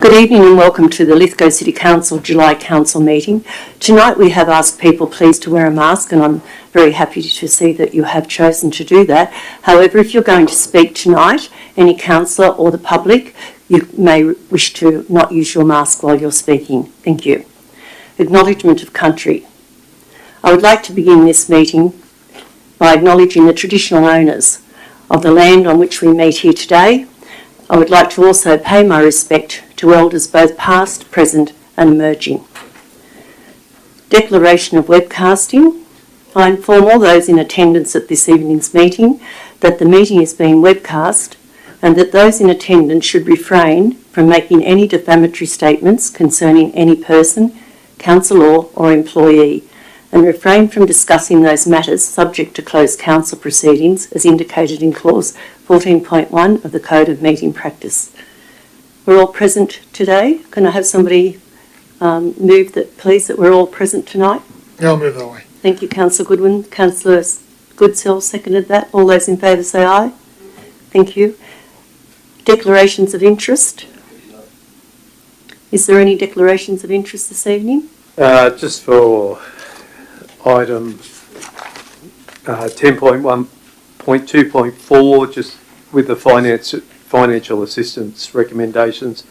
Good evening and welcome to the Lithgow City Council July Council meeting. Tonight we have asked people please to wear a mask, and I'm very happy to see that you have chosen to do that. However, if you're going to speak tonight, any councillor or the public, you may wish to not use your mask while you're speaking. Thank you. Acknowledgement of Country. I would like to begin this meeting by acknowledging the traditional owners of the land on which we meet here today. I would like to also pay my respect to elders both past, present and emerging. Declaration of webcasting. I inform all those in attendance at this evening's meeting that the meeting is being webcast and that those in attendance should refrain from making any defamatory statements concerning any person, councillor or employee, and refrain from discussing those matters subject to closed council proceedings as indicated in clause 14.1 of the Code of Meeting Practice. We're all present today. Can I have somebody move that, please, that we're all present tonight? Yeah, I'll move that way. Thank you, Councillor Goodwin. Councillor Goodsell seconded that. All those in favour say aye. Thank you. Declarations of interest. Is there any declarations of interest this evening? Just for item 10.1.2.4, just with the financial assistance recommendations.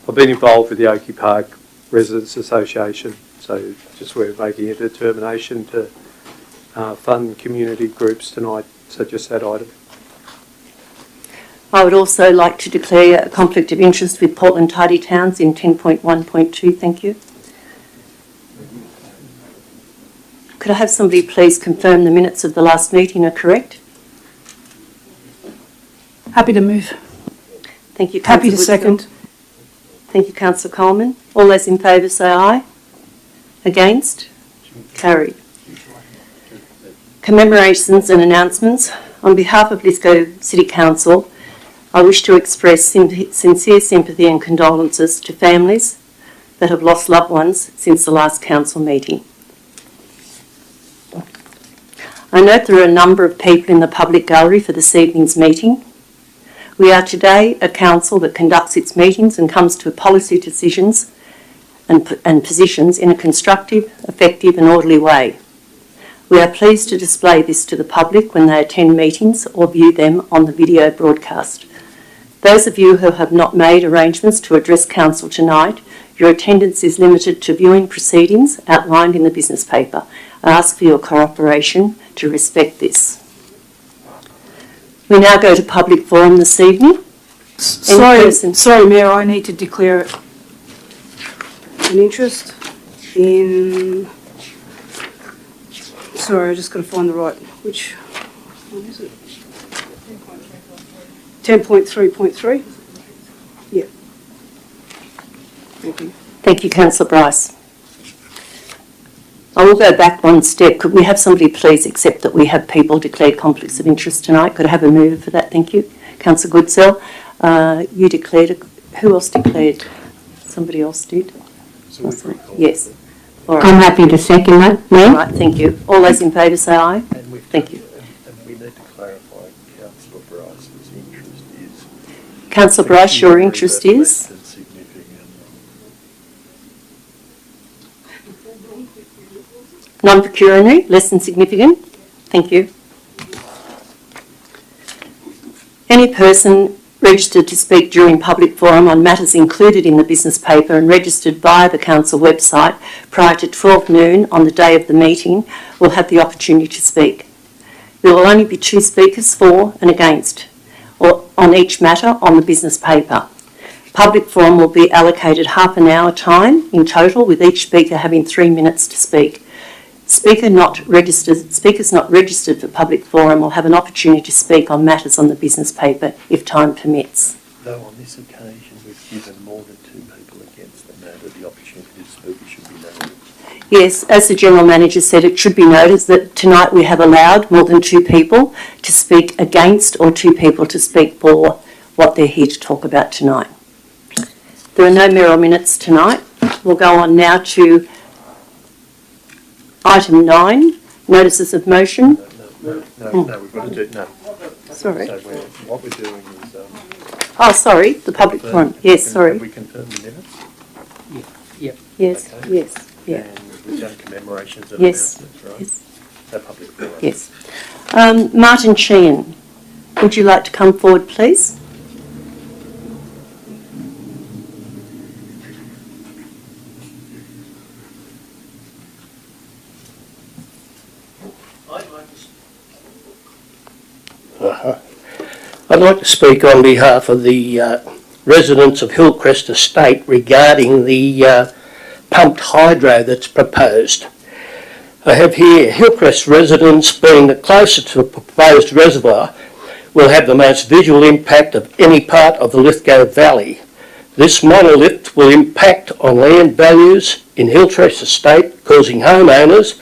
I've been involved with the Oakey Park Residents Association, so just we're making a determination to fund community groups tonight, so just that item. I would also like to declare a conflict of interest with Portland Tidy Towns in 10.1.2. Thank you. Could I have somebody please confirm the minutes of the last meeting are correct? Happy to move. Thank you, Councillor Happy to second. Thank you, Councillor Coleman. All those in favour say aye. Against? Carried. Commemorations and announcements. On behalf of Lithgow City Council, I wish to express sincere sympathy and condolences to families that have lost loved ones since the last council meeting. I note there are a number of people in the public gallery for this evening's meeting. We are today a council that conducts its meetings and comes to policy decisions and positions in a constructive, effective and orderly way. We are pleased to display this to the public when they attend meetings or view them on the video broadcast. Those of you who have not made arrangements to address council tonight, your attendance is limited to viewing proceedings outlined in the business paper. I ask for your cooperation to respect this. We now go to public forum this evening. Sorry, Mayor, I need to declare an interest in... Sorry, I just got to find the right... Which one is it? 10.3.3? Yeah. Thank you. Thank you, Councillor Bryce. I will go back one step. Could we have somebody please accept that we have people declared conflicts of interest tonight? Could I have a mover for that? Thank you. Councillor Goodsell, you declared. Who else declared? Somebody else did? Yes. All right. I'm happy to second that, Mayor. All right, thank you. All those in favour say aye. Thank you. And we need to clarify Councillor Bryce's interest is... Councillor Bryce, your interest is? Non-pecuniary, less than significant. Thank you. Any person registered to speak during public forum on matters included in the business paper and registered via the council website prior to 12 noon on the day of the meeting will have the opportunity to speak. There will only be 2 speakers for and against or on each matter on the business paper. Public forum will be allocated half an hour time in total, with each speaker having 3 minutes to speak. Speakers not registered for public forum will have an opportunity to speak on matters on the business paper if time permits. Though on this occasion we've given more than 2 people against the matter the opportunity to speak, it should be noted. Yes, as the General Manager said, it should be noted that tonight we have allowed more than 2 people to speak against or 2 people to speak for what they're here to talk about tonight. There are no mirror minutes tonight. We'll go on now to item 9, notices of motion. No, we've got to do... No. Sorry. So what we're doing is Oh, sorry, the public forum. Yes, sorry. Have we confirmed the minutes? Yep. Yes, Okay. yes, yeah. And we've done commemorations and Yes, announcements, right? yes, No public forum. yes. Martin Sheehan, would you like to come forward, please? I'd like to speak on behalf of the residents of Hillcrest Estate regarding the pumped hydro that's proposed. I have here Hillcrest residents, being the closest to the proposed reservoir, will have the most visual impact of any part of the Lithgow Valley. This monolith will impact on land values in Hillcrest Estate, causing homeowners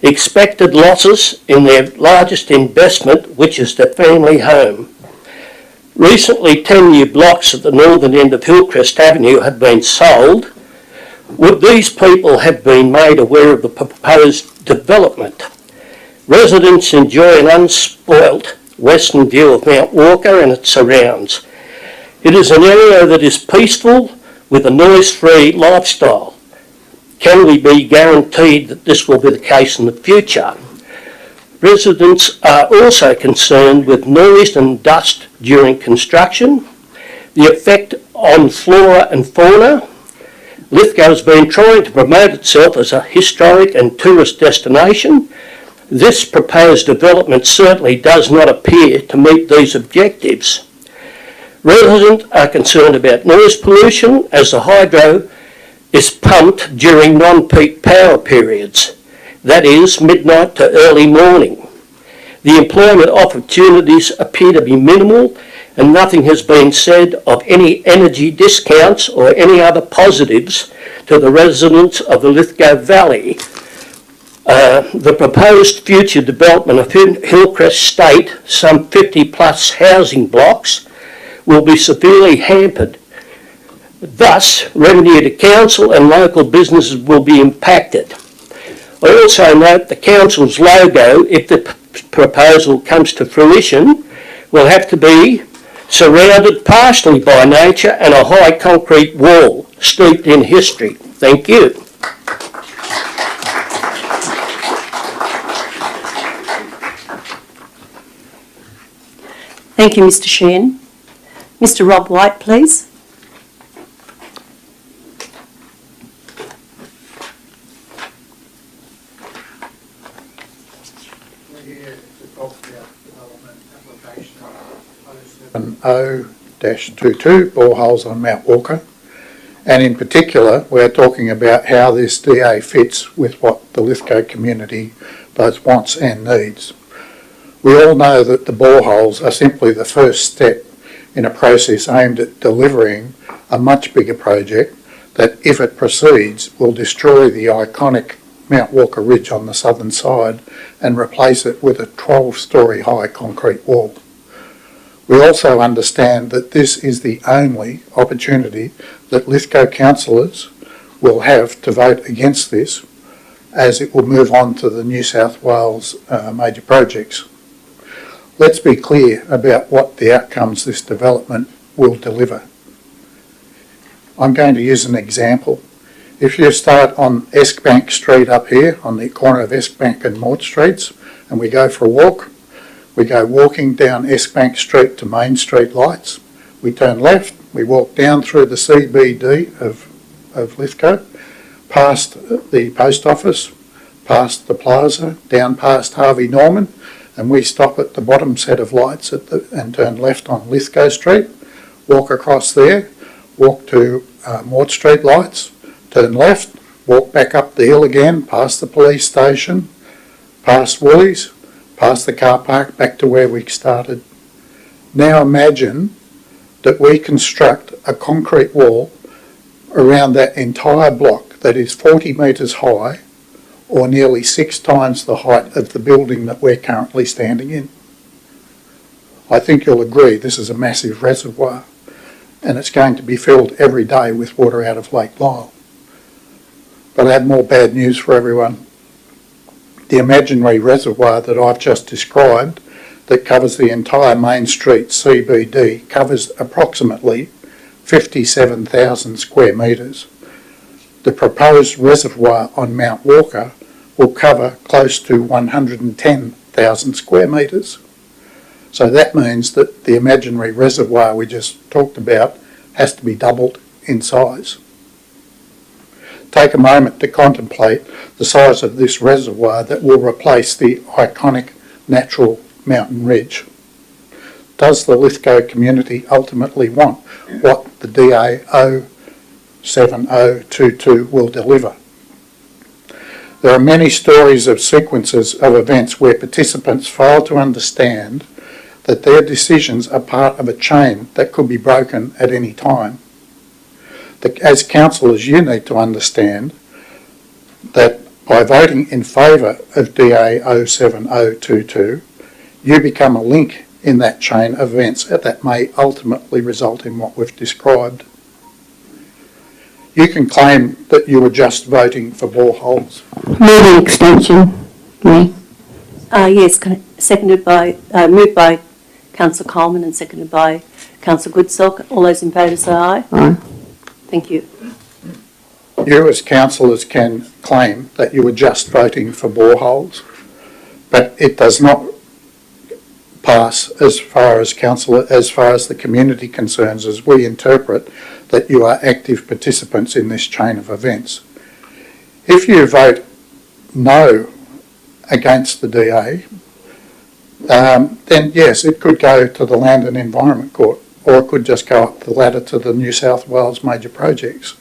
expected losses in their largest investment, which is their family home. Recently, 10 new blocks at the northern end of Hillcrest Avenue have been sold. Would these people have been made aware of the proposed development? Residents enjoy an unspoilt western view of Mount Walker and its surrounds. It is an area that is peaceful with a noise-free lifestyle. Can we be guaranteed that this will be the case in the future? Residents are also concerned with noise and dust during construction, the effect on flora and fauna. Lithgow has been trying to promote itself as a historic and tourist destination. This proposed development certainly does not appear to meet these objectives. Residents are concerned about noise pollution as the hydro is pumped during non-peak power periods, that is, midnight to early morning. The employment opportunities appear to be minimal, and nothing has been said of any energy discounts or any other positives to the residents of the Lithgow Valley. The proposed future development of Hillcrest Estate, some 50 plus housing blocks, will be severely hampered. Thus, revenue to council and local businesses will be impacted. I also note the council's logo, if the proposal comes to fruition, will have to be surrounded partially by nature and a high concrete wall steeped in history. Thank you. Thank you, Mr. Sheehan. Mr. Rob White, please. O-22 boreholes on Mount Walker, and in particular we're talking about how this DA fits with what the Lithgow community both wants and needs. We all know that the boreholes are simply the first step in a process aimed at delivering a much bigger project that, if it proceeds, will destroy the iconic Mount Walker Ridge on the southern side and replace it with a 12-storey high concrete wall. We also understand that this is the only opportunity that Lithgow councillors will have to vote against this, as it will move on to the New South Wales major projects. Let's be clear about what the outcomes this development will deliver. I'm going to use an example. If you start on Eskbank Street up here, on the corner of Eskbank and Mort Streets, and we go for a walk, we go walking down Eskbank Street to Main Street lights, we turn left, we walk down through the CBD of Lithgow, past the post office, past the plaza, down past Harvey Norman, and we stop at the bottom set of lights and turn left on Lithgow Street, walk across there, walk to Mort Street lights, turn left, walk back up the hill again, past the police station, past Woolies, past the car park, back to where we started. Now imagine that we construct a concrete wall around that entire block that is 40 metres high, or nearly 6 times the height of the building that we're currently standing in. I think you'll agree this is a massive reservoir, and it's going to be filled every day with water out of Lake Lyell. But I have more bad news for everyone. The imaginary reservoir that I've just described that covers the entire Main Street CBD covers approximately 57,000 square metres. The proposed reservoir on Mount Walker will cover close to 110,000 square metres. So that means that the imaginary reservoir we just talked about has to be doubled in size. Take a moment to contemplate the size of this reservoir that will replace the iconic natural mountain ridge. Does the Lithgow community ultimately want what the DA 07022 will deliver? There are many stories of sequences of events where participants fail to understand that their decisions are part of a chain that could be broken at any time. As councillors, you need to understand that by voting in favour of DA 07022, you become a link in that chain of events that may ultimately result in what we've described. You can claim that you were just voting for boreholes. Moving extension, me. Yes, moved by Councillor Coleman and seconded by Councillor Goodsock. All those in favour say aye. Aye. Thank you. You as councillors can claim that you were just voting for boreholes, but it does not pass as far as the community concerns, as we interpret that you are active participants in this chain of events. If you vote no against the DA, then yes, it could go to the Land and Environment Court, or it could just go up the ladder to the New South Wales major projects.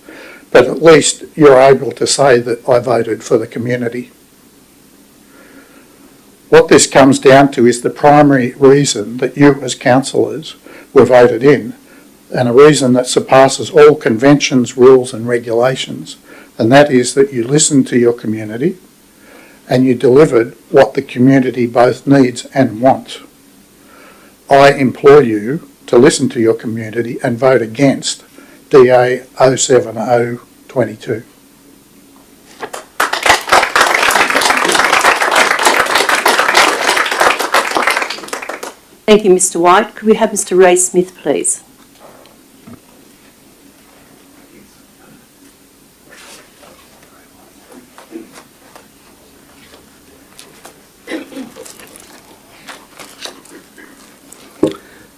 But at least you're able to say that I voted for the community. What this comes down to is the primary reason that you as councillors were voted in, and a reason that surpasses all conventions, rules and regulations, and that is that you listened to your community and you delivered what the community both needs and wants. I implore you to listen to your community and vote against DA 07022. Thank you, Mr. White. Could we have Mr. Ray Smith, please?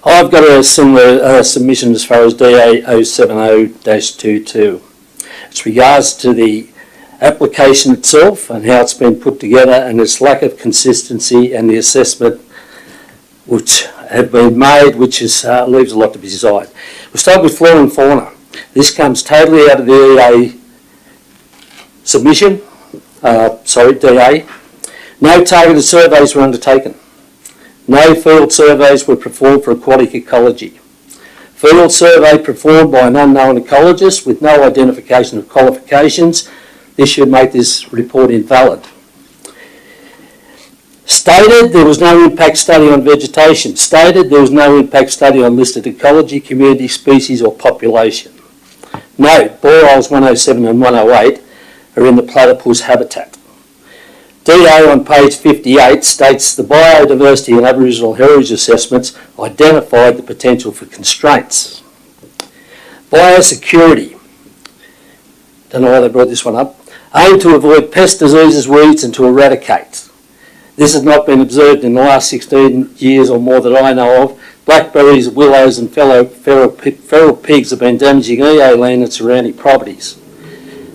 I've got a similar submission as far as DA 070-22. It's regards to the application itself and how it's been put together and its lack of consistency and the assessment which have been made, which is, leaves a lot to be desired. We'll start with flora and fauna. This comes totally out of the DA submission, DA. No targeted surveys were undertaken. No field surveys were performed for aquatic ecology. Field survey performed by an unknown ecologist with no identification of qualifications. This should make this report invalid. Stated there was no impact study on vegetation. Stated there was no impact study on listed ecology, community, species or population. Note, boreholes 107 and 108 are in the platypus habitat. DA on page 58 states the biodiversity and Aboriginal heritage assessments identified the potential for constraints. Biosecurity, don't know why they brought this one up, aim to avoid pest diseases, weeds and to eradicate. This has not been observed in the last 16 years or more that I know of. Blackberries, willows and feral pigs have been damaging EA land and surrounding properties.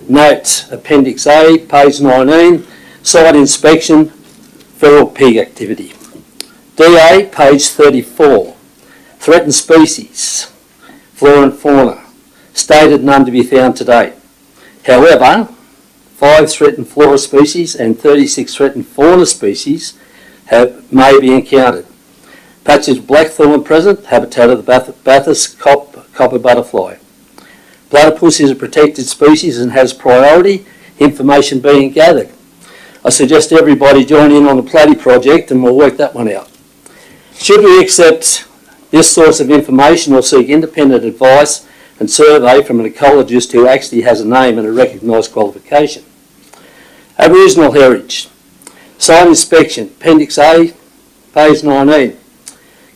Note, Appendix A, page 19, site inspection, feral pig activity. DA, page 34, threatened species, flora and fauna, stated none to be found to date. However, 5 threatened flora species and 36 threatened fauna species may be encountered. Patches of blackthorn present, habitat of the Bathurst copper butterfly. Platypus is a protected species and has priority, information being gathered. I suggest everybody join in on the Platy project and we'll work that one out. Should we accept this source of information or seek independent advice and survey from an ecologist who actually has a name and a recognised qualification? Aboriginal heritage. Site inspection, Appendix A, page 19.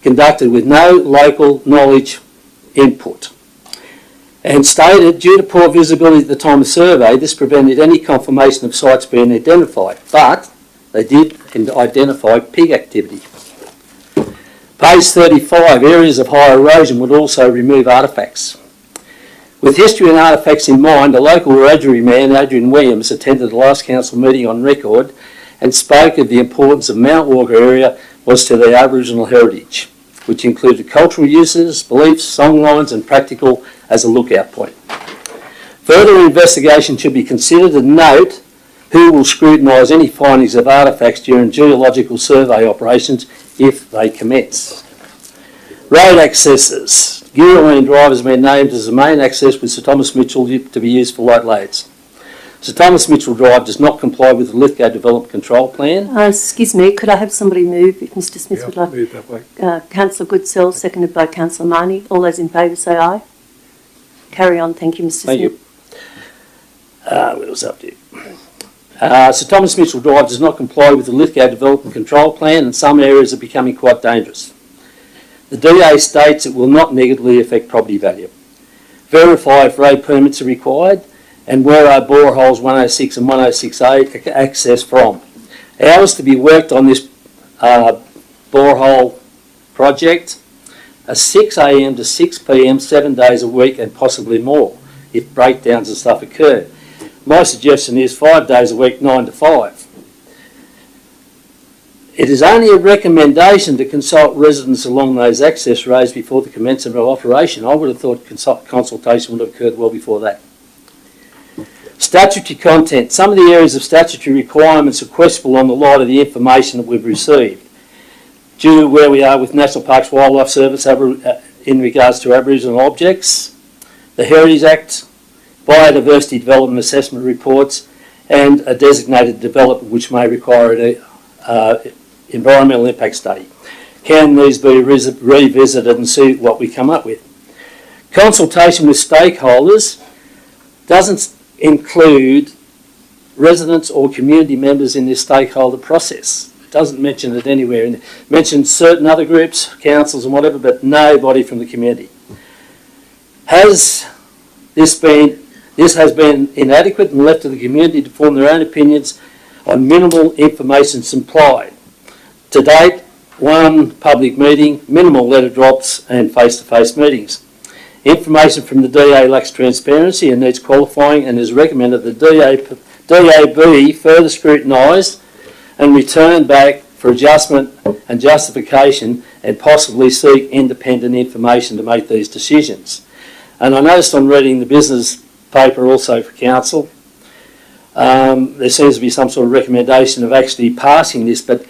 conducted with no local knowledge input. And stated, due to poor visibility at the time of survey, this prevented any confirmation of sites being identified, but they did identify pig activity. Page 35, areas of high erosion would also remove artefacts. With history and artefacts in mind, a local Wiradjuri man, Adrian Williams, attended the last council meeting on record and spoke of the importance of Mount Walker area was to the Aboriginal heritage, which included cultural uses, beliefs, songlines and practical as a lookout point. Further investigation should be considered, and note who will scrutinise any findings of artefacts during geological survey operations if they commence. Road accesses. Girraween Drive has been named as the main access with Sir Thomas Mitchell to be used for light loads. Sir Thomas Mitchell Drive does not comply with the Lithgow Development Control Plan. Excuse me, could I have somebody move if Mr Smith would like? Move that way. Councillor Goodsell, seconded by Councillor Marnie. All those in favour say aye. Carry on, thank you, Mr Smith. Thank you. Where was up to? Sir Thomas Mitchell Drive does not comply with the Lithgow Development Control Plan, and some areas are becoming quite dangerous. The DA states it will not negatively affect property value. Verify if road permits are required and where are boreholes 106 and 106A access from. Hours to be worked on this borehole project are 6 a.m. to 6 p.m. 7 days a week and possibly more if breakdowns and stuff occur. My suggestion is 5 days a week, 9 to 5. It is only a recommendation to consult residents along those access roads before the commencement of operation. I would have thought consultation would have occurred well before that. Statutory content. Some of the areas of statutory requirements are questionable on the light of the information that we've received. Due to where we are with National Parks Wildlife Service in regards to Aboriginal objects, the Heritage Act, biodiversity development assessment reports, and a designated development which may require an environmental impact study. Can these be revisited and see what we come up with? Consultation with stakeholders doesn't include residents or community members in this stakeholder process. It doesn't mention it anywhere. It mentions certain other groups, councils and whatever, but nobody from the community. This has been inadequate and left to the community to form their own opinions on minimal information supplied. To date, one public meeting, minimal letter drops and face-to-face meetings. Information from the DA lacks transparency and needs qualifying, and is recommended the DA be further scrutinised and returned back for adjustment and justification, and possibly seek independent information to make these decisions. And I noticed on reading the business paper also for council, there seems to be some sort of recommendation of actually passing this, but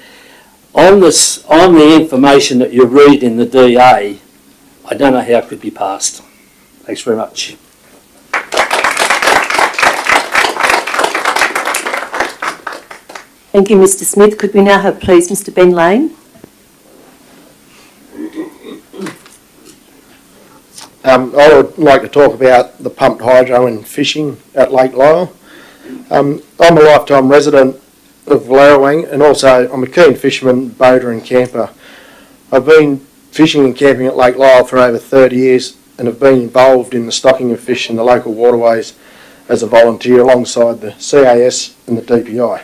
on the information that you read in the DA, I don't know how it could be passed. Thanks very much. Thank you, Mr Smith. Could we now have, please, Mr Ben Lane? I would like to talk about the pumped hydro and fishing at Lake Lyell. I'm a lifetime resident of Larrawang, and also I'm a keen fisherman, boater and camper. I've been fishing and camping at Lake Lyell for over 30 years and have been involved in the stocking of fish in the local waterways as a volunteer alongside the CAS and the DPI.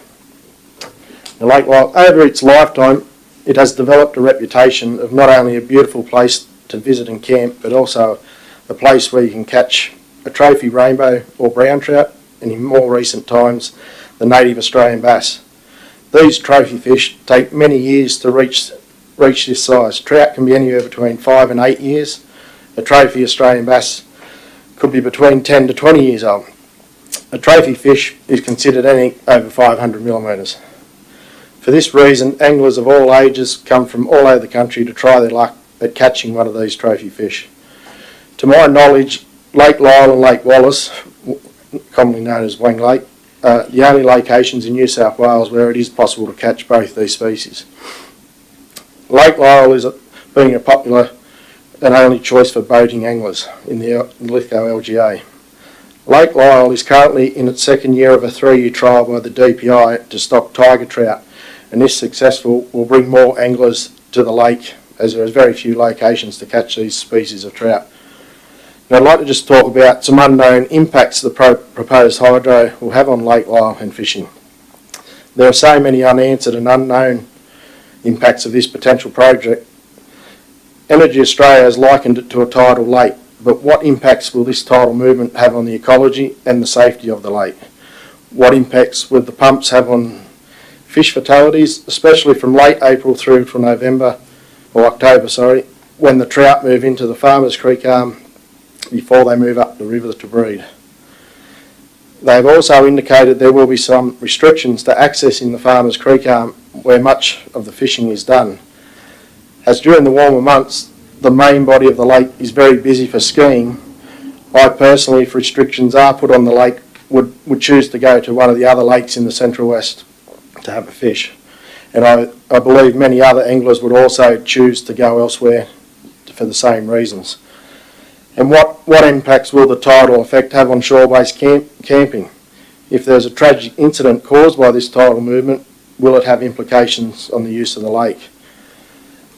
Now, Lake Lyell, over its lifetime, it has developed a reputation of not only a beautiful place to visit and camp, but also a place where you can catch a trophy rainbow or brown trout, and in more recent times, the native Australian bass. These trophy fish take many years to reach this size. Trout can be anywhere between 5 and 8 years. A trophy Australian bass could be between 10 to 20 years old. A trophy fish is considered anything over 500 millimetres. For this reason, anglers of all ages come from all over the country to try their luck at catching one of these trophy fish. To my knowledge, Lake Lyell and Lake Wallace, commonly known as Wang Lake, are the only locations in New South Wales where it is possible to catch both these species. Lake Lyell is being a popular and only choice for boating anglers in the Lithgow LGA. Lake Lyell is currently in its second year of a 3-year trial by the DPI to stock tiger trout, and if successful will bring more anglers to the lake as there are very few locations to catch these species of trout. And I'd like to just talk about some unknown impacts the proposed hydro will have on Lake Lyell and fishing. There are so many unanswered and unknown impacts of this potential project. Energy Australia has likened it to a tidal lake, but what impacts will this tidal movement have on the ecology and the safety of the lake? What impacts would the pumps have on fish fatalities, especially from late April through to November, or October, sorry, when the trout move into the Farmers Creek Arm before they move up the river to breed? They have also indicated there will be some restrictions to accessing the Farmers Creek Arm where much of the fishing is done, as during the warmer months the main body of the lake is very busy for skiing. I personally, if restrictions are put on the lake, would choose to go to one of the other lakes in the Central West to have a fish. And I believe many other anglers would also choose to go elsewhere for the same reasons. And what impacts will the tidal effect have on shore-based camping? If there's a tragic incident caused by this tidal movement, will it have implications on the use of the lake?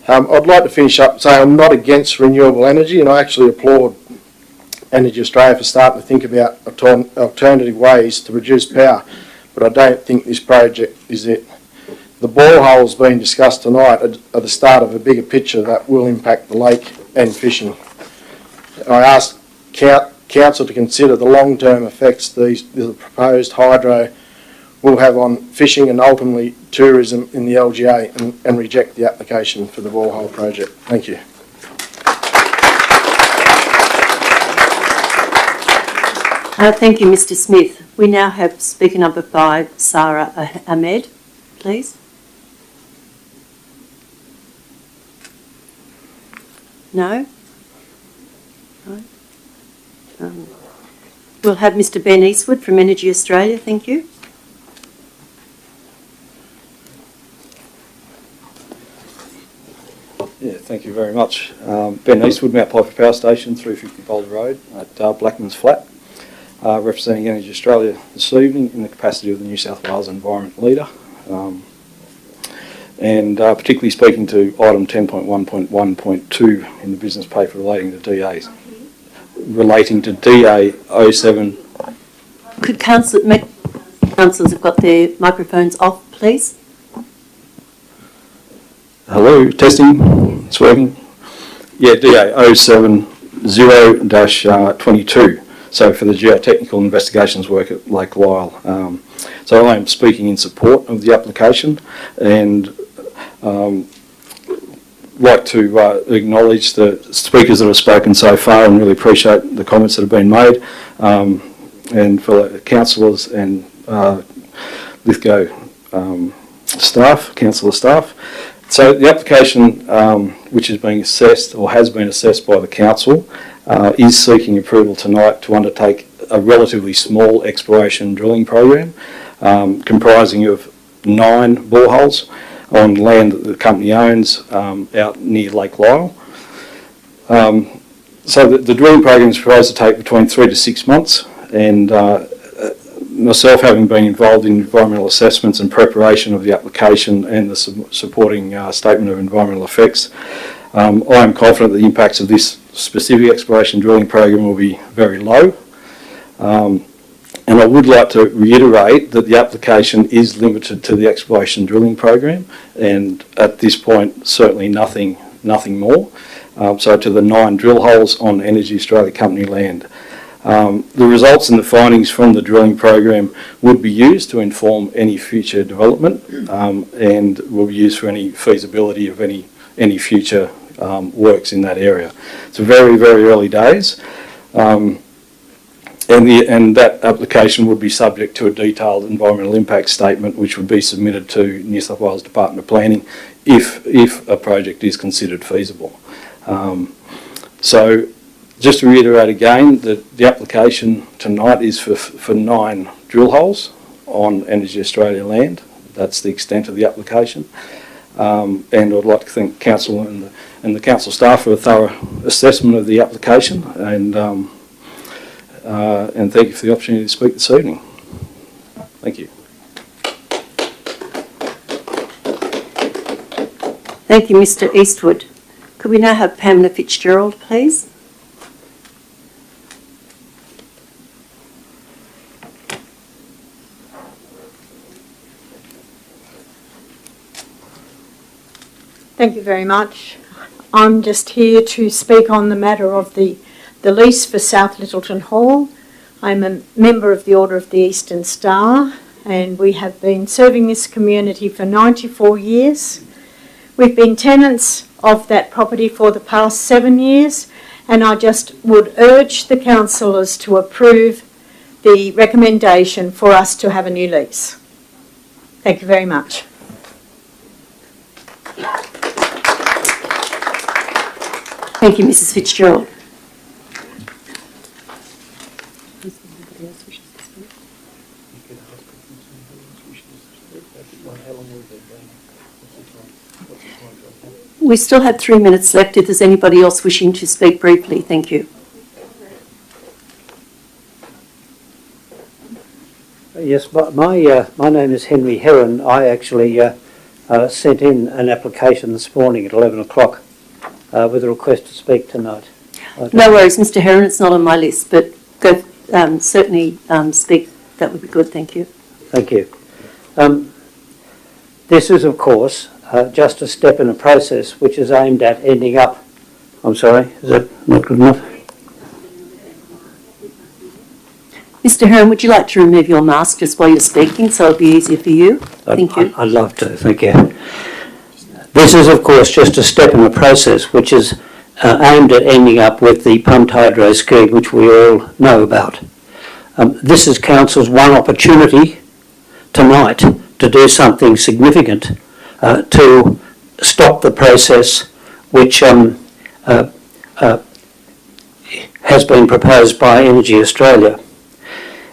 I'd like to finish up saying I'm not against renewable energy, and I actually applaud Energy Australia for starting to think about alternative ways to reduce power, but I don't think this project is it. The boreholes being discussed tonight are the start of a bigger picture that will impact the lake and fishing. I ask Council to consider the long-term effects the proposed hydro will have on fishing and ultimately tourism in the LGA, and reject the application for the borehole project. Thank you. Thank you, Mr. Smith. We now have speaker number 5, Sarah Ahmed, please. No? No? We'll have Mr. Ben Eastwood from Energy Australia. Thank you. Yeah, thank you very much. Ben Eastwood, Mount Piper Power Station, 350 Boulder Road at Blackman's Flat, representing Energy Australia this evening in the capacity of the New South Wales Environment Leader, and particularly speaking to item 10.1.1.2 in the business paper relating to DAs. Relating to DA 07. Could councillors have got their microphones off, please? Hello, testing, it's working. Yeah, DA 070-22. So for the geotechnical investigations work at Lake Lyell. So I am speaking in support of the application, and like to acknowledge the speakers that have spoken so far, and really appreciate the comments that have been made, and for the councillors and Lithgow councillor staff. So the application, which is being assessed or has been assessed by the council, is seeking approval tonight to undertake a relatively small exploration drilling program comprising of 9 boreholes on land that the company owns out near Lake Lyell. So the drilling program is proposed to take between 3 to 6 months, and myself, having been involved in environmental assessments and preparation of the application and the supporting statement of environmental effects, I am confident the impacts of this specific exploration drilling program will be very low. And I would like to reiterate that the application is limited to the exploration drilling program, and at this point certainly nothing more. So to the 9 drill holes on Energy Australia Company land. The results and the findings from the drilling program would be used to inform any future development, and will be used for any feasibility of any future works in that area. It's very, very early days. And that application would be subject to a detailed environmental impact statement, which would be submitted to New South Wales Department of Planning if a project is considered feasible. So just to reiterate again, that the application tonight is for 9 drill holes on Energy Australia land. That's the extent of the application. And I'd like to thank Council and the Council staff for a thorough assessment of the application, and thank you for the opportunity to speak this evening. Thank you. Thank you, Mr. Eastwood. Could we now have Pamela Fitzgerald, please? Thank you very much. I'm just here to speak on the matter of the lease for South Littleton Hall. I'm a member of the Order of the Eastern Star, and we have been serving this community for 94 years. We've been tenants of that property for the past 7 years, and I just would urge the councillors to approve the recommendation for us to have a new lease. Thank you very much. Thank you, Mrs. Fitzgerald. We still have 3 minutes left if there's anybody else wishing to speak briefly. Thank you. Yes, my name is Henry Heron. I actually sent in an application this morning at 11 o'clock with a request to speak tonight. No worries, Mr. Heron, it's not on my list, but go certainly speak. That would be good, thank you. Thank you. This is, of course, just a step in a process which is aimed at ending up... I'm sorry, is that not good enough? Mr. Heron, would you like to remove your mask just while you're speaking so it'll be easier for you? Thank you. I'd love to, thank you. This is, of course, just a step in a process which is aimed at ending up with the pumped hydro scheme which we all know about. This is Council's one opportunity tonight to do something significant to stop the process which has been proposed by Energy Australia.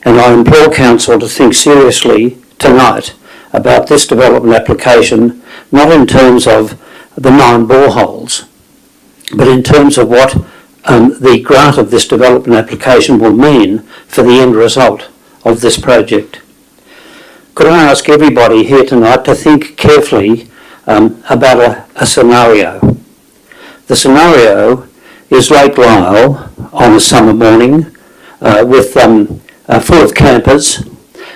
And I implore Council to think seriously tonight about this development application, not in terms of the 9 boreholes, but in terms of what the grant of this development application will mean for the end result of this project. Could I ask everybody here tonight to think carefully about a scenario? The scenario is Lake Lyle on a summer morning with full of campers,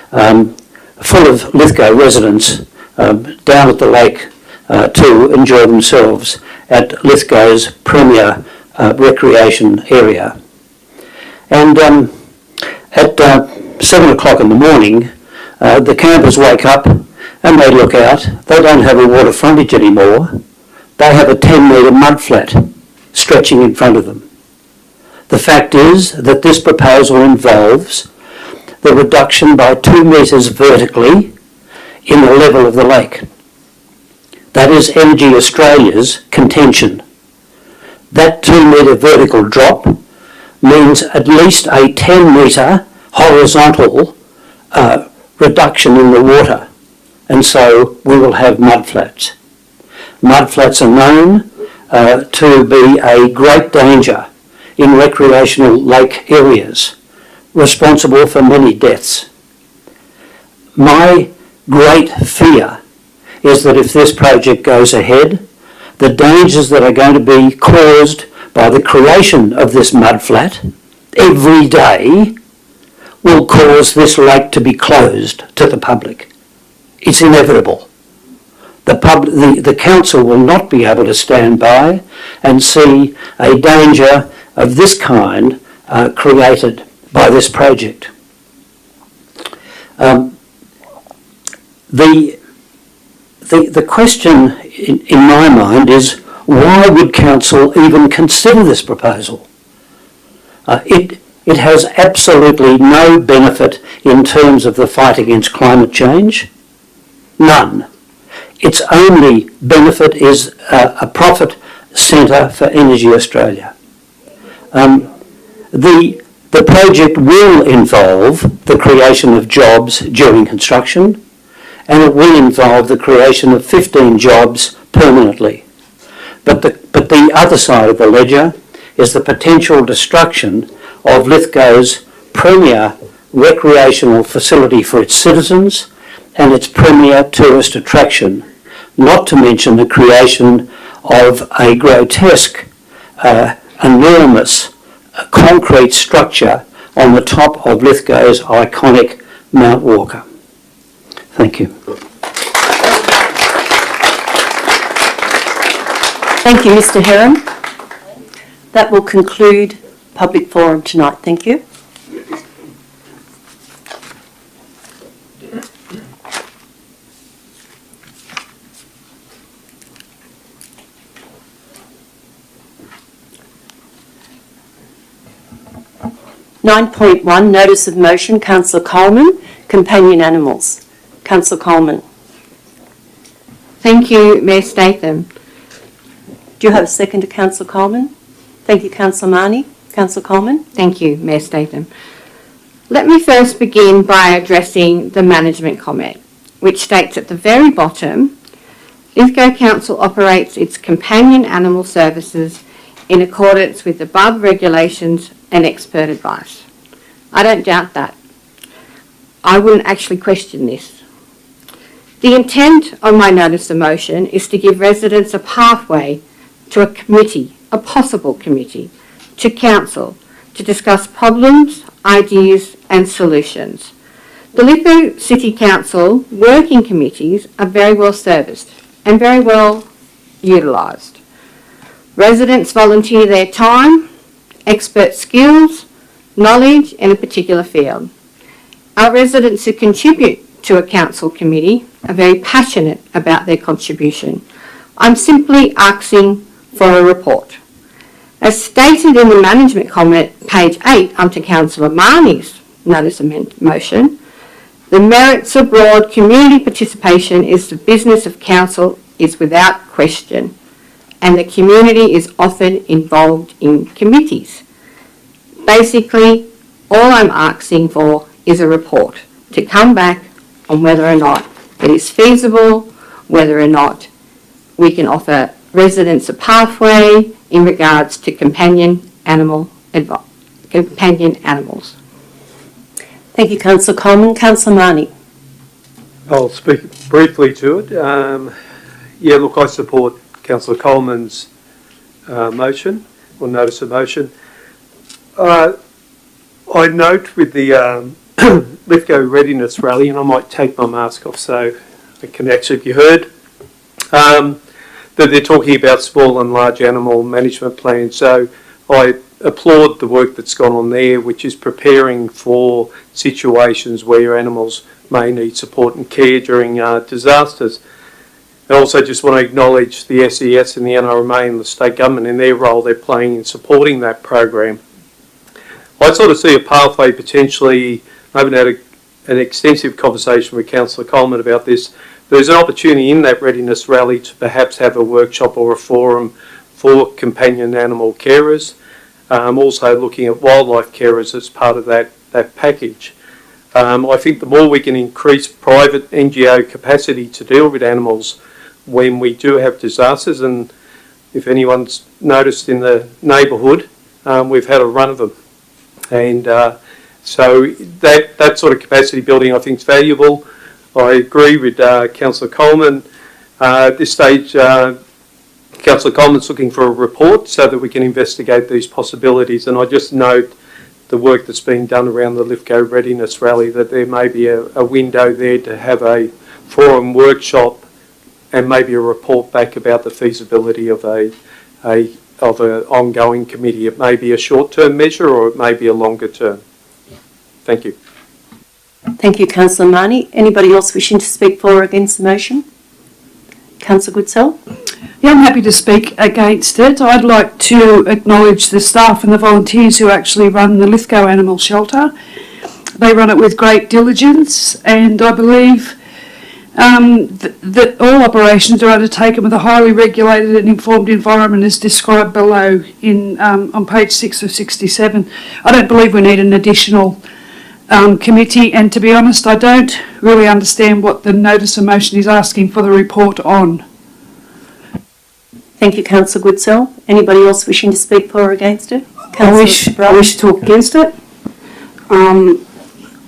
full of Lithgow residents down at the lake to enjoy themselves at Lithgow's premier recreation area. And at 7 o'clock in the morning, the campers wake up and they look out. They don't have a water frontage anymore. They have a 10-metre mudflat stretching in front of them. The fact is that this proposal involves the reduction by 2 metres vertically in the level of the lake. That is Energy Australia's contention. That 2 metre vertical drop means at least a 10 metre horizontal reduction in the water, and so we will have mudflats. Mudflats are known to be a great danger in recreational lake areas, responsible for many deaths. My great fear is that if this project goes ahead, the dangers that are going to be caused by the creation of this mudflat every day will cause this lake to be closed to the public. It's inevitable. The council will not be able to stand by and see a danger of this kind created by this project. The question in my mind is, why would council even consider this proposal? It has absolutely no benefit in terms of the fight against climate change. None. Its only benefit is a profit centre for Energy Australia. The project will involve the creation of jobs during construction, and it will involve the creation of 15 jobs permanently. But the other side of the ledger is the potential destruction of Lithgow's premier recreational facility for its citizens and its premier tourist attraction, not to mention the creation of a grotesque, enormous concrete structure on the top of Lithgow's iconic Mount Walker. Thank you. Thank you, Mr. Heron. That will conclude public forum tonight. Thank you. (9.1) Notice of Motion, Councillor Coleman, Companion Animals. Councillor Coleman. Thank you, Mayor Statham. Do you have a second to Councillor Coleman? Thank you, Councillor Marnie. Councillor Coleman. Thank you, Mayor Statham. Let me first begin by addressing the management comment, which states at the very bottom, Lithgow Council operates its companion animal services in accordance with above regulations and expert advice. I don't doubt that. I wouldn't actually question this. The intent of my notice of motion is to give residents a pathway to a committee, a possible committee, to council to discuss problems, ideas and solutions. The Lithgow City Council working committees are very well serviced and very well utilised. Residents volunteer their time, expert skills, knowledge in a particular field. Our residents who contribute to a council committee are very passionate about their contribution. I'm simply asking for a report. As stated in the management comment, page 8, onto Councillor Marnie's notice of motion, the merits of broad community participation is the business of council is without question, and the community is often involved in committees. Basically, all I'm asking for is a report to come back on whether or not it is feasible, whether or not we can offer residents a pathway in regards to companion animals. Thank you, Councillor Coleman. Councillor Marnie. I'll speak briefly to it. Yeah, look, I support Councillor Coleman's motion, or notice of motion. I note with the Lithgow Readiness Rally, and I might take my mask off so I can actually be heard, that they're talking about small and large animal management plans. So I applaud the work that's gone on there, which is preparing for situations where your animals may need support and care during disasters. I also just want to acknowledge the SES and the NRMA and the state government in their role they're playing in supporting that program. I sort of see a pathway potentially. I haven't had an extensive conversation with Councillor Coleman about this. There's an opportunity in that readiness rally to perhaps have a workshop or a forum for companion animal carers. Also looking at wildlife carers as part of that package. I think the more we can increase private NGO capacity to deal with animals when we do have disasters, and if anyone's noticed in the neighbourhood, we've had a run of them. And so that sort of capacity building I think is valuable. I agree with Councillor Coleman. At this stage, Councillor Coleman's looking for a report so that we can investigate these possibilities. And I just note the work that's being done around the Lithgow Readiness Rally, that there may be a window there to have a forum workshop and maybe a report back about the feasibility of an ongoing committee. It may be a short-term measure or it may be a longer term. Thank you. Thank you, Councillor Marnie. Anybody else wishing to speak for or against the motion? Councillor Goodsell? Yeah, I'm happy to speak against it. I'd like to acknowledge the staff and the volunteers who actually run the Lithgow Animal Shelter. They run it with great diligence, and I believe that all operations are undertaken with a highly regulated and informed environment as described below on page 6 of 67. I don't believe we need an additional committee, and to be honest, I don't really understand what the notice of motion is asking for the report on. Thank you, Councillor Goodsell. Anybody else wishing to speak for or against it? I wish to talk against it.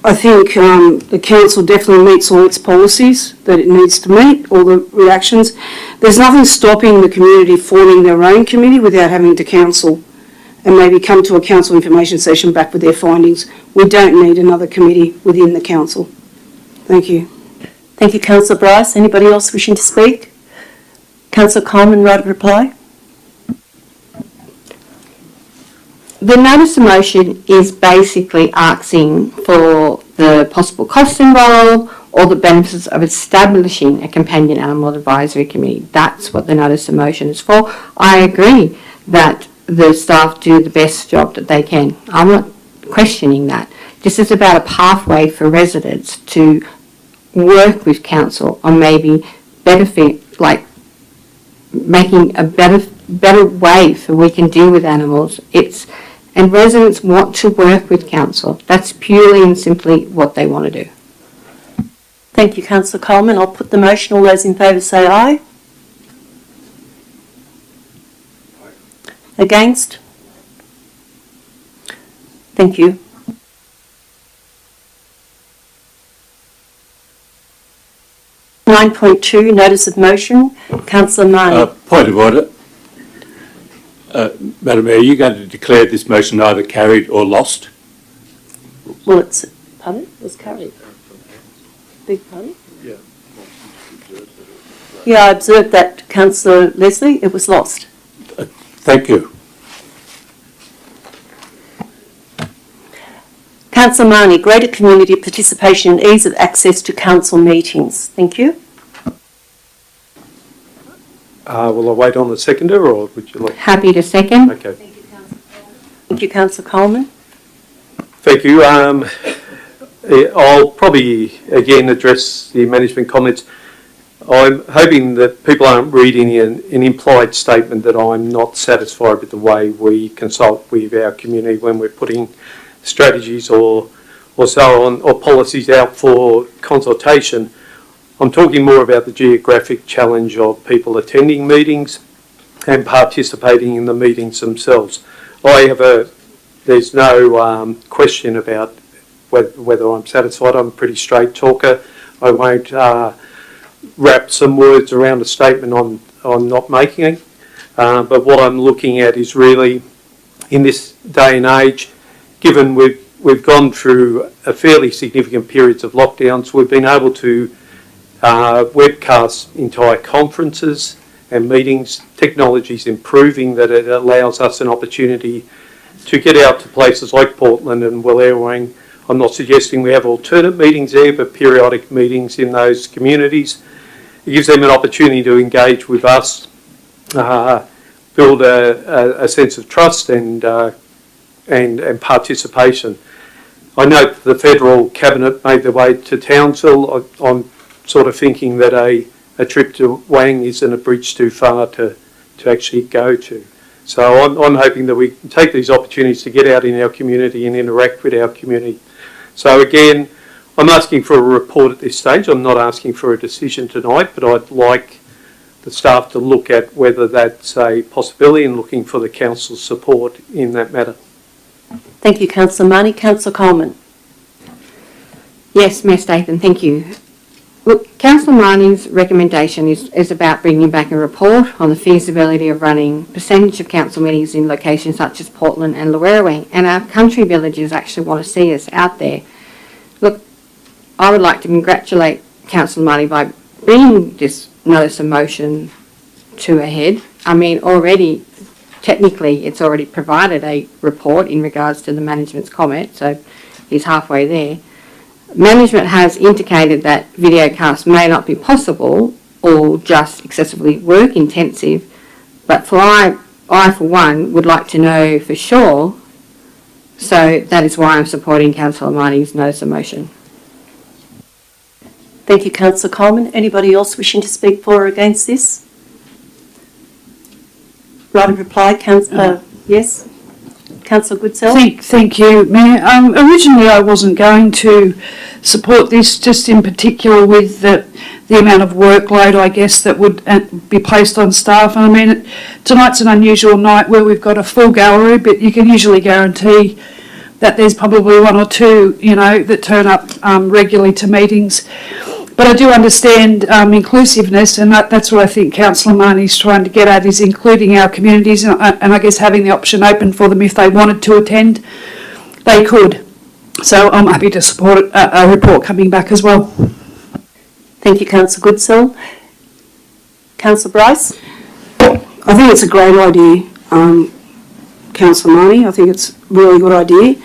I think the council definitely meets all its policies that it needs to meet, all the reactions. there's nothing stopping the community forming their own committee without having to council and maybe come to a council information session back with their findings. We don't need another committee within the council. Thank you. Thank you, Councillor Bryce. Anybody else wishing to speak? Councillor Coleman, right of reply. The notice of motion is basically asking for the possible costs involved or the benefits of establishing a companion animal advisory committee. That's what the notice of motion is for. I agree that the staff do the best job that they can. I'm not questioning that. This is about a pathway for residents to work with council on maybe benefit, like making a better way for we can deal with animals. And residents want to work with council. That's purely and simply what they want to do. Thank you, Councillor Coleman. I'll put the motion. All those in favour say aye. Against? Thank you. (9.2) Notice of motion. Councillor Marnie. Point of order. Madam Mayor, are you going to declare this motion either carried or lost? Well, it's... Pardon? It was carried. Big pardon? Yeah. Yeah, I observed that, Councillor Leslie. It was lost. Thank you. Councillor Marnie, greater community participation and ease of access to council meetings. Thank you. Will I wait on the seconder, or would you like? Happy to second. Okay. Thank you, Councillor Coleman. Thank you. I'll probably again address the management comments. I'm hoping that people aren't reading an implied statement that I'm not satisfied with the way we consult with our community when we're putting strategies or so on, or policies out for consultation. I'm talking more about the geographic challenge of people attending meetings and participating in the meetings themselves. There's no question about whether I'm satisfied. I'm a pretty straight talker. I won't wrap some words around a statement on not making it. But what I'm looking at is really, in this day and age, given we've gone through a fairly significant periods of lockdowns, we've been able to webcast entire conferences and meetings. Technology's improving that it allows us an opportunity to get out to places like Portland and Wallerawang. I'm not suggesting we have alternate meetings there, but periodic meetings in those communities. It gives them an opportunity to engage with us, build a sense of trust and participation. I note the federal cabinet made their way to Townsville. I'm sort of thinking that a trip to Wang isn't a bridge too far to actually go to. So I'm hoping that we can take these opportunities to get out in our community and interact with our community. So again, I'm asking for a report at this stage. I'm not asking for a decision tonight, but I'd like the staff to look at whether that's a possibility and looking for the council's support in that matter. Thank you, Councillor Marnie. Councillor Coleman. Yes, Mayor Statham, thank you. Look, Councillor Marnie's recommendation is about bringing back a report on the feasibility of running percentage of council meetings in locations such as Portland and Leases, and our country villages actually want to see us out there. Look, I would like to congratulate Councillor Marnie by bringing this notice of motion to a head. I mean, already, technically, it's already provided a report in regards to the management's comment, so he's halfway there. Management has indicated that videocast may not be possible or just excessively work intensive, but I for one would like to know for sure, so that is why I'm supporting Councillor Marnie's notice of motion. Thank you, Councillor Coleman. Anybody else wishing to speak for or against this? Right of reply, Councillor. Yes? Councillor Goodsell. Thank you, Mayor. Originally I wasn't going to support this, just in particular with the amount of workload, I guess, that would be placed on staff. And I mean, tonight's an unusual night where we've got a full gallery, but you can usually guarantee that there's probably one or two, that turn up regularly to meetings. But I do understand inclusiveness, and that's what I think Councillor Marnie's trying to get at, is including our communities, and I guess having the option open for them if they wanted to attend, they could. So I'm happy to support a report coming back as well. Thank you, Councillor Goodsell. Councillor Bryce? I think it's a great idea, Councillor Marnie. I think it's a really good idea.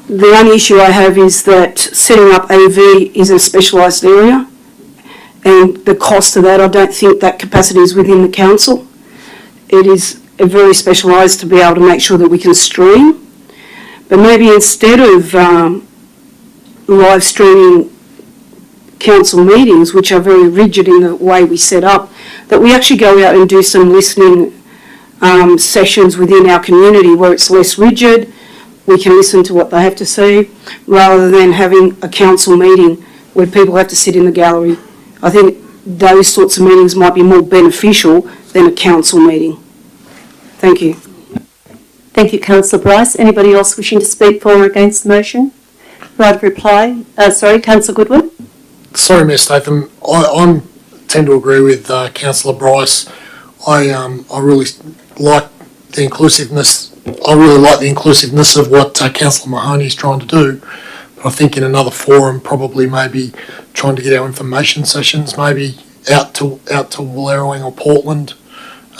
The only issue I have is that setting up AV is a specialised area, and the cost of that, I don't think that capacity is within the council. It is very specialised to be able to make sure that we can stream. But maybe instead of live streaming council meetings, which are very rigid in the way we set up, that we actually go out and do some listening sessions within our community where it's less rigid. We can listen to what they have to say rather than having a council meeting where people have to sit in the gallery. I think those sorts of meetings might be more beneficial than a council meeting. Thank you. Thank you, Councillor Bryce. Anybody else wishing to speak for or against the motion? Right of reply. Councillor Goodwin. Sorry, Ms. Statham. I tend to agree with Councillor Bryce. I really like the inclusiveness. I really like the inclusiveness of what Councillor Mahoney is trying to do. But I think in another forum, probably maybe trying to get our information sessions maybe out to Wallerawang or Portland,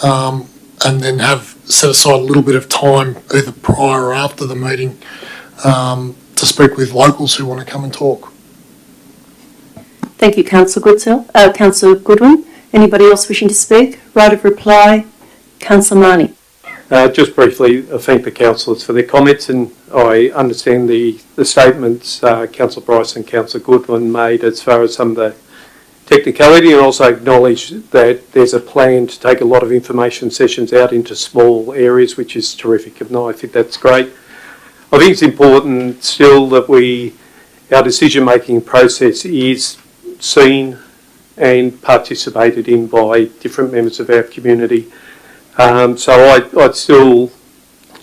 and then set aside a little bit of time either prior or after the meeting to speak with locals who want to come and talk. Thank you, Councillor Goodwin. Anybody else wishing to speak? Right of reply. Councillor Marnie. Just briefly, I thank the councillors for their comments, and I understand the statements Councillor Bryce and Councillor Goodwin made as far as some of the technicality, and also acknowledge that there's a plan to take a lot of information sessions out into small areas, which is terrific, and I think that's great. I think it's important still that our decision-making process is seen and participated in by different members of our community. So I'd still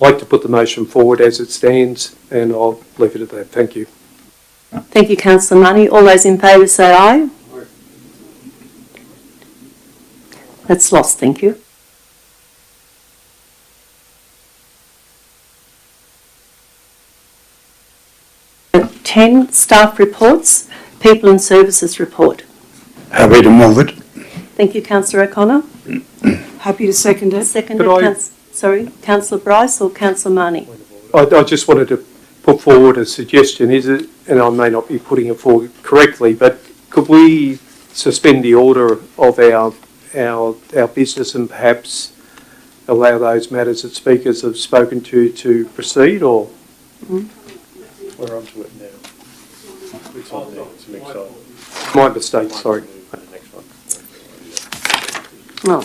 like to put the motion forward as it stands, and I'll leave it at that. Thank you. Thank you, Councillor Marnie. All those in favour say aye. That's lost, thank you. At 10, staff reports, people and services report. Happy to move it. Thank you, Councillor O'Connor. Happy to second it. Councillor Bryce or Councillor Marnie? I just wanted to put forward a suggestion, and I may not be putting it forward correctly, but could we suspend the order of our business and perhaps allow those matters that speakers have spoken to proceed, or? We're on to it now. It's on there. It's the next item. My mistake, sorry. The next one. Well.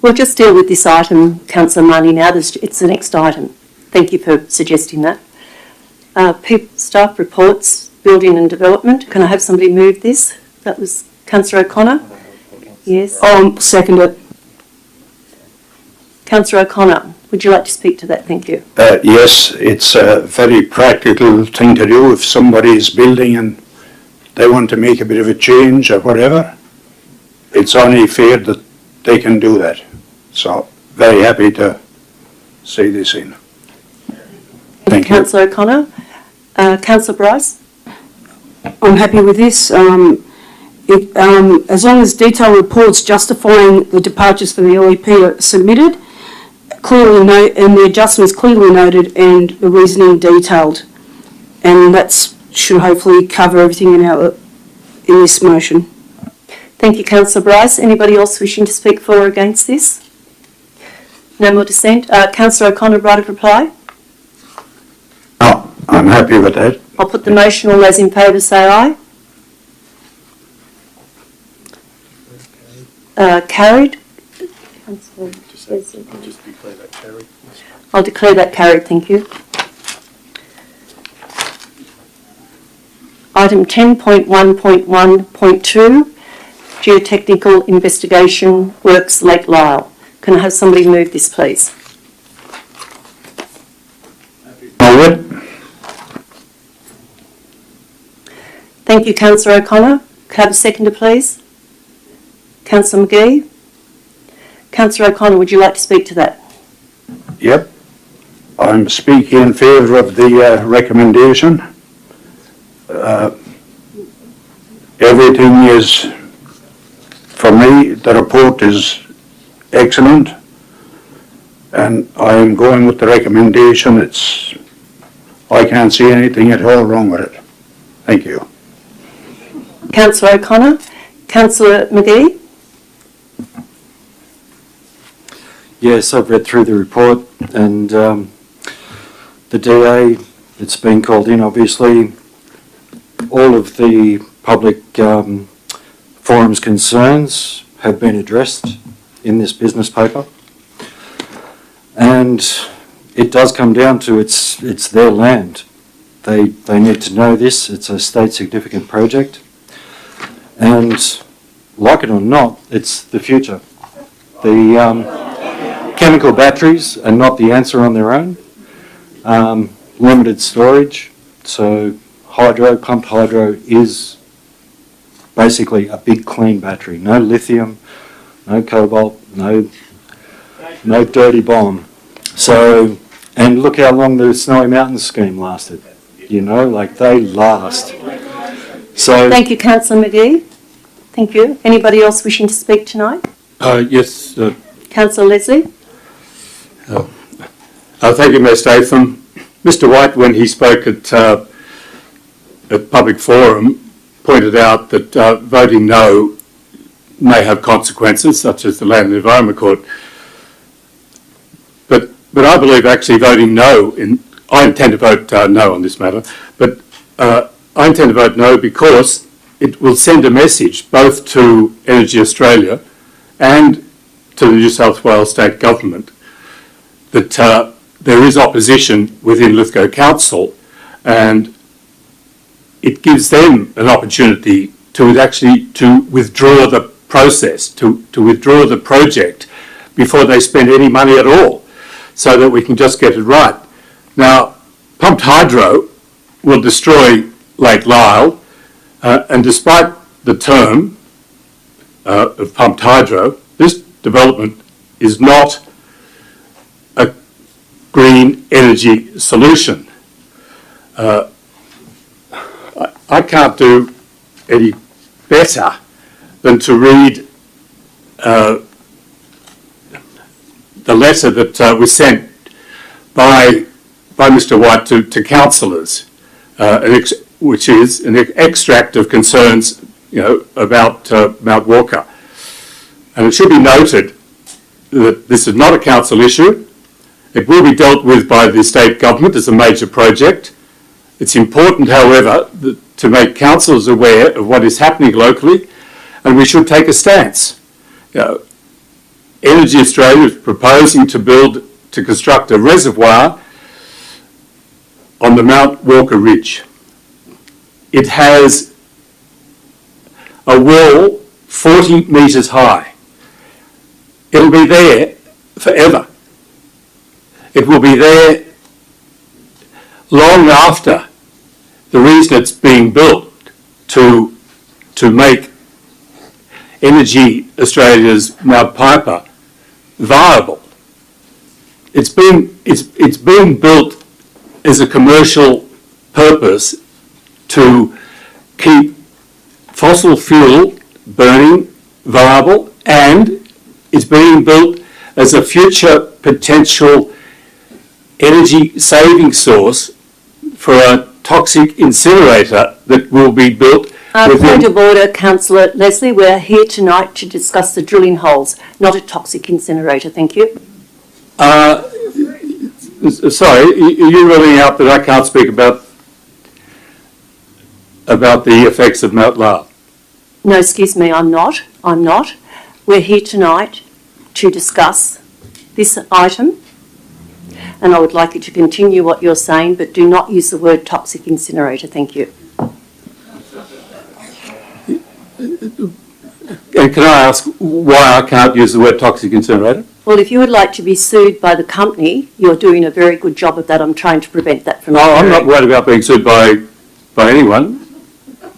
We'll just deal with this item, Councillor Marnie, now. It's the next item. Thank you for suggesting that. Staff reports, building and development. Can I have somebody move this? That was Councillor O'Connor. Yes. Second it. Councillor O'Connor, would you like to speak to that? Thank you. Yes, it's a very practical thing to do if somebody is building and they want to make a bit of a change or whatever. It's only fair that they can do that. So, very happy to see this in. Thank you, Councillor O'Connor. Councillor Bryce? I'm happy with this. As long as detailed reports justifying the departures for the LEP are submitted, and the adjustments clearly noted and the reasoning detailed, and that should hopefully cover everything in this motion. Thank you, Councillor Bryce. Anybody else wishing to speak for or against this? No more dissent. Councillor O'Connor, right of reply? No, I'm happy with that. I'll put the motion. All those in favour say aye. Carried. Just declare that carried. I'll declare that carried, thank you. Item 10.1.1.2, Geotechnical Investigation Works Lake Lyell. Can I have somebody move this, please? Move it. Thank you, Councillor O'Connor. Could I have a seconder, please? Councillor McGee. Councillor O'Connor, would you like to speak to that? Yep. I'm speaking in favour of the recommendation. Everything is, for me, the report is excellent, and I'm going with the recommendation. I can't see anything at all wrong with it. Thank you. Councillor O'Connor. Councillor McGee. Yes, I've read through the report, and the DA that's been called in, obviously, all of the public forum's concerns have been addressed in this business paper, and it does come down to it's their land. They need to know this. It's a state significant project, and like it or not, it's the future. The chemical batteries are not the answer on their own. Limited storage, so pumped hydro is basically a big clean battery. No lithium, no cobalt, no dirty bomb. So, and look how long the Snowy Mountains scheme lasted. You know, like they last. So. Thank you, Councillor McGee. Thank you. Anybody else wishing to speak tonight? Yes. Councillor Leslie. Thank you, Mayor Statham. Mr. White, when he spoke at public forum, pointed out that voting no may have consequences, such as the Land and Environment Court. But I believe actually voting no, I intend to vote no on this matter, but I intend to vote no because it will send a message both to Energy Australia and to the New South Wales State Government that there is opposition within Lithgow Council, and it gives them an opportunity to actually withdraw the process, to withdraw the project before they spend any money at all, so that we can just get it right. Now, pumped hydro will destroy Lake Lyell, and despite the term of pumped hydro, this development is not a green energy solution. I can't do any better than to read the letter that was sent by Mr. White to councillors, which is an extract of concerns, about Mount Walker. And it should be noted that this is not a council issue. It will be dealt with by the state government as a major project. It's important, however, to make councillors aware of what is happening locally, and we should take a stance. Energy Australia is proposing to construct a reservoir on the Mount Walker Ridge. It has a well 40 metres high. It'll be there forever. It will be there long after the reason it's being built to make Energy Australia's Mount Piper viable. It's being built as a commercial purpose to keep fossil fuel burning viable, and it's being built as a future potential energy saving source for a toxic incinerator that will be built Point of order, Councillor Leslie. We're here tonight to discuss the drilling holes, not a toxic incinerator. Thank you. Sorry, you're ruling out that I can't speak about the effects of Mount Lyell? No, excuse me, I'm not. We're here tonight to discuss this item, and I would like you to continue what you're saying, but do not use the word toxic incinerator. Thank you. And can I ask why I can't use the word toxic incinerator? Well, if you would like to be sued by the company, you're doing a very good job of that. I'm trying to prevent that from No, occurring. I'm not worried about being sued by anyone.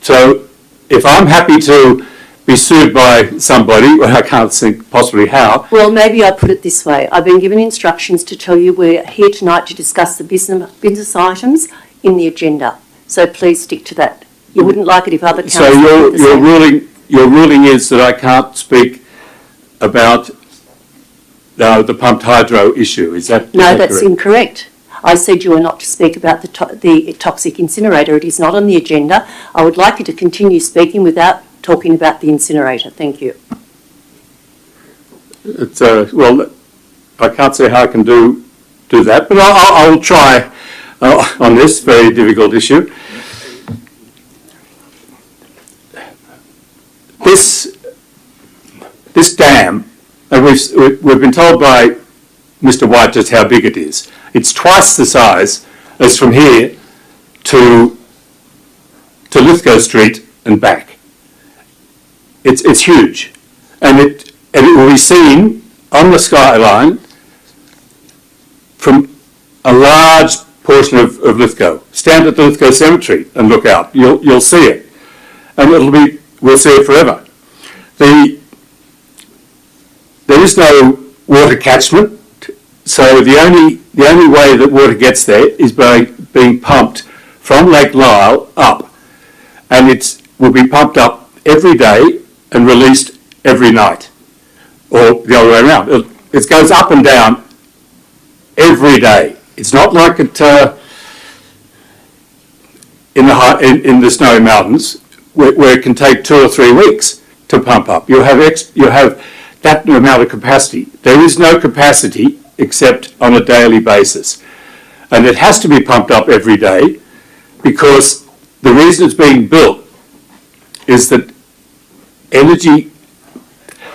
So if I'm happy to be sued by somebody, well, I can't think possibly how. Well, maybe I put it this way. I've been given instructions to tell you we're here tonight to discuss the business items in the agenda. So please stick to that. You wouldn't like it if other councillors... So your ruling is that I can't speak about the pumped hydro issue, is that No, that's correct? incorrect. I said you are not to speak about the toxic incinerator. It is not on the agenda. I would like you to continue speaking without talking about the incinerator. Thank you. It's, well, I can't say how I can do that, but I'll try on this very difficult issue. This dam, and we've been told by Mr. White just how big it is. It's twice the size as from here to Lithgow Street and back. It's huge, and it will be seen on the skyline from a large portion of Lithgow. Stand at the Lithgow Cemetery and look out. You'll see it, and we'll see it forever. There is no water catchment, so the only way that water gets there is by being pumped from Lake Lyell up, and it will be pumped up every day and released every night, or the other way around. It goes up and down every day. It's not like it in the snowy mountains where it can take 2 or 3 weeks to pump up. You have that amount of capacity. There is no capacity except on a daily basis, and it has to be pumped up every day because the reason it's being built is that energy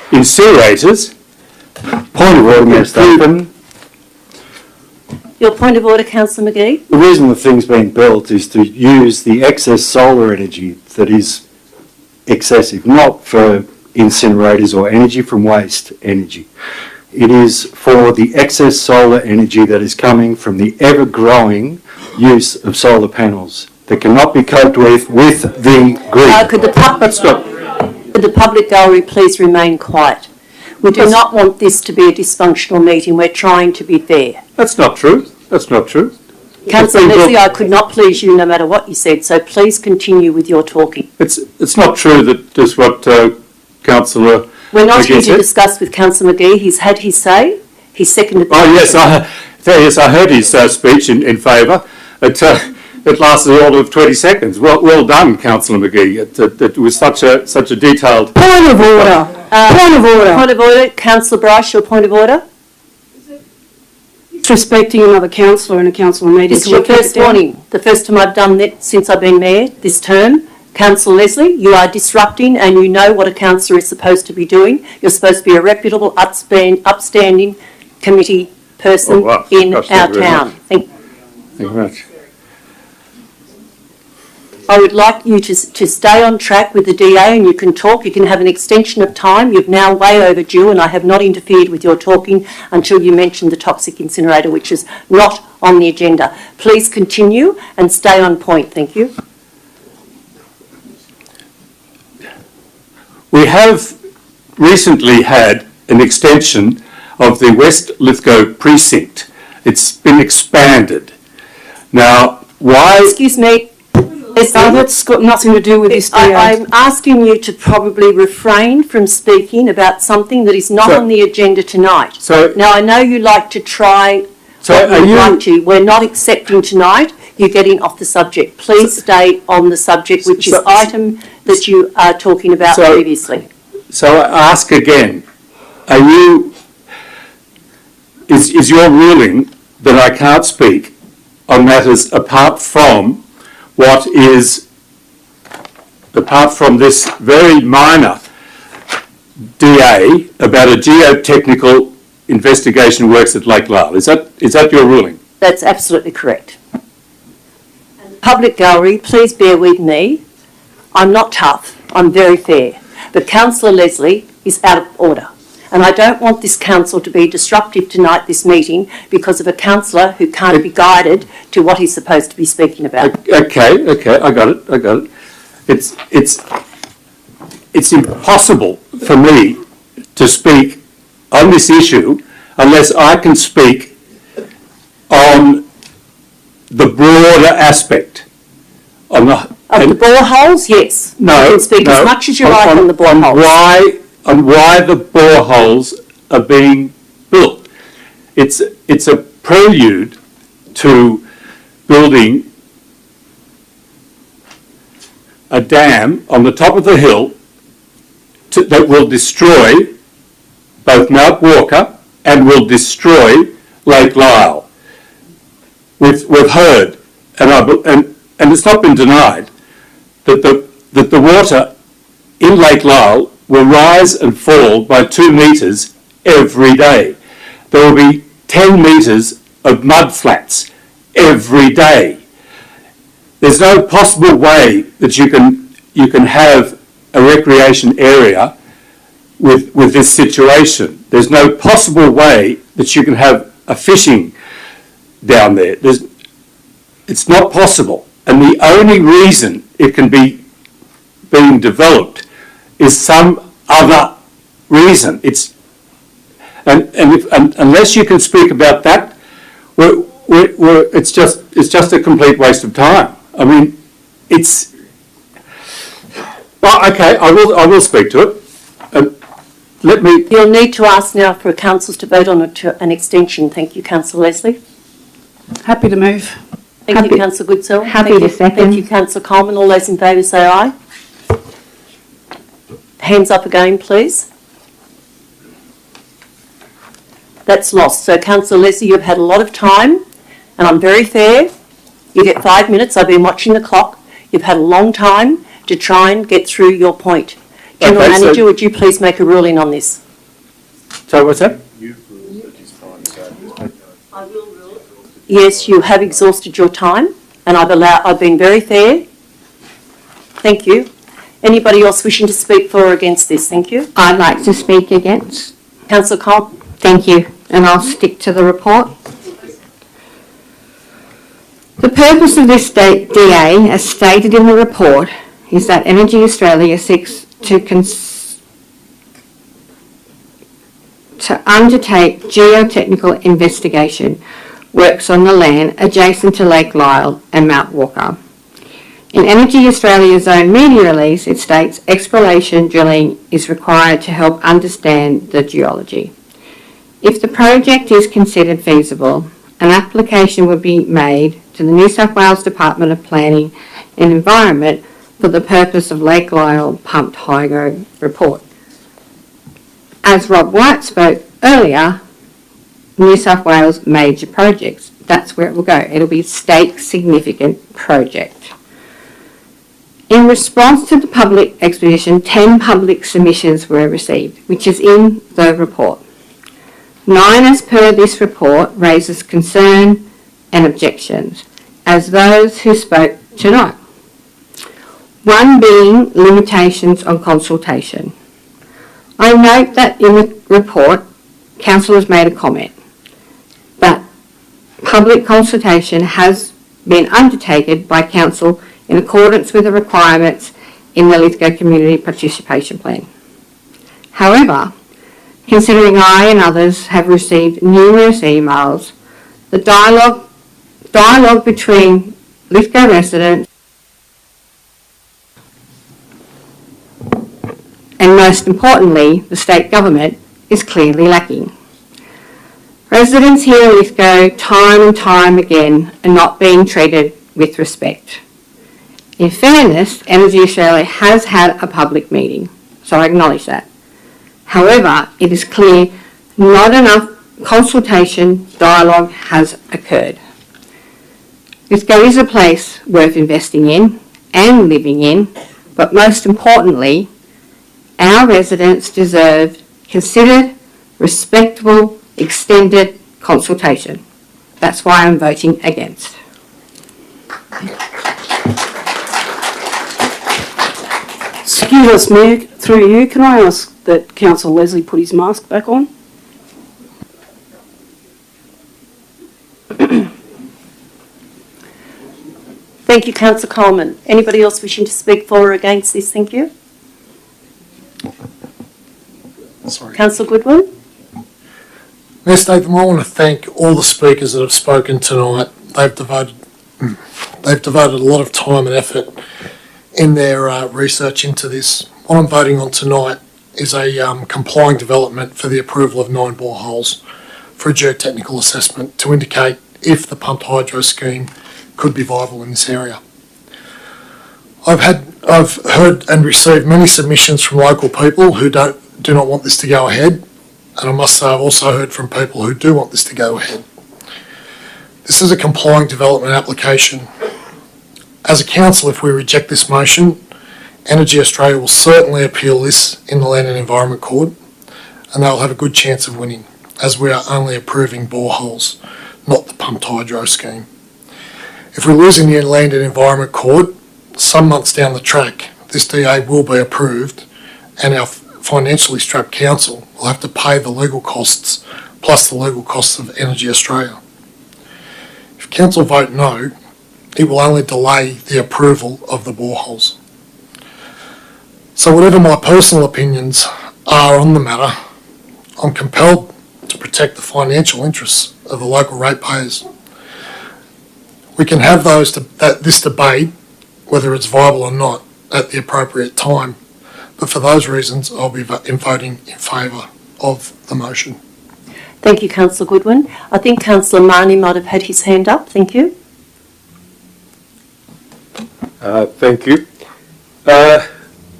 incinerators. Point of order, Mr. Stephen. Your point of order, Councillor McGee? The reason the thing's being built is to use the excess solar energy that is excessive, not for incinerators or energy from waste energy. It is for the excess solar energy that is coming from the ever-growing use of solar panels that cannot be coped with the grid. Could the public gallery please remain quiet? We do not want this to be a dysfunctional meeting. We're trying to be fair. That's not true. That's not true. Councillor Leslie, I could not please you no matter what you said, so please continue with your talking. It's not true that just what Councillor We're not here McGee to said. discuss with Councillor McGee. He's had his say. He's seconded the motion. Yes, I heard his speech in favour. It lasted all of 20 seconds. Well done, Councillor McGee. It was such a detailed... Point of order. Point of order. Point of order. Councillor Bryce, your point of order? Disrespecting another councillor in a council meeting. This is your first warning. The first time I've done that since I've been mayor this term. Councillor Leslie, you are disrupting and you know what a councillor is supposed to be doing. You're supposed to be a reputable, upstanding committee person in our town. Thank you very much. I would like you to stay on track with the DA, and you can talk. You can have an extension of time. You've now way overdue, and I have not interfered with your talking until you mentioned the toxic incinerator, which is not on the agenda. Please continue and stay on point. Thank you. We have recently had an extension of the West Lithgow Precinct. It's been expanded. Now, why... Excuse me. That's got nothing to do with this DA. I'm asking you to probably refrain from speaking about something that is not on the agenda tonight. Now, I know you like to try We're not accepting tonight. You're getting off the subject. Please stay on the subject, which is item that you are talking about previously. So I ask again, is your ruling that I can't speak on matters apart from this very minor DA about a geotechnical investigation works at Lake Lyell? Is that your ruling? That's absolutely correct. Public gallery, please bear with me. I'm not tough. I'm very fair. But Councillor Leslie is out of order. And I don't want this council to be disruptive tonight, this meeting, because of a councillor who can't be guided to what he's supposed to be speaking about. Okay, I got it. it's impossible for me to speak on this issue unless I can speak on the broader aspect. On the, of the boreholes, yes. No, you can speak no, as much as you like on the boreholes. On why the boreholes are being built. It's a prelude to building a dam on the top of the hill that will destroy both Mount Walker and will destroy Lake Lyell. We've heard, and it's not been denied, that the water in Lake Lyell will rise and fall by 2 metres every day. There will be 10 metres of mud flats every day. There's no possible way that you can have a recreation area with this situation. There's no possible way that you can have a fishing down there. It's not possible. And the only reason it can be being developed is some other reason. Unless you can speak about that, it's just a complete waste of time. I mean, well, okay, I will speak to it. You'll need to ask now for councillors to vote on an extension. Thank you, Councillor Leslie. Happy to move. Thank you, Councillor Goodsell. Happy to second. Thank you, Councillor Coleman. All those in favour say aye. Hands up again, please. That's lost. So, Councillor Leslie, you've had a lot of time, and I'm very fair. You get 5 minutes. I've been watching the clock. You've had a long time to try and get through your point. General Manager, would you please make a ruling on this? So, what's that? I will rule. Yes, you have exhausted your time, and I've been very fair. Thank you. Anybody else wishing to speak for or against this? Thank you. I'd like to speak against. Councillor Cole. Thank you, and I'll stick to the report. The purpose of this DA, as stated in the report, is that Energy Australia seeks to undertake geotechnical investigation works on the land adjacent to Lake Lyell and Mount Walker. In Energy Australia's own media release, it states exploration drilling is required to help understand the geology. If the project is considered feasible, an application would be made to the New South Wales Department of Planning and Environment for the purpose of Lake Lyell pumped hydro report. As Rob White spoke earlier, New South Wales major projects, that's where it will go. It'll be a state significant project. In response to the public expedition, 10 public submissions were received, which is in the report. 9 as per this report raises concern and objections, as those who spoke tonight. 1 being limitations on consultation. I note that in the report, Council has made a comment, but public consultation has been undertaken by Council in accordance with the requirements in the Lithgow Community Participation Plan. However, considering I and others have received numerous emails, the dialogue between Lithgow residents and most importantly, the state government is clearly lacking. Residents here in Lithgow time and time again are not being treated with respect. In fairness, Energy Australia has had a public meeting, so I acknowledge that. However, it is clear not enough consultation dialogue has occurred. Lithgow is a place worth investing in and living in, but most importantly, our residents deserve considered, respectable, extended consultation. That's why I'm voting against. Excuse us, Mayor, through you, can I ask that Councillor Leslie put his mask back on? Thank you, Councillor Coleman. Anybody else wishing to speak for or against this? Thank you. Sorry. Councillor Goodwin. Mayor Statham, I want to thank all the speakers that have spoken tonight. They've devoted a lot of time and effort in their research into this. What I'm voting on tonight is a complying development for the approval of 9 boreholes for a geotechnical assessment to indicate if the pumped hydro scheme could be viable in this area. I've heard and received many submissions from local people who do not want this to go ahead, and I must say I've also heard from people who do want this to go ahead. This is a complying development application. As a council, if we reject this motion, Energy Australia will certainly appeal this in the Land and Environment Court, and they'll have a good chance of winning, as we are only approving boreholes, not the pumped hydro scheme. If we lose in the Land and Environment Court, some months down the track, this DA will be approved, and our financially strapped council will have to pay the legal costs plus the legal costs of Energy Australia. If council vote no, it will only delay the approval of the boreholes. So whatever my personal opinions are on the matter, I'm compelled to protect the financial interests of the local ratepayers. We can have this debate, whether it's viable or not, at the appropriate time. But for those reasons, I'll be voting in favour of the motion. Thank you, Councillor Goodwin. I think Councillor Marnie might have had his hand up. Thank you. Thank you.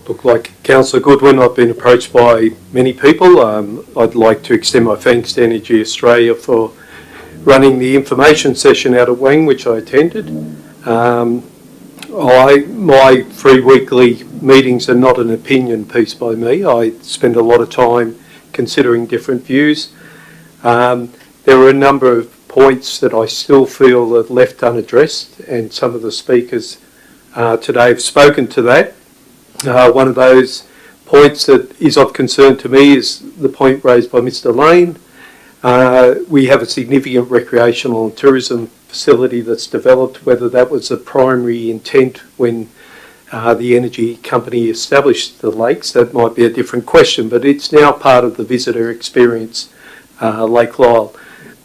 Look, like Councillor Goodwin, I've been approached by many people. I'd like to extend my thanks to Energy Australia for running the information session out of Wang, which I attended. My 3 weekly meetings are not an opinion piece by me. I spend a lot of time considering different views. There are a number of points that I still feel are left unaddressed, and some of the speakers today have spoken to that. One of those points that is of concern to me is the point raised by Mr. Lane. We have a significant recreational and tourism facility that's developed. Whether that was the primary intent when the energy company established the lakes, that might be a different question, but it's now part of the visitor experience, Lake Lyell.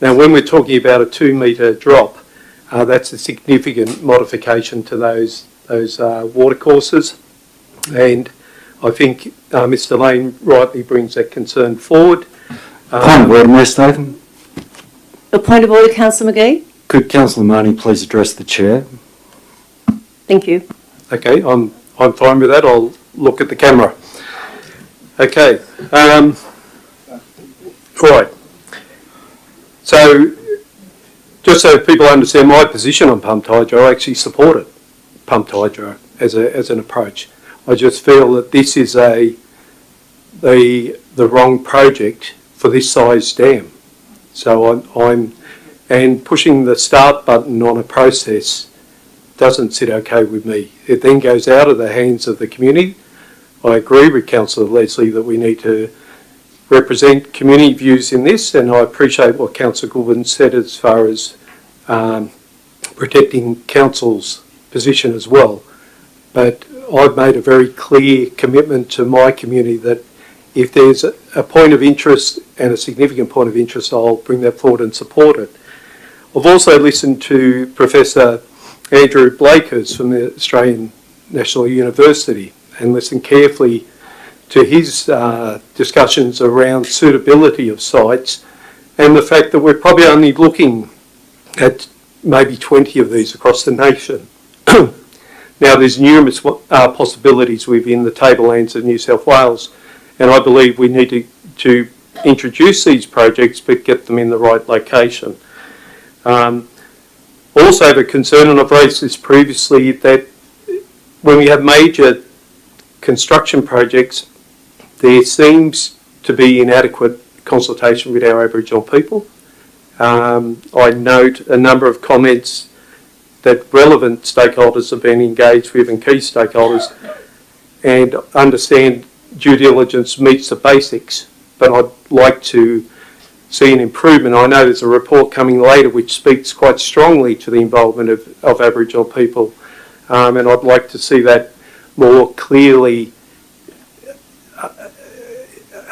Now, when we're talking about a 2 metre drop, that's a significant modification to those watercourses, and I think Mr. Lane rightly brings that concern forward. Point of order, Mayor Statham. A point of order, Councillor McGee. Could Councillor Marnie please address the chair? Thank you. Okay, I'm fine with that. I'll look at the camera. Okay. All right. So, just so people understand my position on pumped hydro, I actually supported pumped hydro as an approach. I just feel that this is the wrong project for this size dam. So and pushing the start button on a process doesn't sit okay with me. It then goes out of the hands of the community. I agree with Councillor Leslie that we need to represent community views in this, and I appreciate what Councillor Goodwin said as far as protecting council's position as well. But I've made a very clear commitment to my community that if there's a point of interest and a significant point of interest, I'll bring that forward and support it. I've also listened to Professor Andrew Blakers from the Australian National University and listened carefully to his discussions around suitability of sites and the fact that we're probably only looking at maybe 20 of these across the nation. Now, there's numerous possibilities within the tablelands of New South Wales, and I believe we need to introduce these projects but get them in the right location. Also have a concern, and I've raised this previously, that when we have major construction projects, there seems to be inadequate consultation with our Aboriginal people. I note a number of comments that relevant stakeholders have been engaged with and key stakeholders, and understand due diligence meets the basics, but I'd like to see an improvement. I know there's a report coming later which speaks quite strongly to the involvement of Aboriginal people. and I'd like to see that more clearly,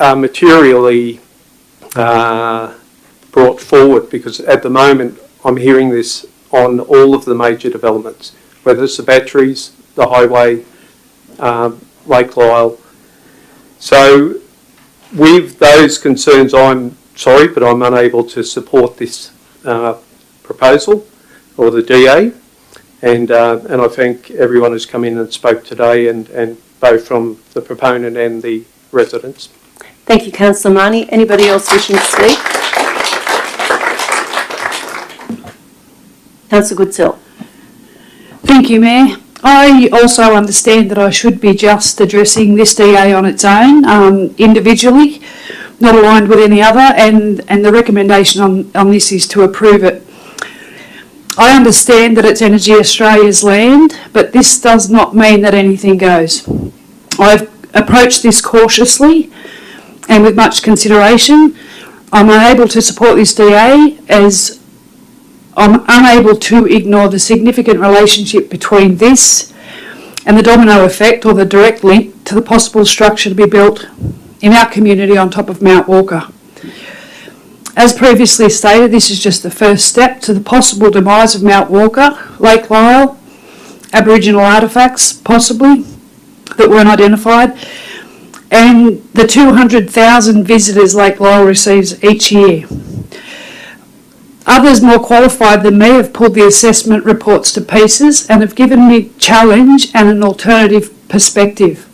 materially brought forward, because at the moment I'm hearing this on all of the major developments, whether it's the batteries, the highway, Lake Lyle. So with those concerns, I'm sorry, but I'm unable to support this proposal or the DA. And I thank everyone who's come in and spoke today, and both from the proponent and the residents. Thank you, Councillor Marnie. Anybody else wishing to speak? Councillor Goodsell. Thank you, Mayor. I also understand that I should be just addressing this DA on its own, individually, not aligned with any other, and the recommendation on this is to approve it. I understand that it's Energy Australia's land, but this does not mean that anything goes. I've approached this cautiously and with much consideration. I'm unable to support this DA as I'm unable to ignore the significant relationship between this and the domino effect, or the direct link to the possible structure to be built in our community on top of Mount Walker. As previously stated, this is just the first step to the possible demise of Mount Walker, Lake Lyle, Aboriginal artefacts, possibly, that weren't identified, and the 200,000 visitors Lake Lyle receives each year. Others more qualified than me have pulled the assessment reports to pieces and have given me challenge and an alternative perspective.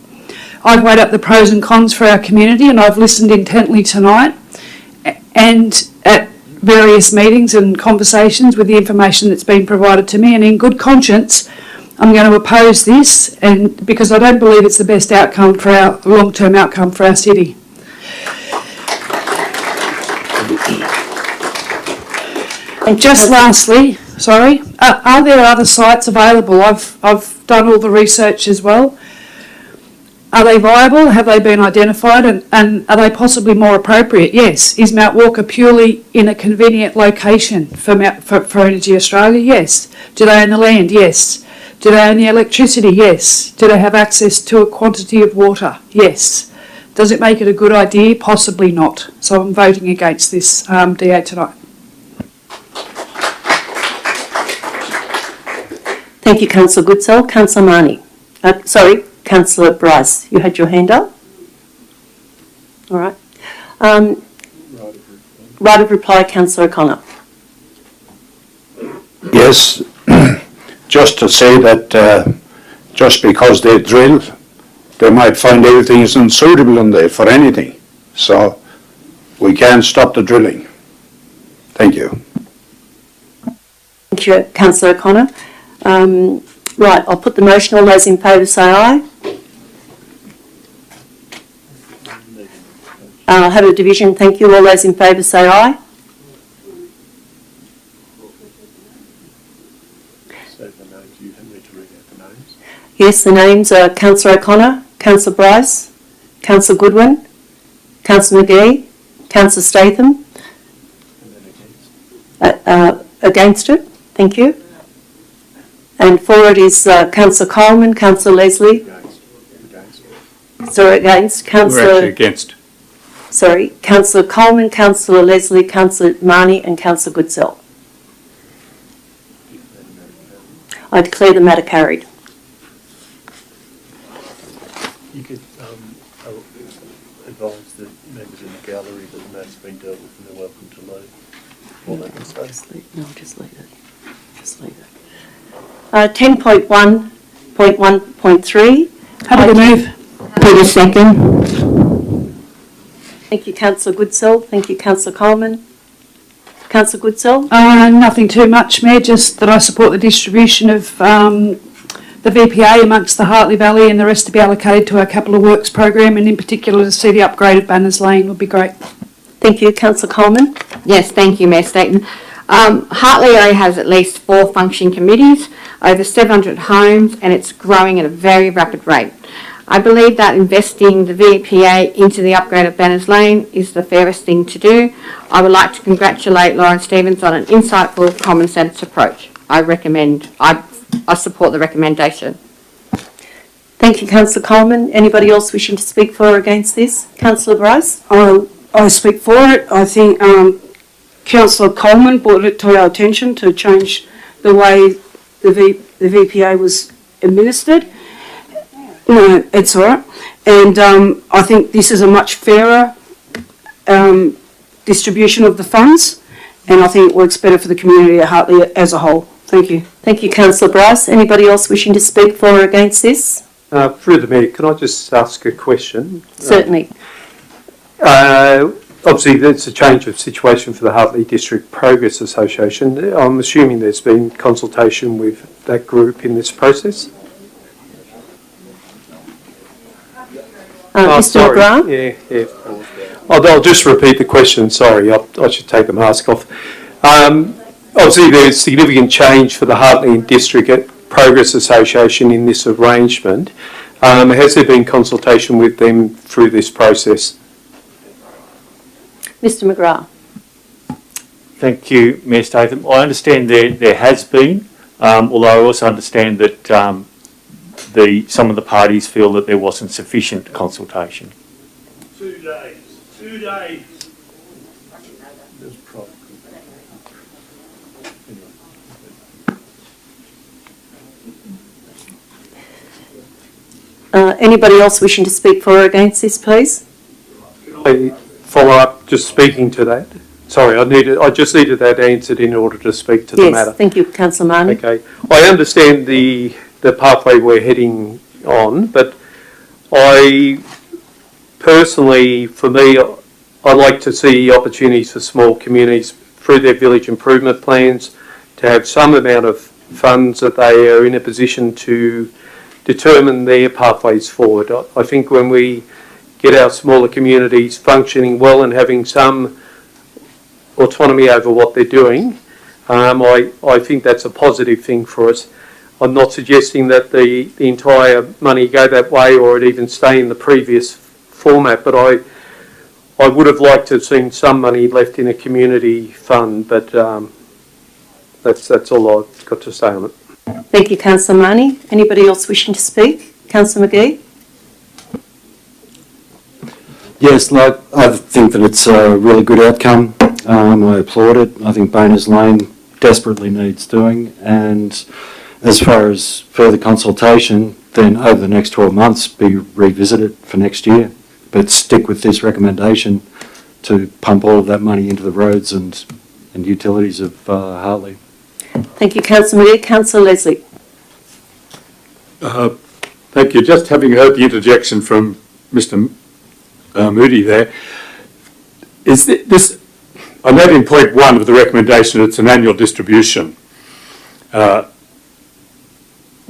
I've weighed up the pros and cons for our community, and I've listened intently tonight and at various meetings and conversations with the information that's been provided to me, and in good conscience I'm going to oppose this, and because I don't believe it's the best outcome for our long-term outcome for our city. Just lastly, sorry, are there other sites available? I've done all the research as well. Are they viable? Have they been identified? And are they possibly more appropriate? Yes. Is Mount Walker purely in a convenient location for Energy Australia? Yes. Do they own the land? Yes. Do they own the electricity? Yes. Do they have access to a quantity of water? Yes. Does it make it a good idea? Possibly not. So I'm voting against this DA tonight. Thank you, Councillor Goodsell. Councillor Marnie. Councillor Bryce, you had your hand up? All right. Right of reply, Councillor O'Connor. Yes, just to say that just because they drill, they might find everything is unsuitable in there for anything. So we can't stop the drilling. Thank you. Thank you, Councillor O'Connor. Right, I'll put the motion. All those in favour say aye. I'll have a division. Thank you. All those in favour say aye. Yes, the names are Councillor O'Connor, Councillor Bryce, Councillor Goodwin, Councillor McGee, Councillor Statham. Against it. Thank you. And for it is Councillor Coleman, Councillor Leslie. Sorry, against. Councillor. We're actually against. Sorry, Councillor Coleman, Councillor Leslie, Councillor Marnie and Councillor Goodsell. I declare the matter carried. You could advise the members in the gallery that the matter's been dealt with and they're welcome to leave. All that can say. No, just leave it. Just leave it. 10.1.1.3. Happy to move. Happy to second. Thank you, Councillor Goodsell. Thank you, Councillor Coleman. Councillor Goodsell? Nothing too much, Mayor, just that I support the distribution of the VPA amongst the Hartley Valley and the rest to be allocated to our capital works program, and in particular to see the upgrade of Banners Lane would be great. Thank you, Councillor Coleman. Yes, thank you, Mayor Staten. Hartley area has at least 4 functioning committees, over 700 homes, and it's growing at a very rapid rate. I believe that investing the VPA into the upgrade of Banners Lane is the fairest thing to do. I would like to congratulate Lauren Stevens on an insightful, common sense approach. I I support the recommendation. Thank you, Councillor Coleman. Anybody else wishing to speak for or against this? Councillor Bryce? I speak for it. I think Councillor Coleman brought it to our attention to change the way the VPA was administered. No, it's all right. And I think this is a much fairer distribution of the funds, and I think it works better for the community at Hartley as a whole. Thank you. Thank you, Councillor Bryce. Anybody else wishing to speak for or against this? Through the Mayor, can I just ask a question? Certainly. Obviously, there's a change of situation for the Hartley District Progress Association. I'm assuming there's been consultation with that group in this process? Mr. McGrath? Yeah. I'll just repeat the question, sorry, I should take the mask off. Obviously, there's significant change for the Hartley District Progress Association in this arrangement. Has there been consultation with them through this process? Mr. McGrath. Thank you, Mayor Statham. I understand there has been, although I also understand that some of the parties feel that there wasn't sufficient consultation. 2 days. 2 days. Anybody else wishing to speak for or against this, please? Can I follow up, just speaking to that? Sorry, I just needed that answered in order to speak to the matter. Yes, thank you, Councillor Marnie. Okay. I understand the pathway we're heading on, but I personally, for me, I'd like to see opportunities for small communities through their village improvement plans to have some amount of funds that they are in a position to determine their pathways forward. I think when we get our smaller communities functioning well and having some autonomy over what they're doing, I think that's a positive thing for us. I'm not suggesting that the entire money go that way or it even stay in the previous format, but I would have liked to have seen some money left in a community fund, but that's all I've got to say on it. Thank you, Councillor Marnie. Anybody else wishing to speak? Councillor McGee? Yes, I think that it's a really good outcome. I applaud it. I think Bohners Lane desperately needs doing, and as far as further consultation, then over the next 12 months be revisited for next year, but stick with this recommendation to pump all of that money into the roads and utilities of Hartley. Thank you, Councillor McGee. Councillor Leslie. Thank you. Just having heard the interjection from Mr. Moody there, is this, I note in point 1 of the recommendation it's an annual distribution.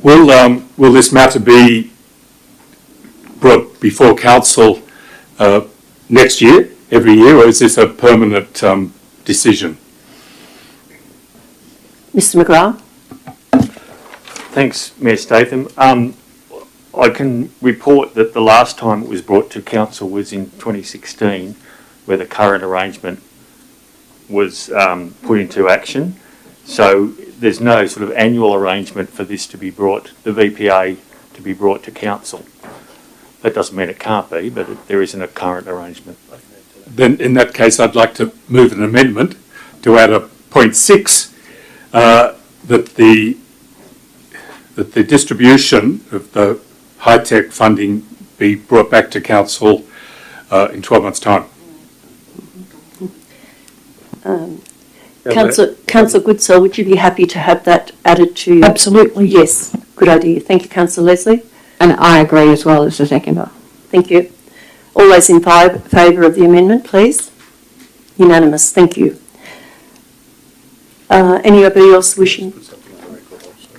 Will this matter be brought before council next year, every year, or is this a permanent decision? Mr. McGrath. Thanks, Mayor Statham. I can report that the last time it was brought to council was in 2016, where the current arrangement was put into action. So there's no sort of annual arrangement for this to be brought, the VPA to be brought to council. That doesn't mean it can't be, but there isn't a current arrangement. Then in that case, I'd like to move an amendment to add a point 6 that the distribution of the high-tech funding be brought back to council in 12 months' time. Councillor Goodsell, would you be happy to have that added to? Absolutely. Yes, good idea. Thank you, Councillor Leslie. And I agree as well as the seconder. Thank you. All those in favour of the amendment, please? Unanimous. Thank you. Anybody else wishing?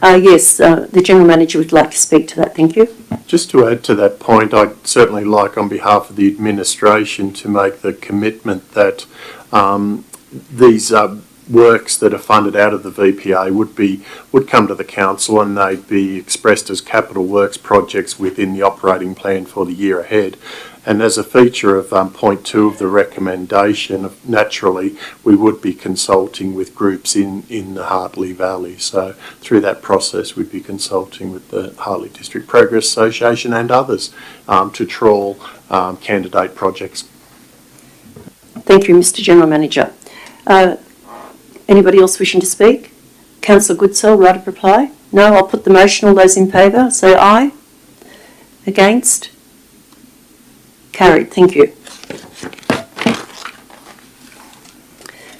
Yes, the General Manager would like to speak to that. Thank you. Just to add to that point, I'd certainly like on behalf of the administration to make the commitment that these works that are funded out of the VPA would come to the council, and they'd be expressed as capital works projects within the operating plan for the year ahead. And as a feature of point 2 of the recommendation, naturally we would be consulting with groups in the Hartley Valley. So through that process we'd be consulting with the Hartley District Progress Association and others to trawl candidate projects. Thank you, Mr. General Manager. Anybody else wishing to speak? Councillor Goodsell, right of reply? No, I'll put the motion. All those in favour, say aye. Against? Carried. Thank you.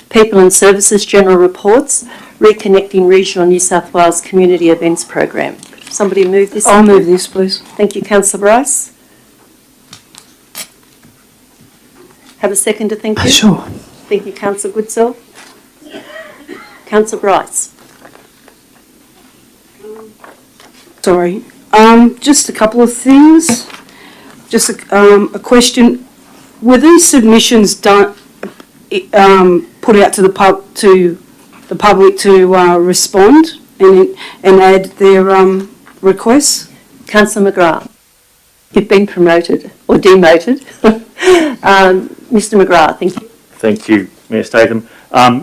People and Services General Reports, Reconnecting Regional New South Wales Community Events Program. Somebody move this? I'll move this, please. Thank you, Councillor Bryce. Have a second to thank you? Sure. Thank you, Councillor Goodsell. Councillor Bryce. Sorry. Just a couple of things. Just a question. Were these submissions done, put out to the public to respond and add their requests? Councillor McGrath, you've been promoted or demoted. Mr. McGrath, thank you. Thank you, Mayor Statham.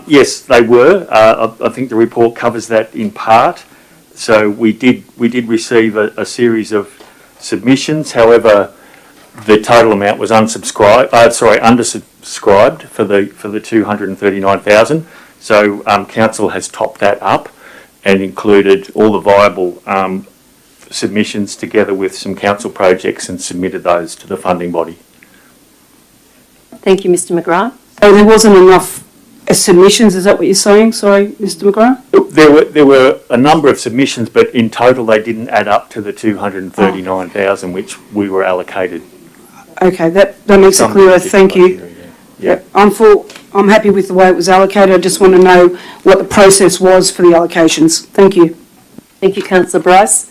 Yes, they were. I think the report covers that in part. So we did receive a series of submissions. However, the total amount was undersubscribed for the 239,000. So council has topped that up and included all the viable submissions together with some council projects and submitted those to the funding body. Thank you, Mr. McGrath. Oh, there wasn't enough submissions, is that what you're saying? Sorry, Mr. McGrath? There were a number of submissions, but in total they didn't add up to the 239,000 which we were allocated. Okay, that makes it clearer. Thank you. Yeah. I'm happy with the way it was allocated. I just want to know what the process was for the allocations. Thank you. Thank you, Councillor Bryce.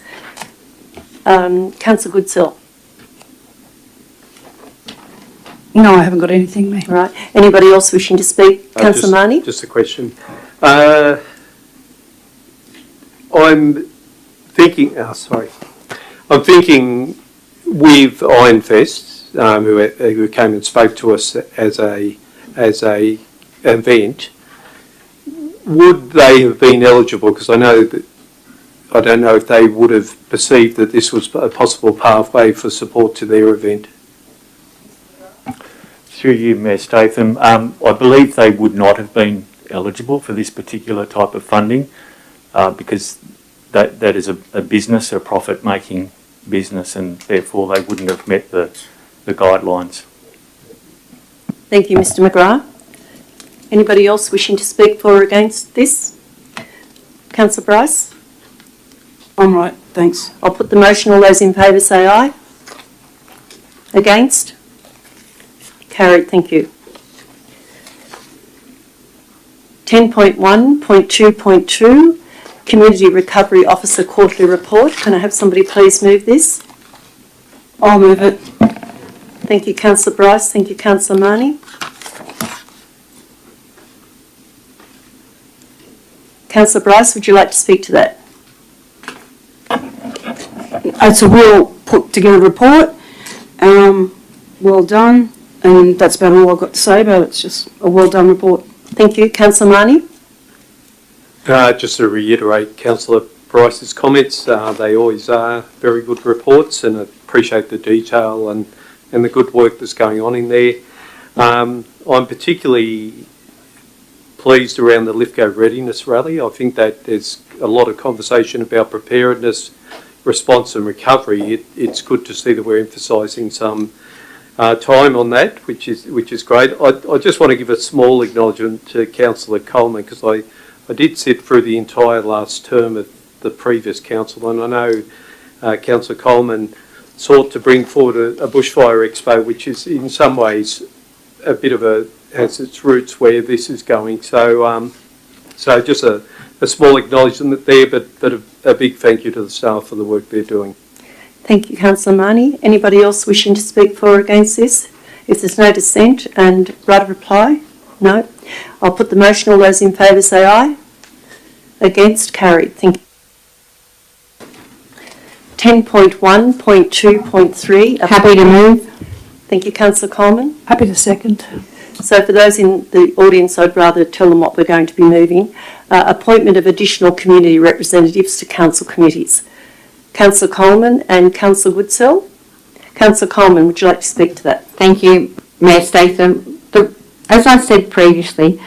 Councillor Goodsell. No, I haven't got anything, Mayor. Right. Anybody else wishing to speak? Councillor Marnie? Just a question. I'm thinking with Ironfest, who came and spoke to us as a event, would they have been eligible? Because I don't know if they would have perceived that this was a possible pathway for support to their event. Through you, Mayor Statham, I believe they would not have been eligible for this particular type of funding because that is a business, a profit-making business, and therefore they wouldn't have met the guidelines. Thank you, Mr. McGrath. Anybody else wishing to speak for or against this? Councillor Bryce? I'm right, thanks. I'll put the motion. All those in favour say aye. Against? Carried, thank you. 10.1.2.2, Community Recovery Officer Quarterly Report. Can I have somebody please move this? I'll move it. Thank you, Councillor Bryce. Thank you, Councillor Marnie. Councillor Bryce, would you like to speak to that? It's a well put together report. Well done. And that's about all I've got to say about it. It's just a well done report. Thank you. Councillor Marnie? Just to reiterate Councillor Bryce's comments, they always are very good reports, and I appreciate the detail and the good work that's going on in there. I'm particularly pleased around the Lithgow Readiness Rally. I think that there's a lot of conversation about preparedness, response and recovery. It's good to see that we're emphasising some time on that, which is great. I just want to give a small acknowledgement to Councillor Coleman, because I did sit through the entire last term of the previous council, and I know Councillor Coleman sought to bring forward a bushfire expo, which is in some ways a bit of has its roots where this is going. So just a small acknowledgement there, but a big thank you to the staff for the work they're doing. Thank you, Councillor Marnie. Anybody else wishing to speak for or against this? If there's no dissent and right of reply, No. I'll put the motion. All those in favour say aye. Against? Carried. Thank you. 10.1.2.3. Happy to move. Thank you, Councillor Coleman. Happy to second. So for those in the audience, I'd rather tell them what we're going to be moving. Appointment of additional community representatives to council committees. Councillor Coleman and Councillor Woodsell. Councillor Coleman, would you like to speak to that? Thank you, Mayor Statham. As I said previously,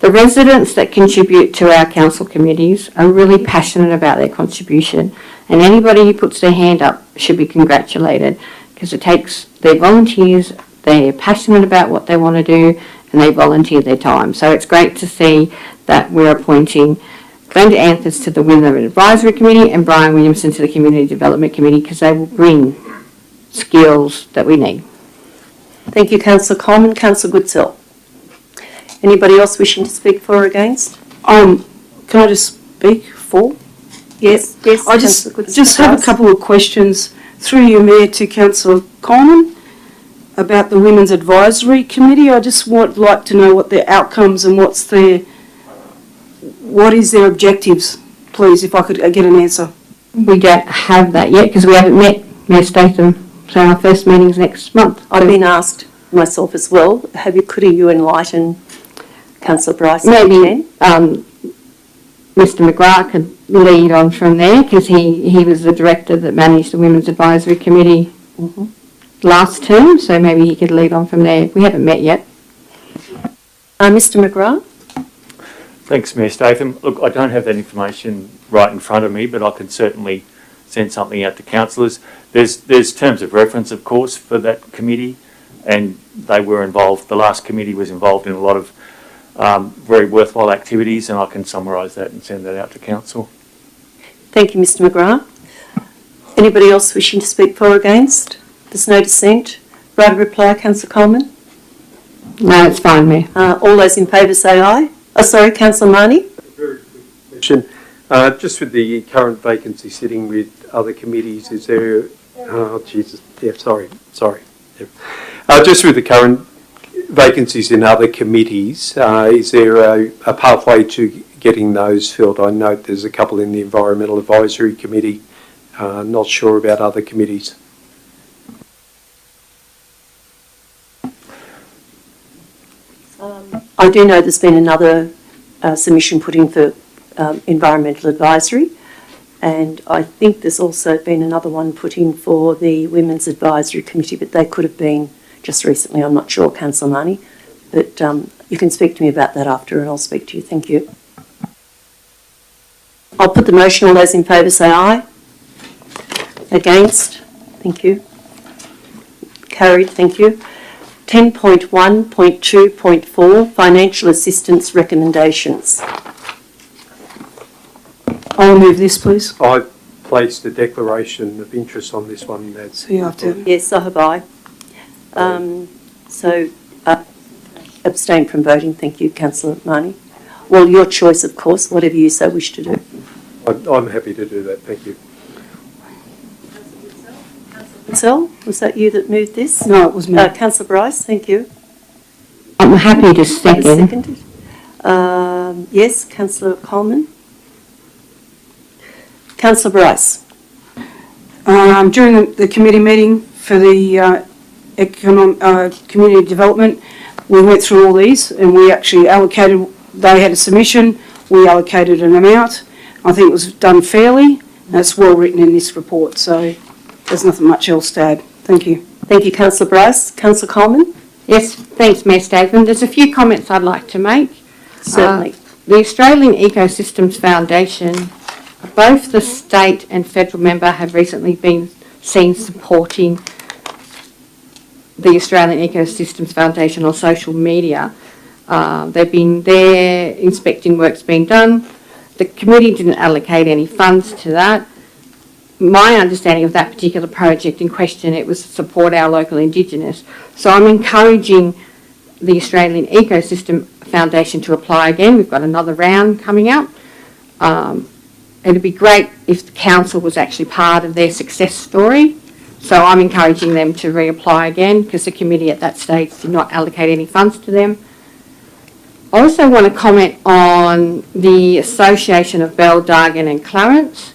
the residents that contribute to our council committees are really passionate about their contribution, and anybody who puts their hand up should be congratulated, because it takes their volunteers, they're passionate about what they want to do, and they volunteer their time. So it's great to see that we're appointing Glenda Anthers to the Women Advisory Committee and Brian Williamson to the Community Development Committee, because they will bring skills that we need. Thank you, Councillor Coleman. Councillor Goodsell. Anybody else wishing to speak for or against? Can I just speak for? Yes, yes. I just have a couple of questions through you, Mayor, to Councillor Coleman about the Women's Advisory Committee. I just would like to know what their outcomes and what is their objectives, please, if I could get an answer. We don't have that yet because we haven't met, Mayor Statham. So our first meeting's next month. I've been asked myself as well. Could you enlighten Councillor Bryce? Maybe Mr McGrath could lead on from there, because he was the director that managed the Women's Advisory Committee last term, so maybe he could lead on from there. We haven't met yet. Mr McGrath? Thanks, Mayor Statham. Look, I don't have that information right in front of me, but I can certainly send something out to councillors. There's terms of reference, of course, for that committee, and they were involved. The last committee was involved in a lot of very worthwhile activities, and I can summarise that and send that out to council. Thank you, Mr McGrath. Anybody else wishing to speak for or against? There's no dissent. Right of reply, Councillor Coleman? No, it's fine, Mayor. All those in favour say aye. Oh, sorry, Councillor Marnie? Very quick question. Just with the current vacancy sitting with other committees, is there... Oh, Jesus. Yeah, sorry. Yeah. Just with the current vacancies in other committees, is there a pathway to getting those filled? I note there's a couple in the Environmental Advisory Committee. Not sure about other committees. I do know there's been another submission put in for Environmental Advisory, and I think there's also been another one put in for the Women's Advisory Committee, but they could have been just recently. I'm not sure, Councillor Marnie, but you can speak to me about that after and I'll speak to you. Thank you. I'll put the motion. All those in favour say aye. Against? Thank you. Carried. Thank you. 10.1.2.4 Financial Assistance Recommendations. I'll move this, please. I've placed a declaration of interest on this one. So you have to... Yes, so have I. Abstain from voting. Thank you, Councillor Marnie. Well, your choice, of course, whatever you so wish to do. I'm happy to do that. Thank you. Councillor, was that you that moved this? No, it was me. Councillor Bryce, thank you. I'm happy to second. Seconded. Yes, Councillor Coleman. Councillor Bryce. During the committee meeting for the community development, we went through all these and we actually allocated, they had a submission, we allocated an amount. I think it was done fairly, and it's well written in this report, so there's nothing much else to add. Thank you. Thank you, Councillor Bryce. Councillor Coleman? Yes, thanks, Mayor Statham. There's a few comments I'd like to make. Certainly. The Australian Ecosystems Foundation, both the state and federal member have recently been seen supporting the Australian Ecosystems Foundation on social media. They've been there, inspecting work's been done. The committee didn't allocate any funds to that. My understanding of that particular project in question, it was to support our local Indigenous. So I'm encouraging the Australian Ecosystem Foundation to apply again. We've got another round coming out. It'd be great if the council was actually part of their success story. So I'm encouraging them to reapply again, because the committee at that stage did not allocate any funds to them. I also want to comment on the Association of Bell, Dargan and Clarence,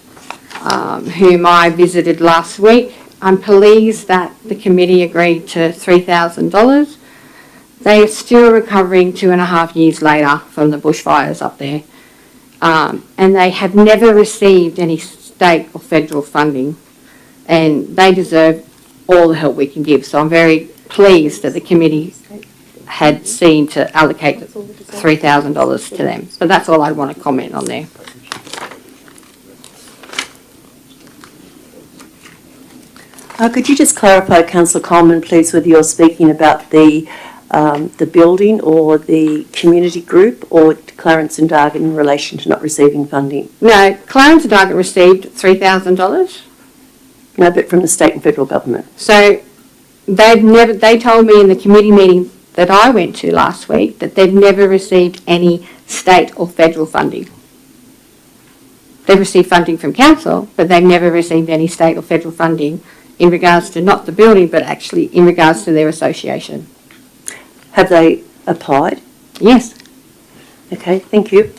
whom I visited last week. I'm pleased that the committee agreed to $3,000. They are still recovering 2.5 years later from the bushfires up there. And they have never received any state or federal funding, and they deserve all the help we can give. So I'm very pleased that the committee had seen to allocate $3,000 to them. So that's all I want to comment on there. Could you just clarify, Councillor Coleman, please, whether you're speaking about the building or the community group, or Clarence and Dargan in relation to not receiving funding? No, Clarence and Dargan received $3,000. No, but from the state and federal government. So they told me in the committee meeting that I went to last week that they've never received any state or federal funding. They've received funding from council, but they've never received any state or federal funding in regards to not the building, but actually in regards to their association. Have they applied? Yes. Okay, thank you.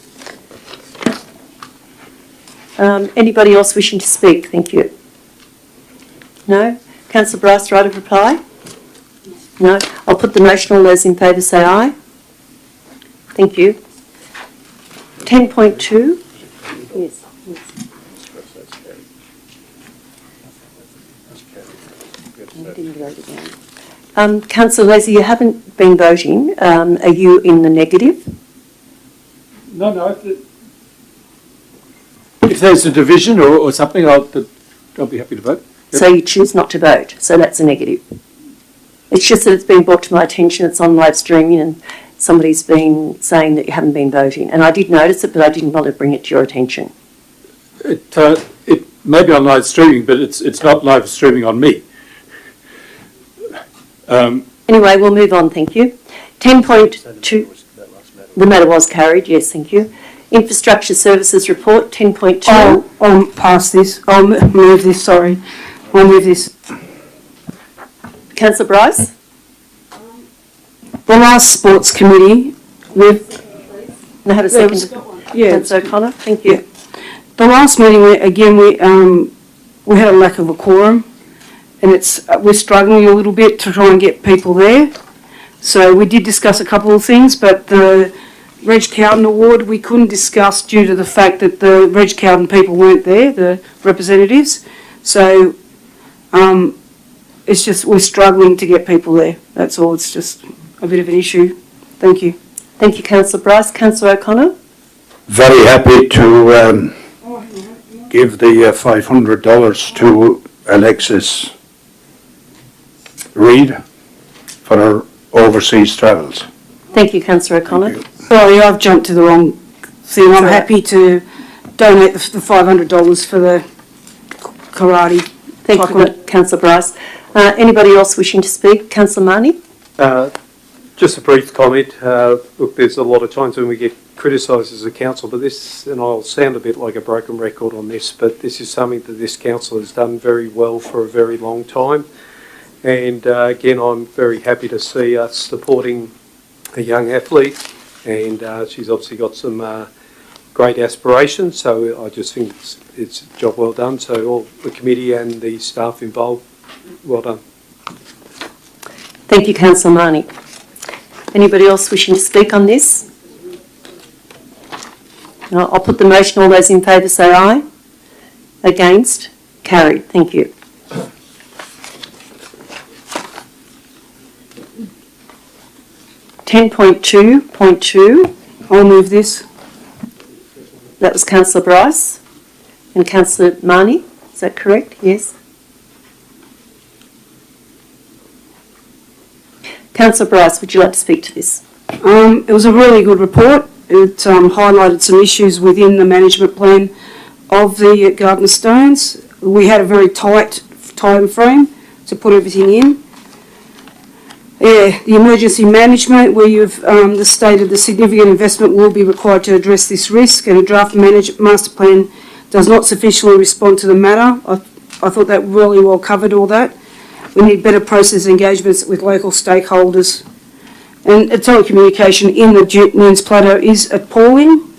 Anybody else wishing to speak? Thank you. No? Councillor Bryce, right of reply? No? I'll put the motion. All those in favour say aye. Thank you. 10.2? Yes. Councillor Leslie, you haven't been voting. Are you in the negative? No. If there's a division or something, I'll be happy to vote. Yep. So you choose not to vote. So that's a negative. It's just that it's been brought to my attention. It's on live streaming, and somebody's been saying that you haven't been voting. And I did notice it, but I didn't want to bring it to your attention. It may be on live streaming, but it's not live streaming on me. Anyway, we'll move on, thank you. 10.2, the matter was carried, yes, thank you. Infrastructure Services Report, 10.2. I'll pass this. I'll move this, sorry. I'll move this. Councillor Bryce? The last Sports Committee, Can I have a second? Yeah. Councillor O'Connor, thank you. The last meeting, we had a lack of a quorum, and we're struggling a little bit to try and get people there. So we did discuss a couple of things, but the Reg Cowden Award we couldn't discuss due to the fact that the Reg Cowden people weren't there, the representatives. So it's just we're struggling to get people there. That's all. It's just a bit of an issue. Thank you. Thank you, Councillor Bryce. Councillor O'Connor? Very happy to give the $500 to Alexis Reid for her overseas travels. Thank you, Councillor O'Connor. Sorry, I've jumped to the wrong thing. I'm happy to donate the $500 for the karate. Thank you, Councillor Bryce. Anybody else wishing to speak? Councillor Marnie? Just a brief comment. Look, there's a lot of times when we get criticised as a council, but this, and I'll sound a bit like a broken record on this, but this is something that this council has done very well for a very long time. And again, I'm very happy to see us supporting a young athlete, and she's obviously got some great aspirations, so I just think it's a job well done. So all the committee and the staff involved, well done. Thank you, Councillor Marnie. Anybody else wishing to speak on this? No, I'll put the motion. All those in favour say aye. Against? Carried. Thank you. .2.2. I'll move this. That was Councillor Bryce and Councillor Marnie. Is that correct? Yes. Councillor Bryce, would you like to speak to this? It was a really good report. It highlighted some issues within the management plan of the Garden Stones. We had a very tight time frame to put everything in. Yeah, the emergency management, where you've stated the significant investment will be required to address this risk, and a draft master plan does not sufficiently respond to the matter. I thought that really well covered all that. We need better process engagements with local stakeholders. and telecommunication in the Duke Mearns Plateau is appalling.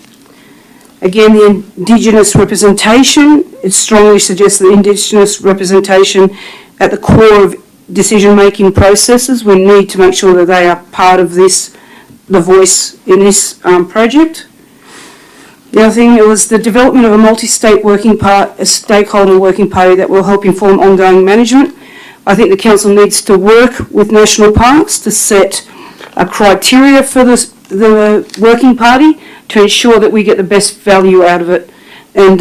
Again, the Indigenous representation, it strongly suggests that Indigenous representation at the core of decision-making processes. We need to make sure that they are part of this, the voice in this project. The other thing, it was the development of a multi-state a stakeholder working party that will help inform ongoing management. I think the council needs to work with national parks to set a criteria for the working party to ensure that we get the best value out of it, and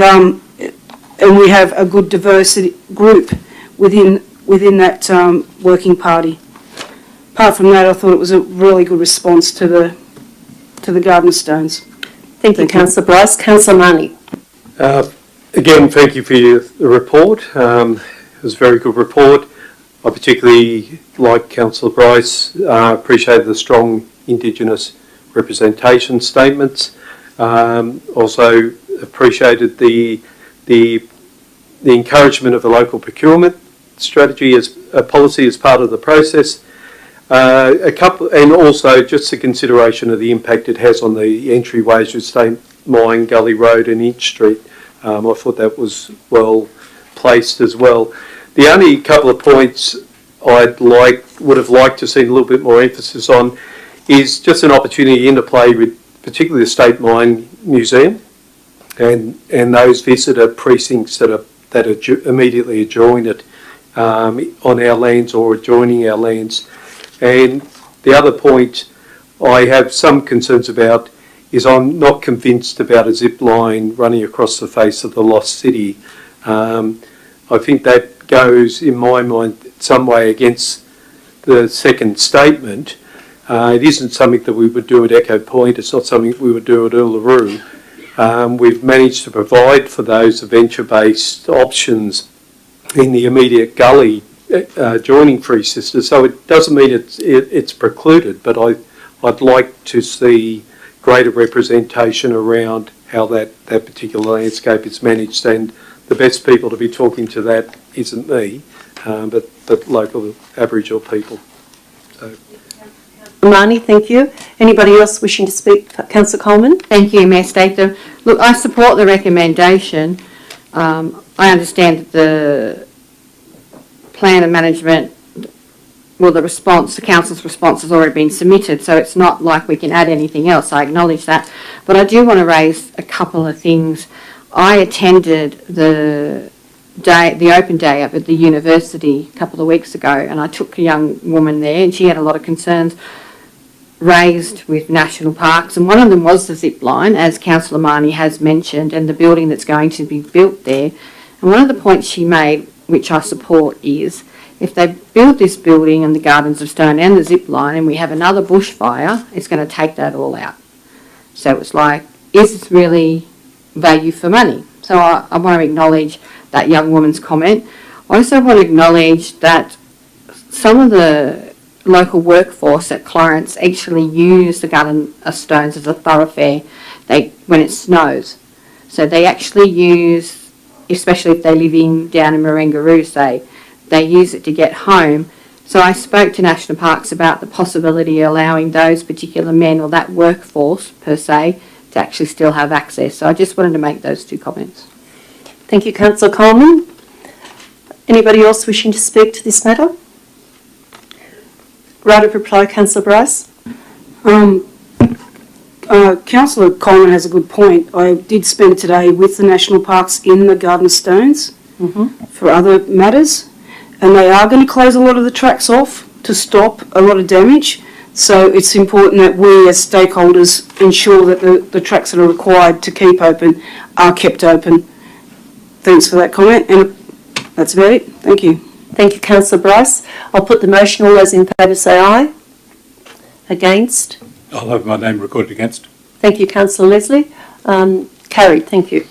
we have a good diversity group within that working party. Apart from that, I thought it was a really good response to the Garden Stones. Thank you, Councillor Bryce. Councillor Marnie. Again, thank you for the report. It was a very good report. I particularly, like Councillor Bryce, appreciated the strong Indigenous representation statements. Also appreciated the encouragement of the local procurement strategy as a policy as part of the process. And also just the consideration of the impact it has on the entryways with State Mine, Gully Road and Inch Street. I thought that was well placed as well. The only couple of points would have liked to see a little bit more emphasis on is just an opportunity to interplay with particularly the State Mine Museum and those visitor precincts that immediately adjoin it on our lands or adjoining our lands. And the other point I have some concerns about is I'm not convinced about a zip line running across the face of the lost city. I think that goes, in my mind, some way against the second statement. It isn't something that we would do at Echo Point. It's not something we would do at Uluru. We've managed to provide for those adventure-based options in the immediate gully joining Three Sisters, so it doesn't mean it's precluded, but I'd like to see greater representation around how that particular landscape is managed, and the best people to be talking to that isn't me, but local Aboriginal people. So. Marnie, thank you. Anybody else wishing to speak? Councillor Coleman. Thank you, Mayor Statham. Look, I support the recommendation. I understand that the plan of management, well, the council's response has already been submitted, so it's not like we can add anything else. I acknowledge that. But I do want to raise a couple of things. I attended the open day up at the university a couple of weeks ago, and I took a young woman there, and she had a lot of concerns raised with national parks, and one of them was the zip line, as Councillor Marnie has mentioned, and the building that's going to be built there. And one of the points she made, which I support, is if they build this building and the Gardens of Stone and the zip line and we have another bushfire, it's going to take that all out. So it's like, is this really value for money? So I want to acknowledge that young woman's comment. I also want to acknowledge that some of the local workforce at Clarence actually use the Garden of Stones as a thoroughfare when it snows. So they actually use, especially if they live down in Marangaroo, say, they use it to get home. So I spoke to National Parks about the possibility of allowing those particular men or that workforce per se to actually still have access. So I just wanted to make those two comments. Thank you, Councillor Coleman. Anybody else wishing to speak to this matter? Right of reply, Councillor Bryce. Councillor Coleman has a good point. I did spend today with the National Parks in the Garden of Stones for other matters, and they are going to close a lot of the tracks off to stop a lot of damage. So it's important that we as stakeholders ensure that the tracks that are required to keep open are kept open. Thanks for that comment, and that's about it. Thank you. Thank you, Councillor Bryce. I'll put the motion. All those in favour say aye. Against? I'll have my name recorded against. Thank you, Councillor Leslie. Carried. Thank you.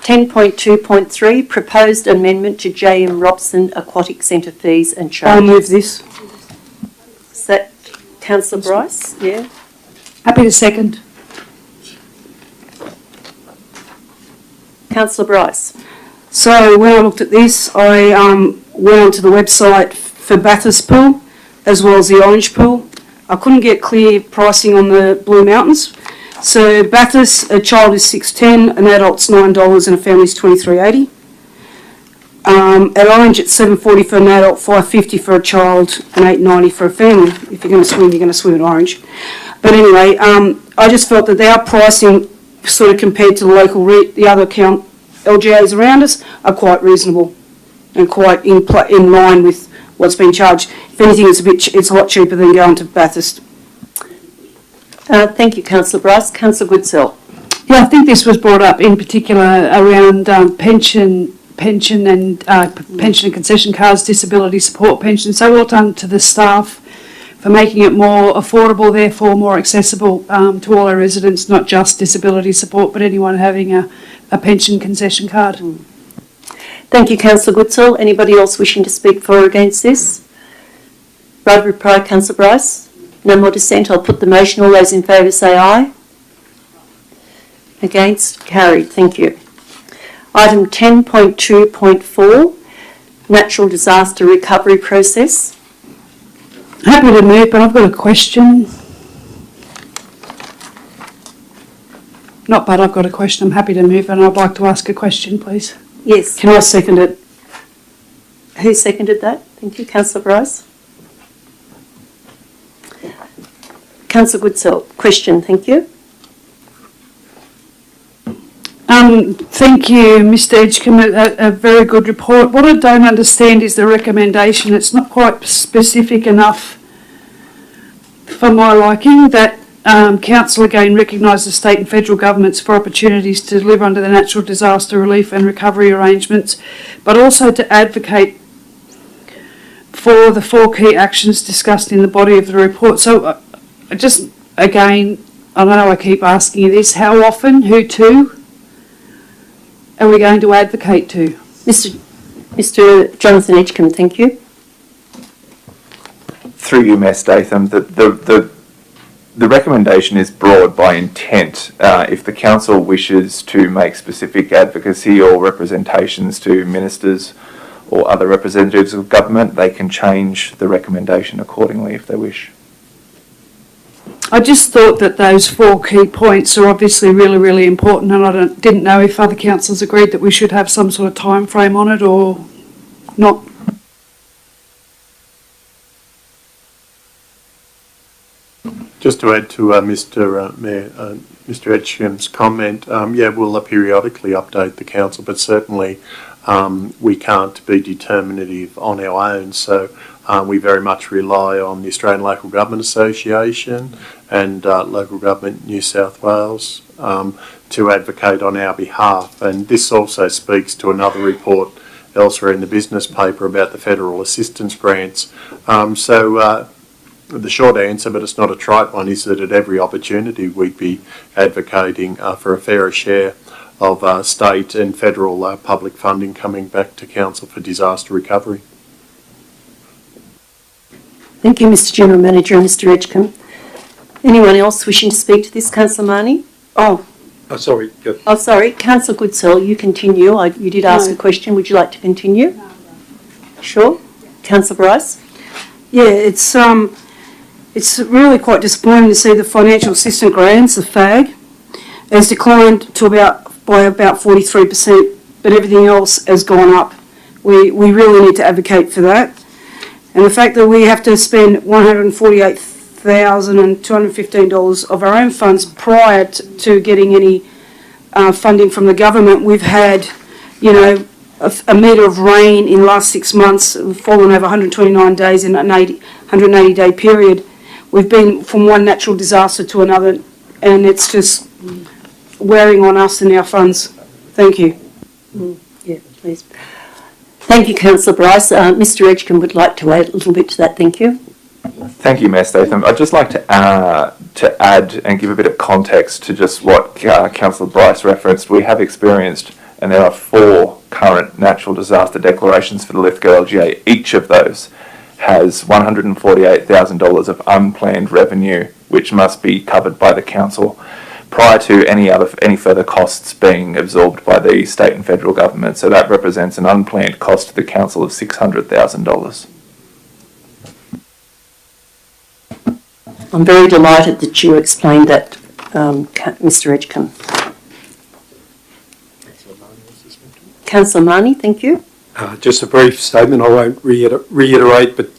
10.2.3, proposed amendment to J.M. Robson Aquatic Centre fees and charges. I'll move this. Is that Councillor Bryce? Yeah. Happy to second. Councillor Bryce. So when I looked at this, I went onto the website for Bathurst pool as well as the Orange pool. I couldn't get clear pricing on the Blue Mountains. So Bathurst, a child is $6.10, an adult's $9 and a family's $23.80. At Orange it's $7.40 for an adult, $5.50 for a child and $8.90 for a family. If you're going to swim, you're going to swim at Orange. But anyway, I just felt that our pricing sort of compared to the local, the other LGAs around us are quite reasonable and quite in line with what's been charged. If anything, it's a lot cheaper than going to Bathurst. Thank you, Councillor Bryce. Councillor Goodsell. Yeah, I think this was brought up in particular around pension and concession cards, disability support pension. So well done to the staff for making it more affordable, therefore more accessible to all our residents, not just disability support, but anyone having a pension concession card. Thank you, Councillor Goodsell. Anybody else wishing to speak for or against this? Right of reply, Councillor Bryce. No more dissent. I'll put the motion. All those in favour say aye. Against? Carried. Thank you. Item 10.2.4, natural disaster recovery process. Happy to move, but I've got a question. I've got a question. I'm happy to move and I'd like to ask a question, please. Yes. Can I second it? Who seconded that? Thank you, Councillor Bryce. Councillor Goodsell, question, thank you. Thank you, Mr. Edgecombe, a very good report. What I don't understand is the recommendation. It's not quite specific enough for my liking that Council again recognises state and federal governments for opportunities to deliver under the natural disaster relief and recovery arrangements, but also to advocate for the 4 key actions discussed in the body of the report. So just, again, I know I keep asking you this, how often, who to, are we going to advocate to? Mr. Jonathan Edgecombe, thank you. Through you, Ms. Statham, the recommendation is broad by intent. If the council wishes to make specific advocacy or representations to ministers or other representatives of government, they can change the recommendation accordingly if they wish. I just thought that those 4 key points are obviously really, really important, and I didn't know if other councils agreed that we should have some sort of time frame on it or not. Just to add to Mr. Edgecombe's comment, we'll periodically update the council, but certainly we can't be determinative on our own. So we very much rely on the Australian Local Government Association and Local Government New South Wales to advocate on our behalf. And this also speaks to another report elsewhere in the business paper about the federal assistance grants. The short answer, but it's not a trite one, is that at every opportunity we'd be advocating for a fairer share of state and federal public funding coming back to Council for disaster recovery. Thank you, Mr. General Manager and Mr. Edgecombe. Anyone else wishing to speak to this? Councillor Marnie? Sorry. Go. Oh, sorry. Councillor Goodsell, you continue. You did ask a question. Would you like to continue? No. Sure. Councillor Bryce? Yeah, it's really quite disappointing to see the financial assistance grants, the FAG, has declined to by about 43%, but everything else has gone up. We really need to advocate for that. And the fact that we have to spend $148,215 of our own funds prior to getting any funding from the government. We've had, a metre of rain in the last 6 months, fallen over 129 days in an 180-day period. We've been from one natural disaster to another, and it's just wearing on us and our funds. Thank you. Yeah, please. Thank you, Councillor Bryce. Mr. Edgecombe would like to add a little bit to that. Thank you. Thank you, Mayor Statham. I'd just like to add and give a bit of context to just what Councillor Bryce referenced. We have experienced, and there are 4 current natural disaster declarations for the Lithgow LGA. Each of those has $148,000 of unplanned revenue, which must be covered by the council prior to any further costs being absorbed by the state and federal government. So that represents an unplanned cost to the council of $600,000. I'm very delighted that you explained that, Mr Edgecombe. Councillor Marnie, thank you. Just a brief statement. I won't reiterate, but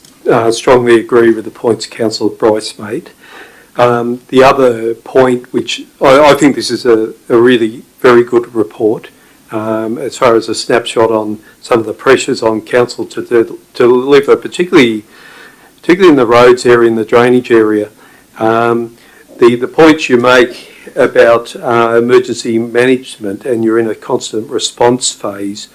strongly agree with the points Councillor Bryce made. The other point, which I think this is a really very good report, as far as a snapshot on some of the pressures on council to deliver, particularly in the roads area, in the drainage area. The points you make about emergency management and you're in a constant response phase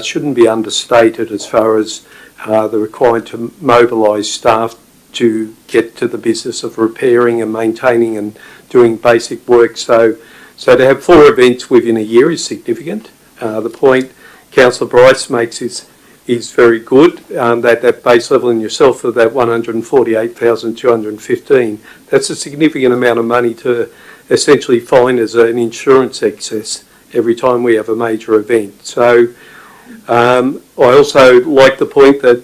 shouldn't be understated as far as the requirement to mobilise staff to get to the business of repairing and maintaining and doing basic work. So to have 4 events within a year is significant. The point Councillor Bryce makes is very good, that base level in yourself of that 148,215. That's a significant amount of money to essentially find as an insurance excess every time we have a major event. So I also like the point that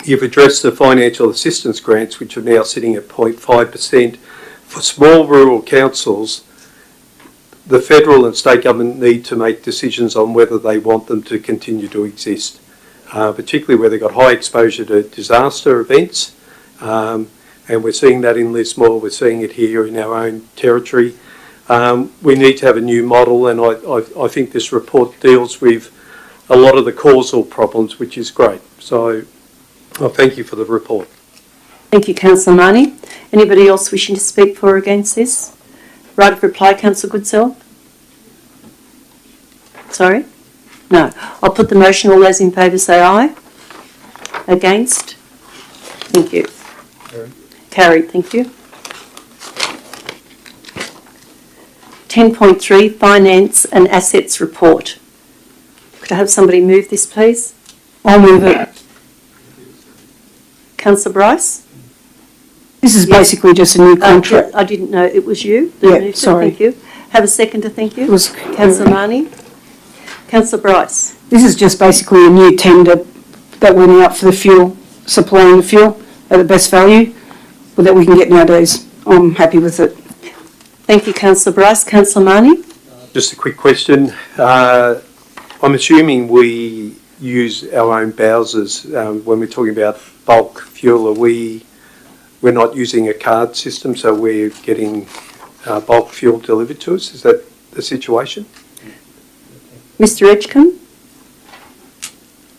you've addressed the financial assistance grants, which are now sitting at 0.5%. For small rural councils, the federal and state government need to make decisions on whether they want them to continue to exist, particularly where they've got high exposure to disaster events. And we're seeing that in Lismore, we're seeing it here in our own territory. We need to have a new model, and I think this report deals with a lot of the causal problems, which is great. So thank you for the report. Thank you, Councillor Marnie. Anybody else wishing to speak for or against this? Right of reply, Councillor Goodsell? Sorry? No. I'll put the motion. All those in favour say aye. Against? Thank you. Carried. Thank you. 10.3, Finance and Assets Report. Could I have somebody move this, please? I'll move it. Councillor Bryce? This is basically just a new contract. I didn't know it was you that moved it. Sorry. Thank you. Have a second to thank you. It was Councillor Marnie. Councillor Bryce. This is just basically a new tender that went out for the fuel, supplying the fuel at the best value that we can get nowadays. I'm happy with it. Thank you, Councillor Bryce. Councillor Marnie. Just a quick question. I'm assuming we use our own Bowsers when we're talking about bulk fuel. We're not using a card system, so we're getting bulk fuel delivered to us. Is that the situation? Mr. Edgecombe?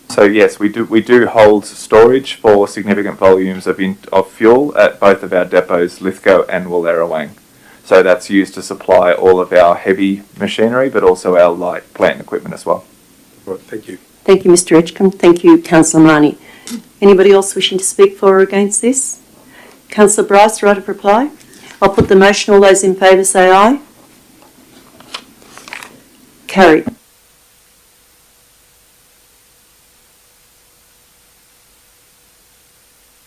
So yes, we do hold storage for significant volumes of fuel at both of our depots, Lithgow and Wallerawang. So that's used to supply all of our heavy machinery, but also our light plant equipment as well. Right, thank you. Thank you, Mr. Edgecombe. Thank you, Councillor Marnie. Anybody else wishing to speak for or against this? Councillor Bryce, right of reply. I'll put the motion. All those in favour say aye. Carried.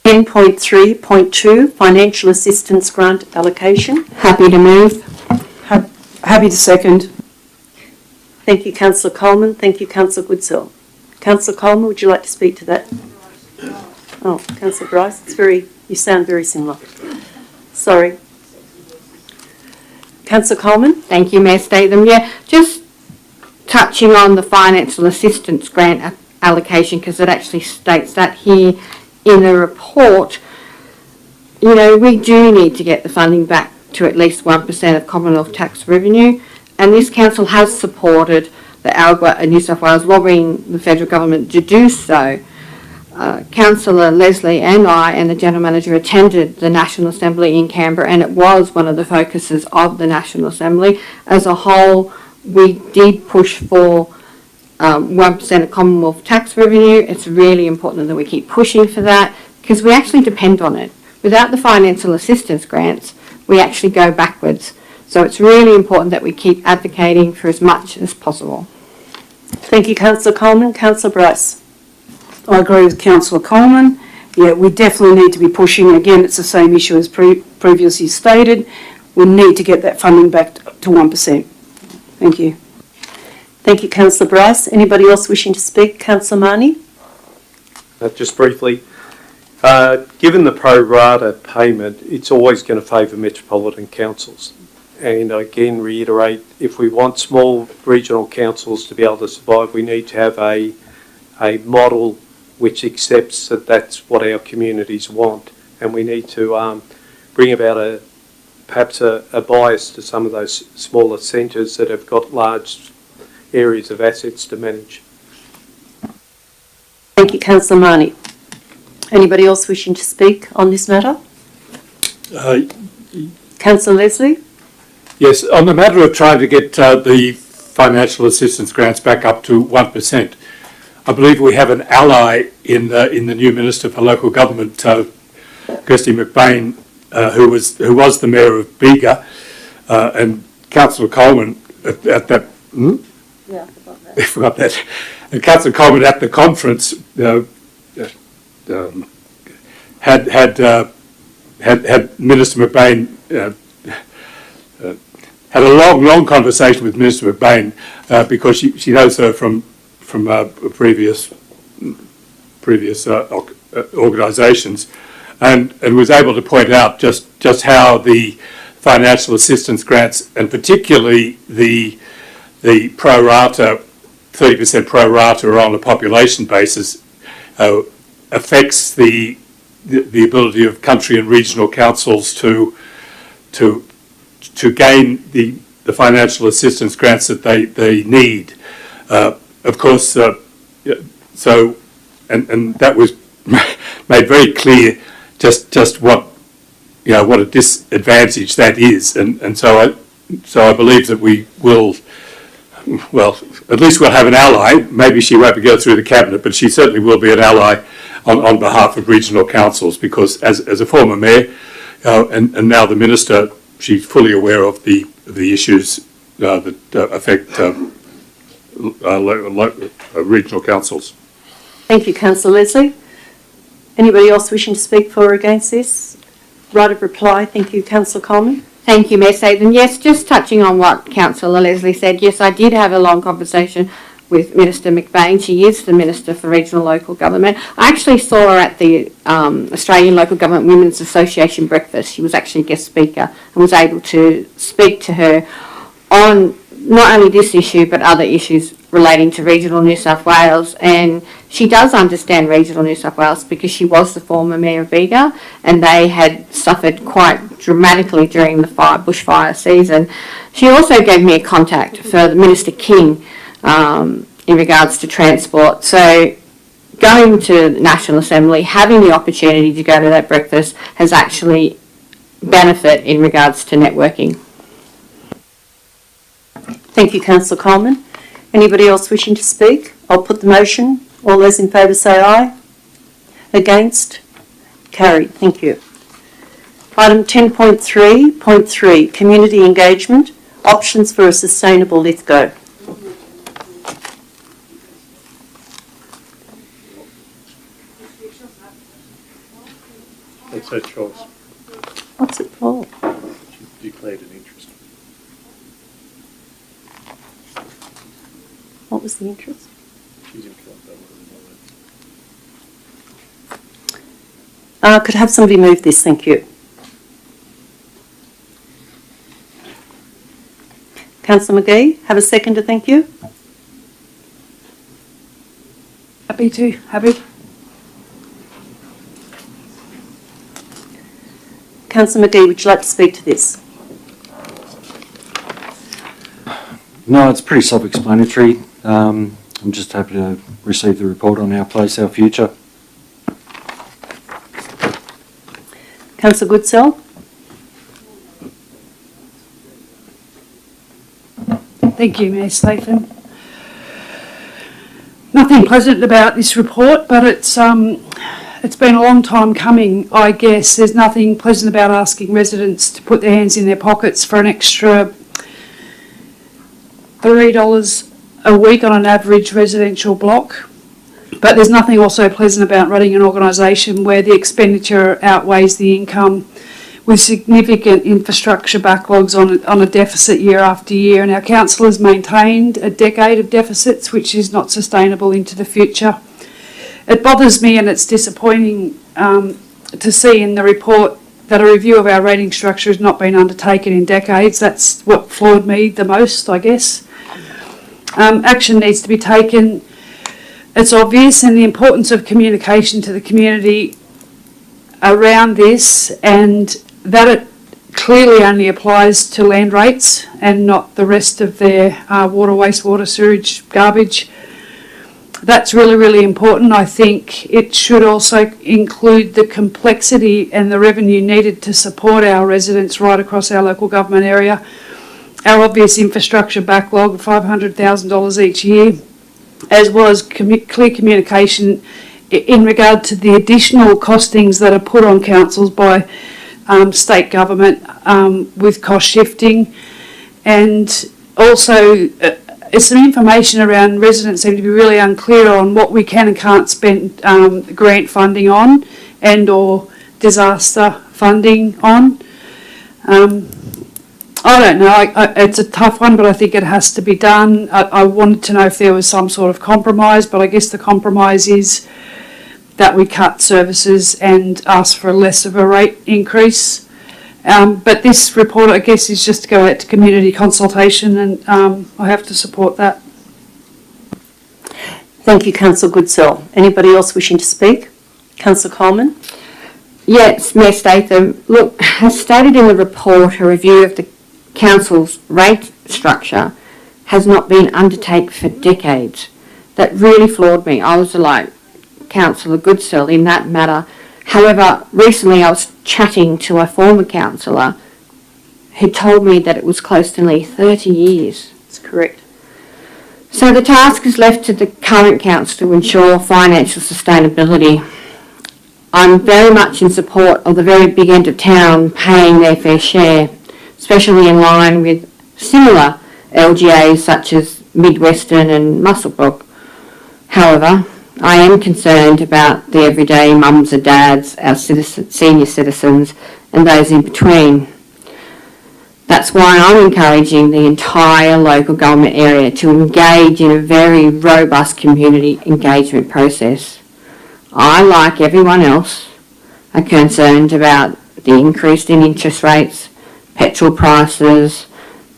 .3.2 Financial Assistance Grant Allocation. Happy to move. Happy to second. Thank you, Councillor Coleman. Thank you, Councillor Goodsell. Councillor Coleman, would you like to speak to that? Oh, Councillor Bryce, you sound very similar. Sorry. Councillor Coleman. Thank you, Mayor Statham. Yeah, just touching on the financial assistance grant allocation, because it actually states that here in the report. You know, we do need to get the funding back to at least 1% of Commonwealth tax revenue, and this council has supported the ALGA and New South Wales lobbying the federal government to do so. Councillor Leslie and I and the General Manager attended the National Assembly in Canberra, and it was one of the focuses of the National Assembly. As a whole, we did push for 1% of Commonwealth tax revenue. It's really important that we keep pushing for that because we actually depend on it. Without the financial assistance grants, we actually go backwards. So it's really important that we keep advocating for as much as possible. Thank you, Councillor Coleman. Councillor Bryce. I agree with Councillor Coleman. Yeah, we definitely need to be pushing. Again, it's the same issue as previously stated. We need to get that funding back to 1%. Thank you. Thank you, Councillor Bryce. Anybody else wishing to speak? Councillor Marnie. Just briefly, Given the pro rata payment, it's always going to favour metropolitan councils. And I again reiterate, if we want small regional councils to be able to survive, we need to have a model which accepts that that's what our communities want. And we need to bring about perhaps a bias to some of those smaller centres that have got large areas of assets to manage. Thank you, Councillor Marnie. Anybody else wishing to speak on this matter? Councillor Leslie? Yes, on the matter of trying to get the financial assistance grants back up to 1%, I believe we have an ally in the new Minister for Local Government, Kirsty McBain, who was the Mayor of Bega, and Councillor Coleman at that. Yeah, I forgot that. I forgot that. And Councillor Coleman at the conference had Minister McBain had a long conversation with Minister McBain because she knows her from previous organisations, and was able to point out just how the financial assistance grants, and particularly the pro rata, 30% pro rata on a population basis, affects the ability of country and regional councils to gain the financial assistance grants that they need. Of course, so that was made very clear just what a disadvantage that is, and so I believe that we will. Well, at least we'll have an ally. Maybe she won't go through the cabinet, but she certainly will be an ally on behalf of regional councils, because as a former mayor and now the minister, she's fully aware of the issues that affect regional councils. Thank you, Councillor Leslie. Anybody else wishing to speak for or against this? Right of reply. Thank you, Councillor Coleman. Thank you, Mayor Sathan. Yes, just touching on what Councillor Leslie said, yes, I did have a long conversation with Minister McBain. She is the Minister for Regional Local Government. I actually saw her at the Australian Local Government Women's Association breakfast. She was actually a guest speaker and was able to speak to her on not only this issue but other issues relating to regional New South Wales, and she does understand regional New South Wales because she was the former Mayor of Bega, and they had suffered quite dramatically during the bushfire season. She also gave me a contact for Minister King in regards to transport. So going to the National Assembly, having the opportunity to go to that breakfast has actually benefit in regards to networking. Thank you, Councillor Coleman. Anybody else wishing to speak? I'll put the motion. All those in favour say aye. Against? Carried. Thank you. Item 10.3.3, Community Engagement, Options for a Sustainable Lithgow. It's her choice. What's it for? She declared an interest. What was the interest? She's in contact with Could I have somebody move this? Thank you. Councillor McGee, have a seconder, thank you. Happy to. Happy. Councillor McGee, would you like to speak to this? No, it's pretty self-explanatory. I'm just happy to receive the report on Our Place, Our Future. Councillor Goodsell? Thank you, Mayor Sathan. Nothing pleasant about this report, but it's been a long time coming, I guess. There's nothing pleasant about asking residents to put their hands in their pockets for an extra $3 a week on an average residential block. But there's nothing also pleasant about running an organisation where the expenditure outweighs the income, with significant infrastructure backlogs on a deficit year after year. And our council has maintained a decade of deficits, which is not sustainable into the future. It bothers me and it's disappointing to see in the report that a review of our rating structure has not been undertaken in decades. That's what floored me the most, I guess. Action needs to be taken. It's obvious, and the importance of communication to the community around this, and that it clearly only applies to land rates and not the rest of their water, wastewater, sewage, garbage. That's really, really important. I think it should also include the complexity and the revenue needed to support our residents right across our local government area. Our obvious infrastructure backlog of $500,000 each year, as well as clear communication in regard to the additional costings that are put on councils by state government with cost shifting, and also some information around residents seem to be really unclear on what we can and can't spend grant funding on and or disaster funding on. I don't know, it's a tough one, but I think it has to be done. I wanted to know if there was some sort of compromise, but I guess the compromise is that we cut services and ask for less of a rate increase. But this report, I guess, is just to go out to community consultation, and I have to support that. Thank you, Councillor Goodsell. Anybody else wishing to speak? Councillor Coleman? Yes, Mayor Statham. Look, as stated in the report, a review of the Council's rate structure has not been undertaken for decades. That really floored me. I was like Councillor Goodsell in that matter. However, recently I was chatting to a former councillor who told me that it was close to nearly 30 years. That's correct. So the task is left to the current council to ensure financial sustainability. I'm very much in support of the very big end of town paying their fair share, especially in line with similar LGAs such as Midwestern and Muswellbrook. However, I am concerned about the everyday mums and dads, our senior citizens, and those in between. That's why I'm encouraging the entire local government area to engage in a very robust community engagement process. I, like everyone else, are concerned about the increase in interest rates, petrol prices,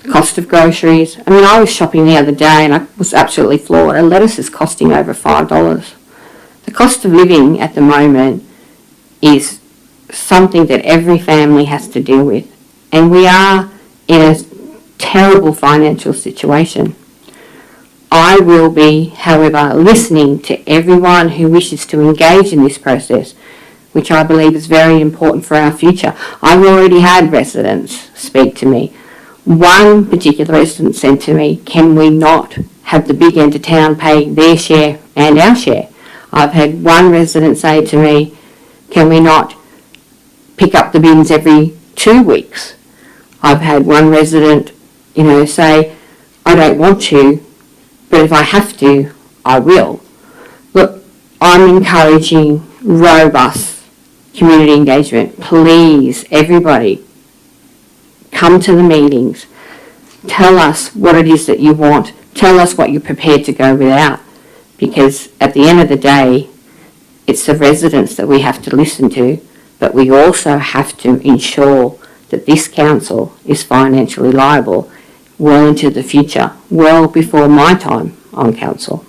the cost of groceries. I mean, I was shopping the other day and I was absolutely floored. A lettuce is costing over $5. The cost of living at the moment is something that every family has to deal with. And we are in a terrible financial situation. I will be, however, listening to everyone who wishes to engage in this process, which I believe is very important for our future. I've already had residents speak to me. One particular resident said to me, can we not have the big end of town pay their share and our share? I've had one resident say to me, can we not pick up the bins every 2 weeks? I've had one resident, say, I don't want to, but if I have to, I will. Look, I'm encouraging robust community engagement. Please, everybody, come to the meetings. Tell us what it is that you want. Tell us what you're prepared to go without. Because at the end of the day, it's the residents that we have to listen to, but we also have to ensure that this council is financially liable well into the future, well before my time on council.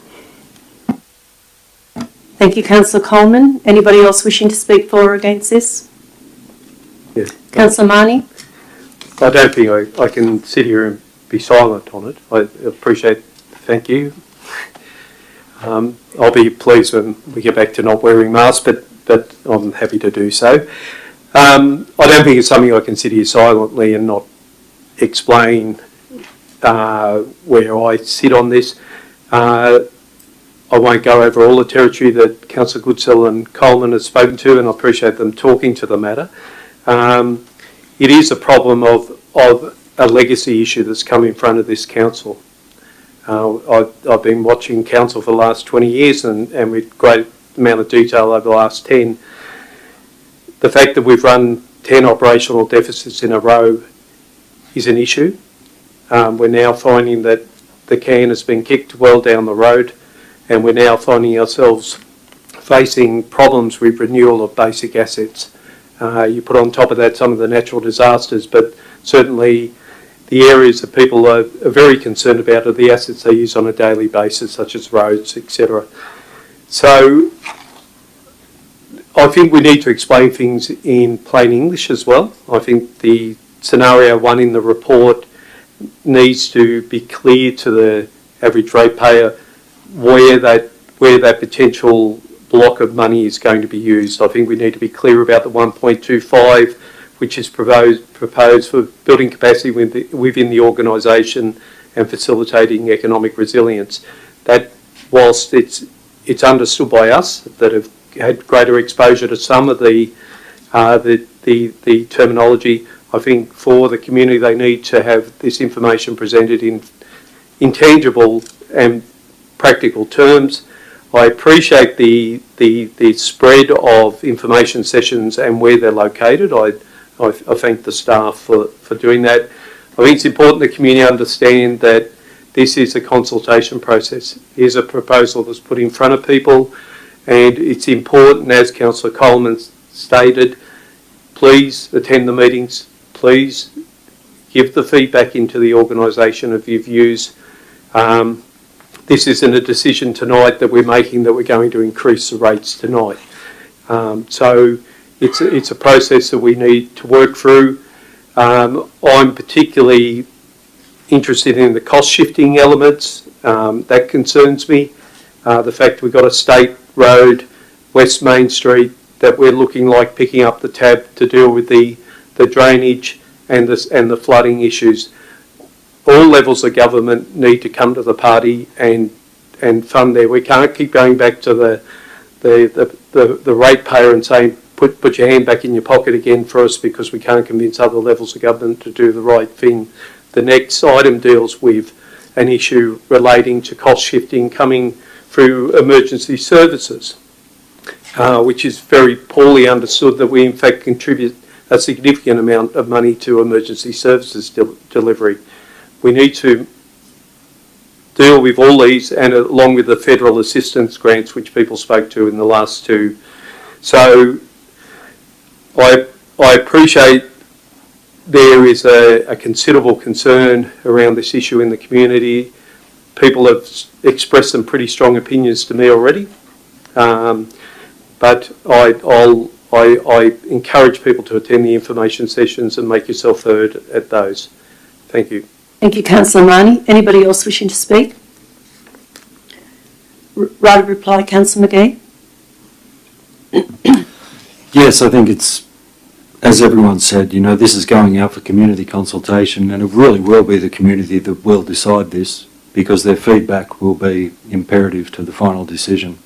Thank you, Councillor Coleman. Anybody else wishing to speak for or against this? Yes. Councillor Marnie? I don't think I can sit here and be silent on it. I appreciate, thank you. I'll be pleased when we get back to not wearing masks, but I'm happy to do so. I don't think it's something I can sit here silently and not explain where I sit on this. I won't go over all the territory that Councillor Goodsell and Coleman have spoken to, and I appreciate them talking to the matter. It is a problem of a legacy issue that's come in front of this council. I've been watching council for the last 20 years and with great amount of detail over the last 10. The fact that we've run 10 operational deficits in a row is an issue. We're now finding that the can has been kicked well down the road, and we're now finding ourselves facing problems with renewal of basic assets. You put on top of that some of the natural disasters, but certainly the areas that people are very concerned about are the assets they use on a daily basis, such as roads, etc. So I think we need to explain things in plain English as well. I think the scenario 1 in the report needs to be clear to the average ratepayer where that potential block of money is going to be used. I think we need to be clear about the 1.25, which is proposed for building capacity within the organisation and facilitating economic resilience. That, whilst it's understood by us that have had greater exposure to some of the terminology, I think for the community they need to have this information presented in tangible and practical terms. I appreciate the spread of information sessions and where they're located. I thank the staff for doing that. I think it's important the community understand that this is a consultation process. Here's a proposal that's put in front of people, and it's important, as Councillor Coleman stated, please attend the meetings, please give the feedback into the organisation of your views. This isn't a decision tonight that we're making that we're going to increase the rates tonight. So it's a process that we need to work through. I'm particularly interested in the cost shifting elements. That concerns me. The fact we've got a state road, West Main Street, that we're looking like picking up the tab to deal with the drainage and the flooding issues. All levels of government need to come to the party and fund there. We can't keep going back to the ratepayer and saying, put your hand back in your pocket again for us because we can't convince other levels of government to do the right thing. The next item deals with an issue relating to cost shifting coming through emergency services, which is very poorly understood that we in fact contribute a significant amount of money to emergency services delivery. We need to deal with all these, and along with the federal assistance grants which people spoke to in the last two. So I appreciate there is a considerable concern around this issue in the community. People have expressed some pretty strong opinions to me already, but I encourage people to attend the information sessions and make yourself heard at those. Thank you. Thank you, Councillor Marnie. Anybody else wishing to speak? Right of reply, Councillor McGee. Yes, I think it's, as everyone said, you know, this is going out for community consultation, and it really will be the community that will decide this because their feedback will be imperative to the final decision.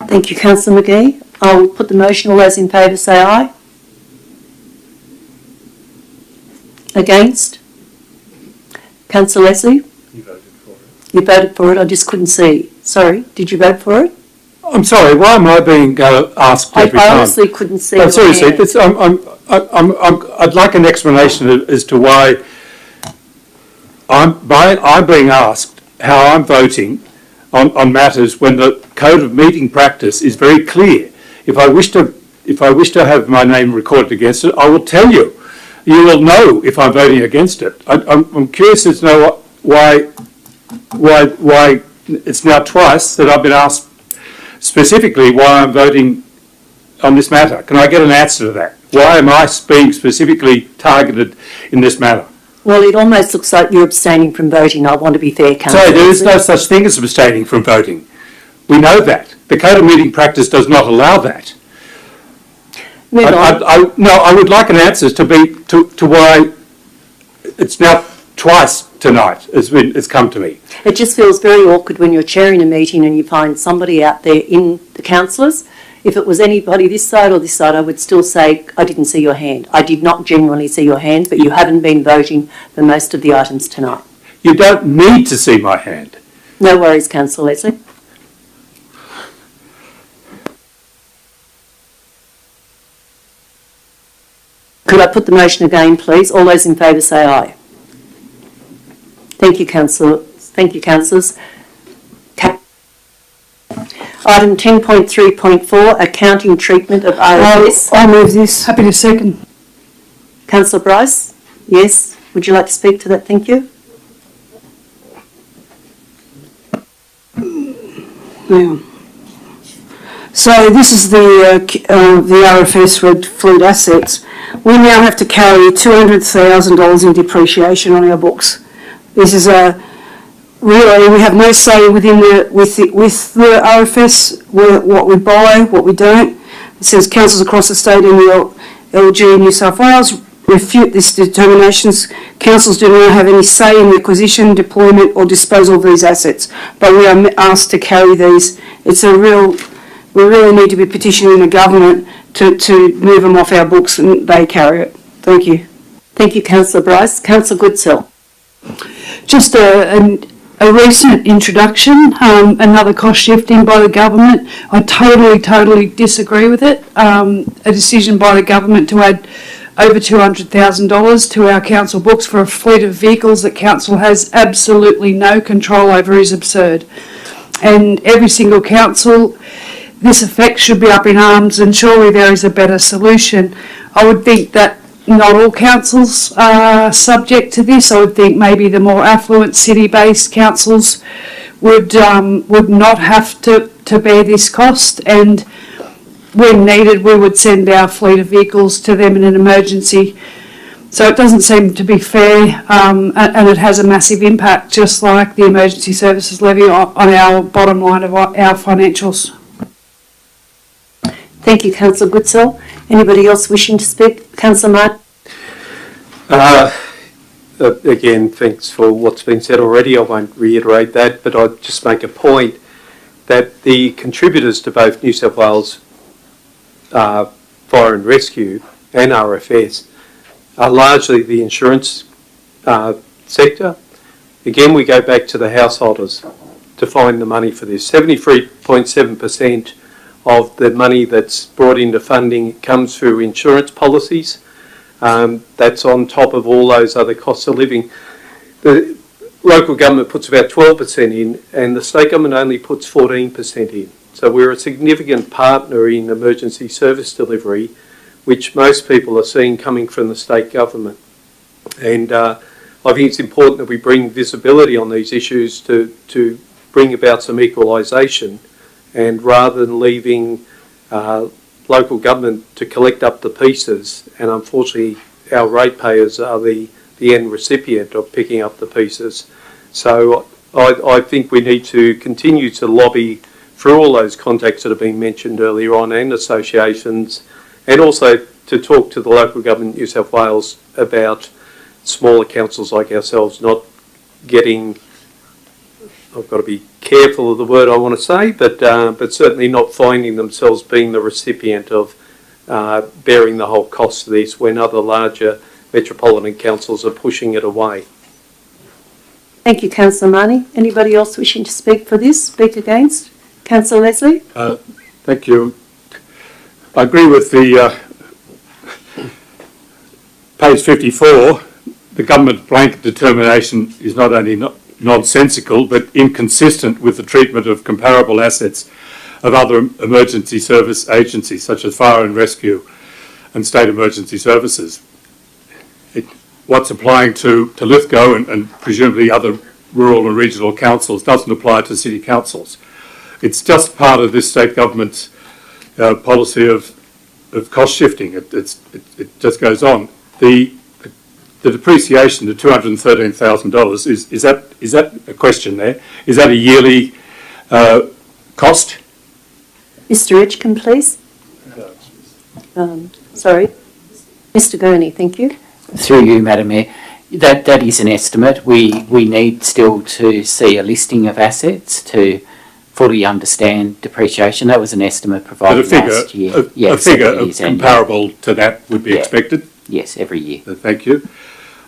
Thank you, Councillor McGee. I'll put the motion. All those in favour say aye. Against? Councillor Leslie? You voted for it. You voted for it, I just couldn't see. Sorry, did you vote for it? I'm sorry, why am I being asked every time? I honestly couldn't see. No, seriously, I'd like an explanation as to why I'm being asked how I'm voting on matters when the Code of Meeting Practice is very clear. If I wish to have my name recorded against it, I will tell you. You will know if I'm voting against it. I'm curious as to know why it's now twice that I've been asked specifically why I'm voting on this matter. Can I get an answer to that? Why am I being specifically targeted in this matter? Well, it almost looks like you're abstaining from voting. I want to be fair, Councillor. So there is no such thing as abstaining from voting. We know that. The Code of Meeting Practice does not allow that. I would like an answer to why it's now twice tonight it's come to me. It just feels very awkward when you're chairing a meeting and you find somebody out there in the councillors. If it was anybody this side or this side, I would still say, I didn't see your hand. I did not genuinely see your hand, but you haven't been voting for most of the items tonight. You don't need to see my hand. No worries, Councillor Leslie. Could I put the motion again, please? All those in favour say aye. Thank you, Councillor. Thank you, councillors. Item 10.3.4, accounting treatment of RFS. I'll move this. Happy to second. Councillor Bryce? Yes. Would you like to speak to that? Thank you. Yeah. So this is the RFS Red Fleet assets. We now have to carry $200,000 in depreciation on our books. This is really, we have no say within with the RFS, what we buy, what we don't. It says councils across the state and the LG New South Wales refute this determinations. Councils do not have any say in the acquisition, deployment or disposal of these assets, but we are asked to carry these. We really need to be petitioning the government to move them off our books and they carry it. Thank you. Thank you, Councillor Bryce. Councillor Goodsell. Just a recent introduction, another cost shifting by the government. I totally disagree with it. A decision by the government to add over $200,000 to our council books for a fleet of vehicles that council has absolutely no control over is absurd. And every single council, this effect should be up in arms, and surely there is a better solution. I would think that not all councils are subject to this. I would think maybe the more affluent city-based councils would not have to bear this cost, and when needed we would send our fleet of vehicles to them in an emergency. So it doesn't seem to be fair, and it has a massive impact, just like the emergency services levy, on our bottom line of our financials. Thank you, Councillor Goodsell. Anybody else wishing to speak? Councillor Martin. Again, thanks for what's been said already. I won't reiterate that, but I'll just make a point that the contributors to both New South Wales Fire and Rescue and RFS are largely the insurance sector. Again, we go back to the householders to find the money for this. 73.7% of the money that's brought into funding comes through insurance policies. That's on top of all those other costs of living. The local government puts about 12% in, and the state government only puts 14% in. So we're a significant partner in emergency service delivery, which most people are seeing coming from the state government. And I think it's important that we bring visibility on these issues to bring about some equalisation, and rather than leaving local government to collect up the pieces, and unfortunately our ratepayers are the end recipient of picking up the pieces. So I think we need to continue to lobby through all those contacts that have been mentioned earlier on, and associations, and also to talk to the local government New South Wales about smaller councils like ourselves not getting, I've got to be careful of the word I want to say, but certainly not finding themselves being the recipient of bearing the whole cost of this when other larger metropolitan councils are pushing it away. Thank you, Councillor Marnie. Anybody else wishing to speak for this? Speak against? Councillor Leslie? Thank you. I agree with the page 54. The government blanket determination is not only nonsensical but inconsistent with the treatment of comparable assets of other emergency service agencies such as fire and rescue and state emergency services. What's applying to Lithgow and presumably other rural and regional councils doesn't apply to city councils. It's just part of this state government's policy of cost shifting. It just goes on. The depreciation to $213,000 is that a question there? Is that a yearly cost? Mr. Edgecombe, please. Sorry. Mr. Gurney, thank you. Through you, Madam Mayor. That is an estimate. We need still to see a listing of assets to fully understand depreciation. That was an estimate provided last year. A figure comparable to that would be expected? Yes, every year. Thank you.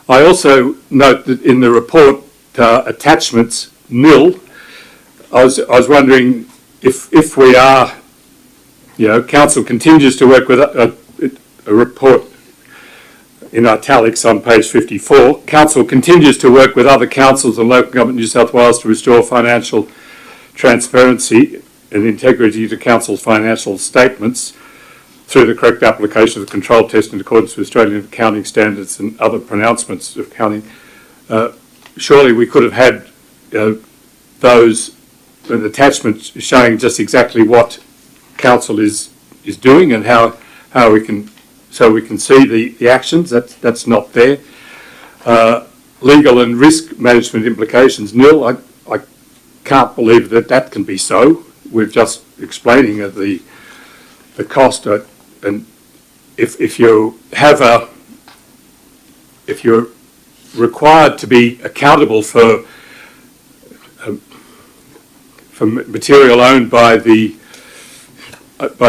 I also note that in the report attachments nil, I was wondering if we are, council continues to work with a report in italics on page 54, council continues to work with other councils and local government New South Wales to restore financial transparency and integrity to Council's financial statements through the correct application of the control test in accordance with Australian accounting standards and other pronouncements of accounting. Surely we could have had those an attachment showing just exactly what Council is doing and how we can see the actions. That's not there. Legal and risk management implications nil. I can't believe that can be so. We're just explaining the cost, and if you're required to be accountable for material owned by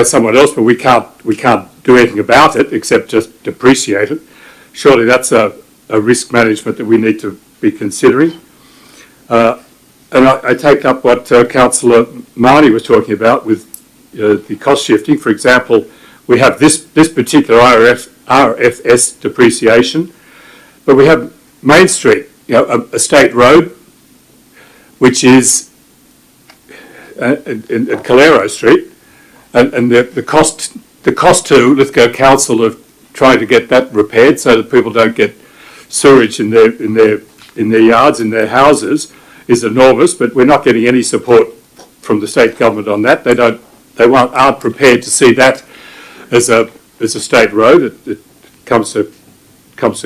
someone else, but we can't do anything about it except just depreciate it. Surely that's a risk management that we need to be considering. And I take up what Councillor Marnie was talking about with the cost shifting. For example, we have this particular RFS depreciation, but we have Main Street, a state road, which is at Calero Street, and the cost to Lithgow Council of trying to get that repaired so that people don't get sewerage in their yards, in their houses, is enormous. But we're not getting any support from the state government on that. They aren't prepared to see that as a state road. It comes to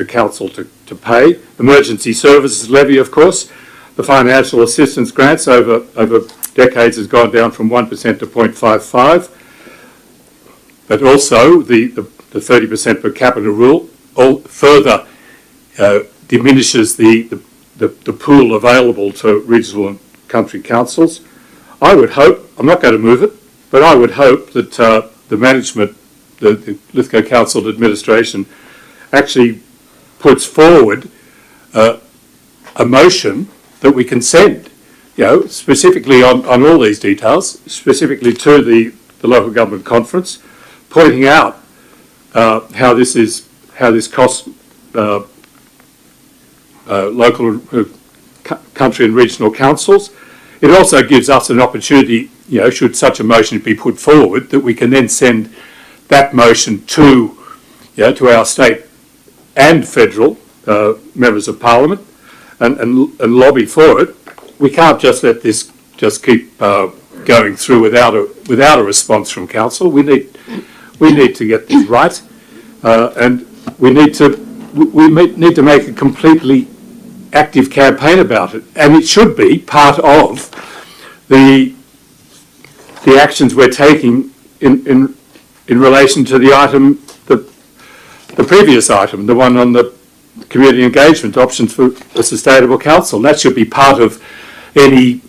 council to pay. Emergency services levy, of course. The financial assistance grants over decades has gone down from 1% to 0.55, but also the 30% per capita rule further diminishes the pool available to regional and country councils. I would hope, I'm not going to move it, but I would hope that the management, the Lithgow Council administration, actually puts forward a motion that we can send, specifically on all these details, specifically to the local government conference, pointing out how this costs local, country and regional councils. It also gives us an opportunity, should such a motion be put forward, that we can then send that motion to our state and federal members of parliament and lobby for it. We can't just let this just keep going through without a response from council. We need to get this right, and we need to make a completely active campaign about it, and it should be part of the actions we're taking in relation to the item, the previous item, the one on the community engagement options for a sustainable council. That should be part of any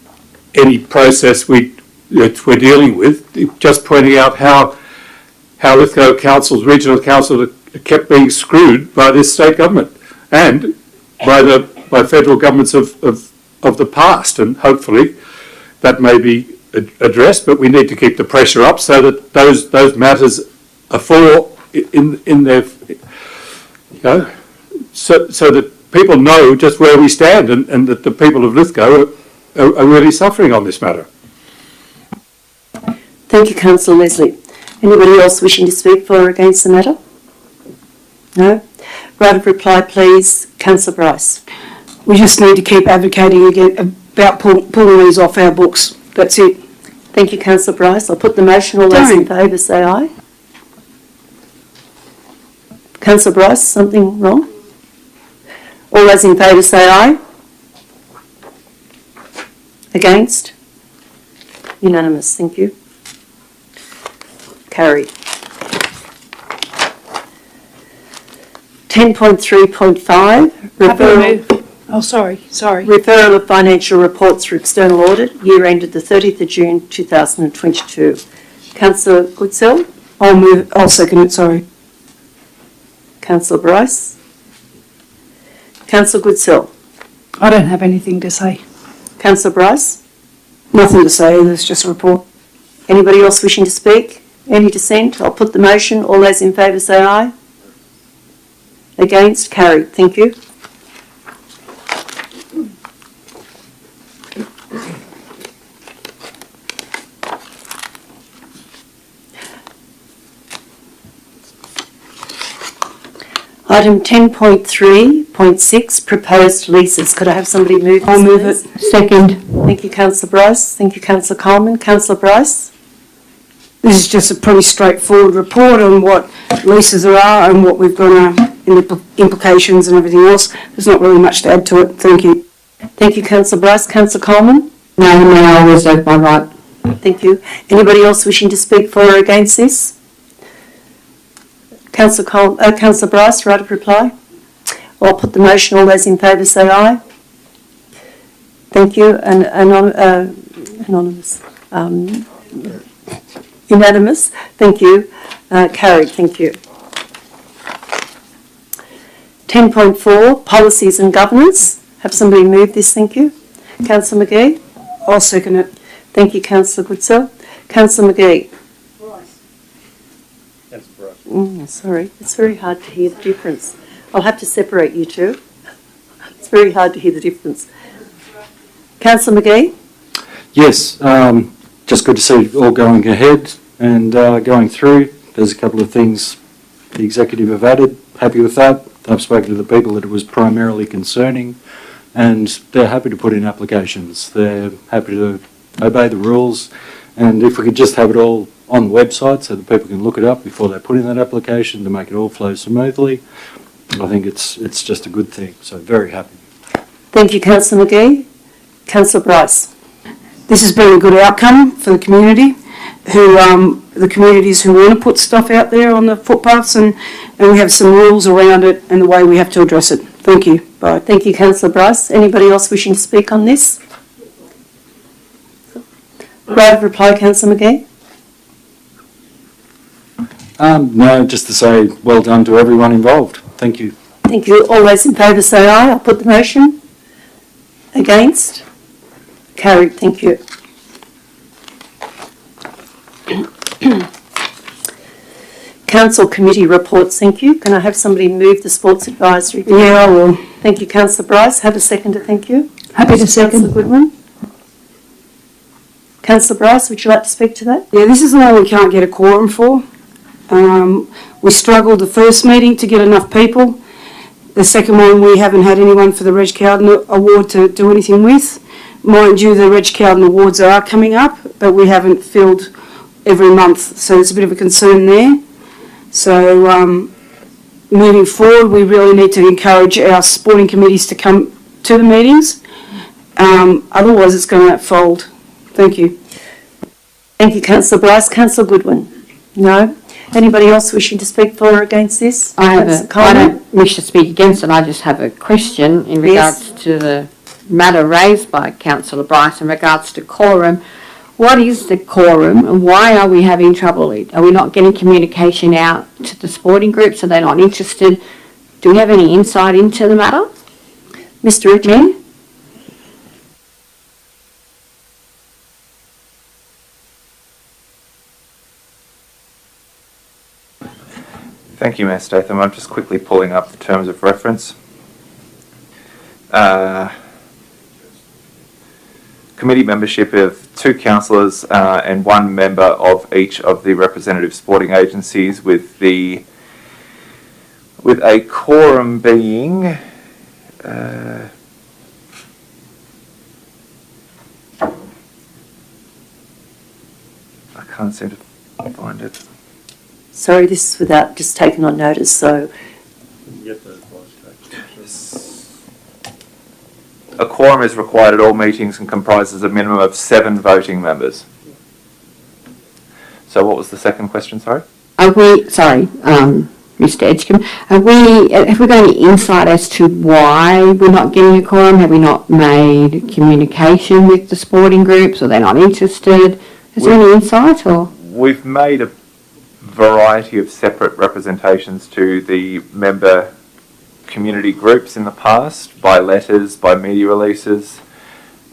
process we're dealing with. Just pointing out how Lithgow councils, regional councils, are kept being screwed by this state government and by federal governments of the past, and hopefully that may be addressed. But we need to keep the pressure up so that those matters are in their, so that people know just where we stand, and that the people of Lithgow are really suffering on this matter. Thank you, Councillor Leslie. Anybody else wishing to speak for or against the matter? No? Right of reply, please, Councillor Bryce. We just need to keep advocating again about pulling these off our books. That's it. Thank you, Councillor Bryce. I'll put the motion. All those in favour say aye. Councillor Bryce, something wrong? All those in favour say aye. Against? Unanimous, thank you. Carried. 10.3.5, referral. Oh, sorry. Referral of financial reports for external audit, year ended the 30th of June 2022. Councillor Goodsell? I'll second it, sorry. Councillor Bryce? Councillor Goodsell? I don't have anything to say. Councillor Bryce? Nothing to say, there's just a report. Anybody else wishing to speak? Any dissent? I'll put the motion. All those in favour say aye. Against? Carried. Thank you. Item 10.3.6, proposed leases. Could I have somebody move this, I'll move please? it. Second. Thank you, Councillor Bryce. Thank you, Councillor Coleman. Councillor Bryce? This is just a pretty straightforward report on what leases there are and what we've got in the implications and everything else. There's not really much to add to it. Thank you. Thank you, Councillor Bryce. Councillor Coleman? No, I reserve my right. Thank you. Anybody else wishing to speak for or against this? Councillor Bryce, right of reply? I'll put the motion. All those in favour say aye. Thank you. And anonymous. Unanimous. Thank you. Carried. Thank you. 10.4, policies and governance. Have somebody move this. Thank you. Councillor McGee? I'll second it. Thank you, Councillor Goodsell. Councillor McGee? Sorry, it's very hard to hear the difference. I'll have to separate you two. It's very hard to hear the difference. Councillor McGee? Yes, just good to see it all going ahead and going through. There's a couple of things the executive have added. Happy with that. I've spoken to the people that it was primarily concerning, and they're happy to put in applications. They're happy to obey the rules, and if we could just have it all on the website so that people can look it up before they put in that application to make it all flow smoothly, I think it's just a good thing. So very happy. Thank you, Councillor McGee. Councillor Bryce? This has been a good outcome for the community, the communities who want to put stuff out there on the footpaths, and we have some rules around it and the way we have to address it. Thank you. Bye. Thank you, Councillor Bryce. Anybody else wishing to speak on this? Right of reply, Councillor McGee. No, just to say well done to everyone involved. Thank you. Thank you. All those in favour say aye. I'll put the motion. Against? Carried. Thank you. Council committee reports. Thank you. Can I have somebody move the Sports Advisory? Yeah, I will. Thank you, Councillor Bryce. Have a seconder. Thank you. Happy to second. Councillor Goodwin. Councillor Bryce, would you like to speak to that? Yeah, this is the one we can't get a quorum for. We struggled the first meeting to get enough people. The second one, we haven't had anyone for the Reg Cowden Award to do anything with. Mind you, the Reg Cowden Awards are coming up, but we haven't filled every month, so there's a bit of a concern there. So moving forward, we really need to encourage our sporting committees to come to the meetings. Otherwise, it's going to fold. Thank you. Thank you, Councillor Bryce. Councillor Goodwin? No? Anybody else wishing to speak for or against this? I don't wish to speak against it. I just have a question in regards to the matter raised by Councillor Bryce in regards to quorum. What is the quorum and why are we having trouble? Are we not getting communication out to the sporting groups? Are they not interested? Do we have any insight into the matter? Mr. Richmond? Thank you, Mayor Statham. I'm just quickly pulling up the terms of reference. Committee membership of 2 councillors and 1 member of each of the representative sporting agencies, with a quorum being I can't seem to find it. Sorry, this is without just taking on notice, so... A quorum is required at all meetings and comprises a minimum of 7 voting members. So what was the second question, sorry? Mr. Edgecombe, have we got any insight as to why we're not getting a quorum? Have we not made communication with the sporting groups, or they're not interested? Is there any insight, or? We've made a variety of separate representations to the member community groups in the past, by letters, by media releases,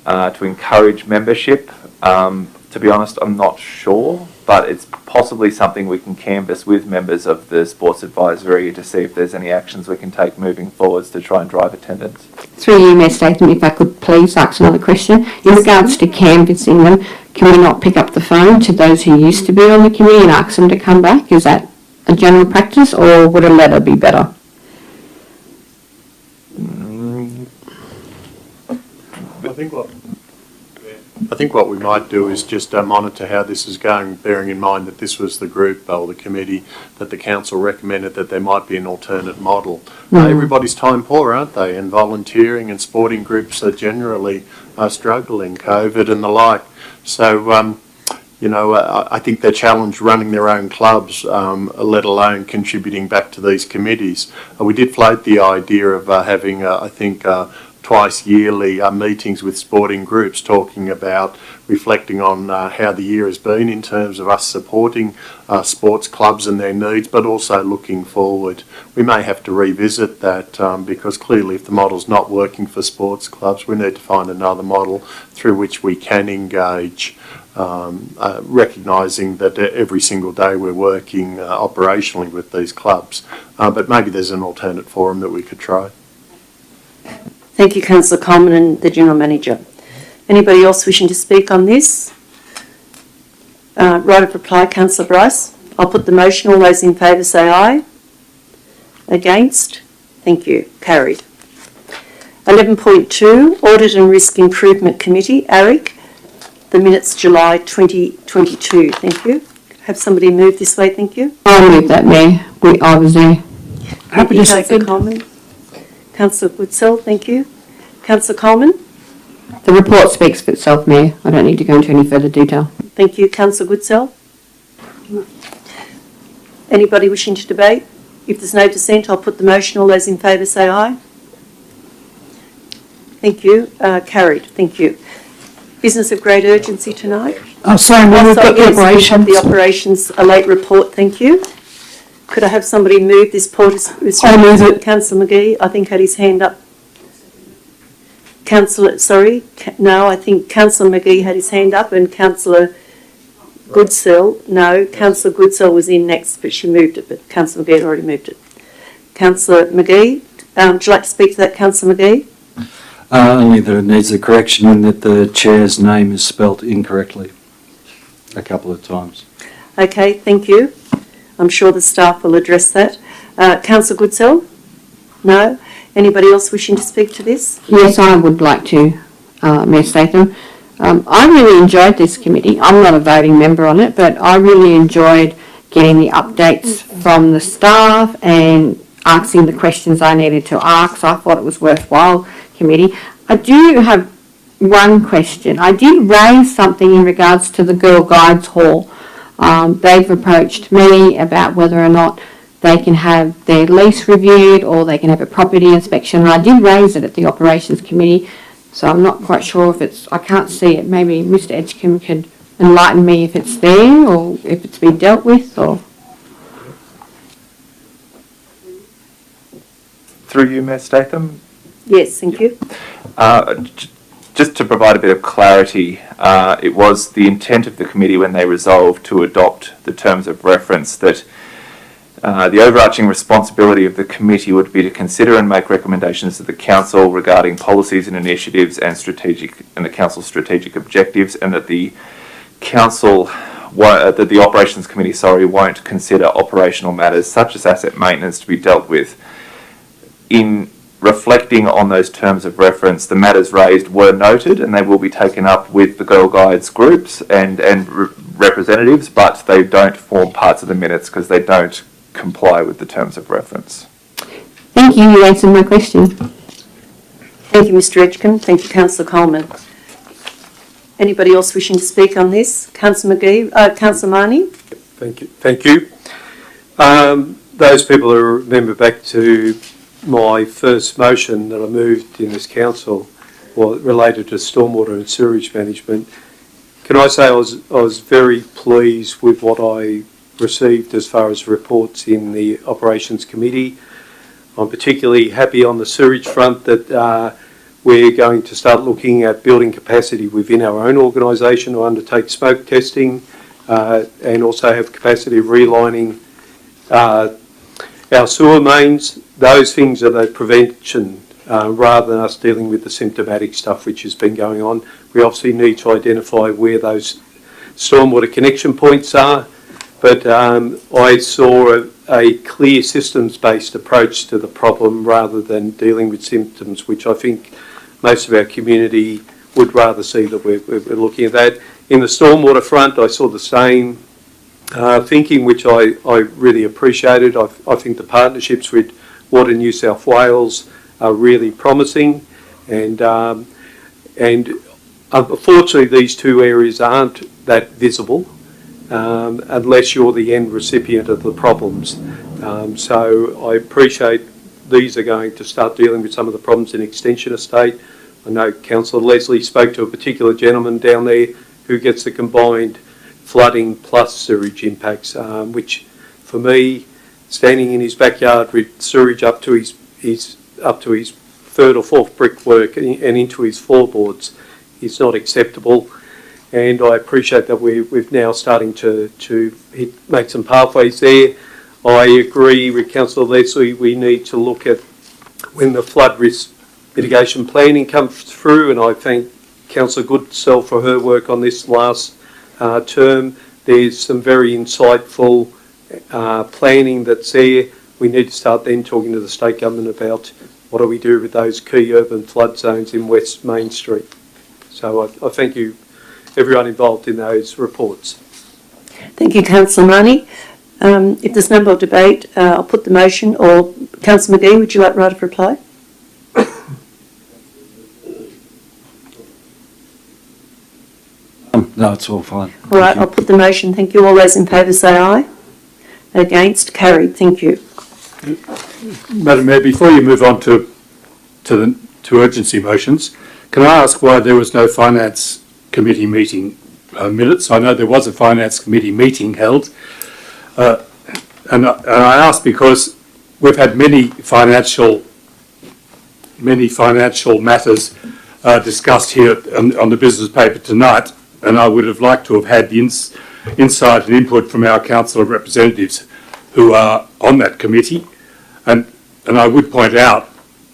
to encourage membership. To be honest, I'm not sure, but it's possibly something we can canvass with members of the Sports Advisory to see if there's any actions we can take moving forwards to try and drive attendance. Through you, Mayor Statham, if I could please ask another question. In regards to canvassing them, can we not pick up the phone to those who used to be on the committee and ask them to come back? Is that a general practice, or would a letter be better? I think what we might do is just monitor how this is going, bearing in mind that this was the group or the committee that the council recommended that there might be an alternate model. Everybody's time poor, aren't they? And volunteering and sporting groups are generally struggling, COVID and the like. So, you know, I think they're challenged running their own clubs, let alone contributing back to these committees. We did float the idea of having, I think, twice yearly meetings with sporting groups, talking about reflecting on how the year has been in terms of us supporting sports clubs and their needs, but also looking forward. We may have to revisit that because clearly if the model's not working for sports clubs, we need to find another model through which we can engage, recognising that every single day we're working operationally with these clubs. But maybe there's an alternate forum that we could try. Thank you, Councillor Coleman and the General Manager. Anybody else wishing to speak on this? Right of reply, Councillor Bryce. I'll put the motion. All those in favour say aye. Against? Thank you. Carried. 11.2, Audit and Risk Improvement Committee, ARIC. The minutes July 2022. Thank you. Have somebody move this way, thank you. I'll move that, Mayor. I was there. Happy to second. Coleman. Councillor Goodsell, thank you. Councillor Coleman. The report speaks for itself, Mayor. I don't need to go into any further detail. Thank you. Councillor Goodsell. Anybody wishing to debate? If there's no dissent, I'll put the motion. All those in favour say aye. Thank you. Carried. Thank you. Business of great urgency tonight. Oh, sorry, we've got the operations. The operations, a late report, thank you. Could I have somebody move this report? I'll move it. Councillor McGee, I think, had his hand up. Councillor, sorry, no, I think Councillor McGee had his hand up and Councillor Goodsell, no, Councillor Goodsell was in next, but she moved it, but Councillor McGee had already moved it. Councillor McGee, would you like to speak to that, Councillor McGee? Only that it needs a correction in that the chair's name is spelt incorrectly a couple of times. Okay, thank you. I'm sure the staff will address that. Councillor Goodsell? No? Anybody else wishing to speak to this? Yes, I would like to, Mayor Statham. I really enjoyed this committee. I'm not a voting member on it, but I really enjoyed getting the updates from the staff and asking the questions I needed to ask. I thought it was worthwhile committee. I do have one question. I did raise something in regards to the Girl Guides Hall. They've approached me about whether or not they can have their lease reviewed or they can have a property inspection. And I did raise it at the Operations Committee, so I'm not quite sure if it's, I can't see it. Maybe Mr Edgecombe could enlighten me if it's there or if it's been dealt with or... Through you, Mayor Statham. Yes, thank you. Just to provide a bit of clarity, it was the intent of the committee when they resolved to adopt the terms of reference that the overarching responsibility of the committee would be to consider and make recommendations to the council regarding policies and initiatives and the council's strategic objectives, and that the council, that the operations committee, won't consider operational matters such as asset maintenance to be dealt with. In reflecting on those terms of reference, the matters raised were noted and they will be taken up with the Girl Guides groups and representatives, but they don't form parts of the minutes because they don't comply with the terms of reference. Thank you, you answered my question. Thank you, Mr Edgecombe. Thank you, Councillor Coleman. Anybody else wishing to speak on this? Councillor McGee, Councillor Marnie. Thank you. Thank you. Those people who remember back to my first motion that I moved in this council related to stormwater and sewerage management. Can I say I was very pleased with what I received as far as reports in the Operations Committee. I'm particularly happy on the sewerage front that we're going to start looking at building capacity within our own organisation to undertake smoke testing and also have capacity of relining our sewer mains. Those things are the prevention rather than us dealing with the symptomatic stuff which has been going on. We obviously need to identify where those stormwater connection points are, but I saw a clear systems-based approach to the problem rather than dealing with symptoms, which I think most of our community would rather see that we're looking at that. In the stormwater front, I saw the same thinking, which I really appreciated. I think the partnerships with Water New South Wales are really promising, and unfortunately these two areas aren't that visible unless you're the end recipient of the problems. So I appreciate these are going to start dealing with some of the problems in Extension Estate. I know Councillor Leslie spoke to a particular gentleman down there who gets the combined flooding plus sewage impacts, which for me, standing in his backyard with sewage up to his third or fourth brickwork and into his floorboards, is not acceptable. And I appreciate that we've now starting to make some pathways there. I agree with Councillor Leslie, we need to look at when the flood risk mitigation planning comes through, and I thank Councillor Goodsell for her work on this last term. There's some very insightful planning that's there. We need to start then talking to the state government about what do we do with those key urban flood zones in West Main Street. So I thank you, everyone involved in those reports. Thank you, Councillor Marnie. If there's no more debate, I'll put the motion, or Councillor McGee, would you like right of reply? No, it's all fine. All right, I'll put the motion. Thank you. All those in favour say aye. Against? Carried. Thank you. Madam Mayor, before you move on to urgency motions, can I ask why there was no Finance Committee meeting minutes? I know there was a Finance Committee meeting held, and I ask because we've had many financial matters discussed here on the business paper tonight, and I would have liked to have had the insight and input from our council of representatives who are on that committee. And I would point out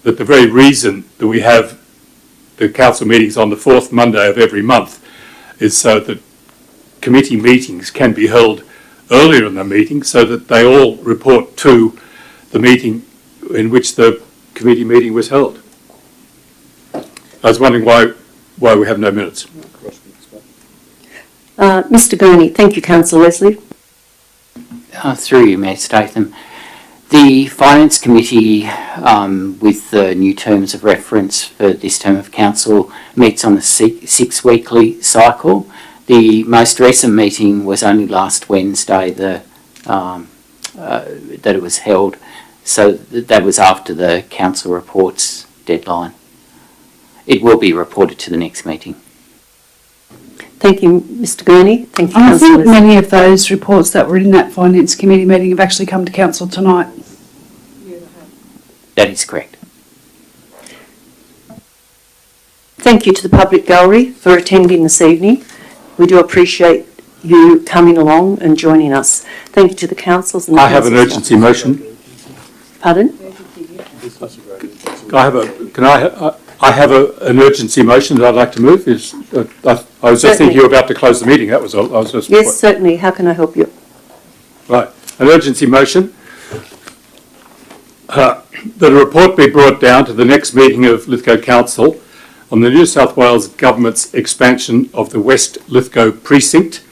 that the very reason that we have the council meetings on the fourth Monday of every month is so that committee meetings can be held earlier in the meeting so that they all report to the meeting in which the committee meeting was held. I was wondering why we have no minutes. Mr Gurney. Thank you, Councillor Leslie. Through you, Mayor Statham. The Finance Committee, with the new terms of reference for this term of council, meets on a six-weekly cycle. The most recent meeting was only last Wednesday that it was held, so that was after the council reports deadline. It will be reported to the next meeting. Thank you, Mr Gurney. Thank you, I think Councillor. many of those reports that were in that Finance Committee meeting have actually come to council tonight. That is correct. Thank you to the public gallery for attending this evening. We do appreciate you coming along and joining us. Thank you to the councils and the I have an urgency motion. Pardon? I have an urgency motion that I'd like to move. I was just thinking you were about to close the meeting. That was all. Yes, certainly. How can I help you? Right. An urgency motion that a report be brought down to the next meeting of Lithgow Council on the New South Wales Government's expansion of the West Lithgow Precinct.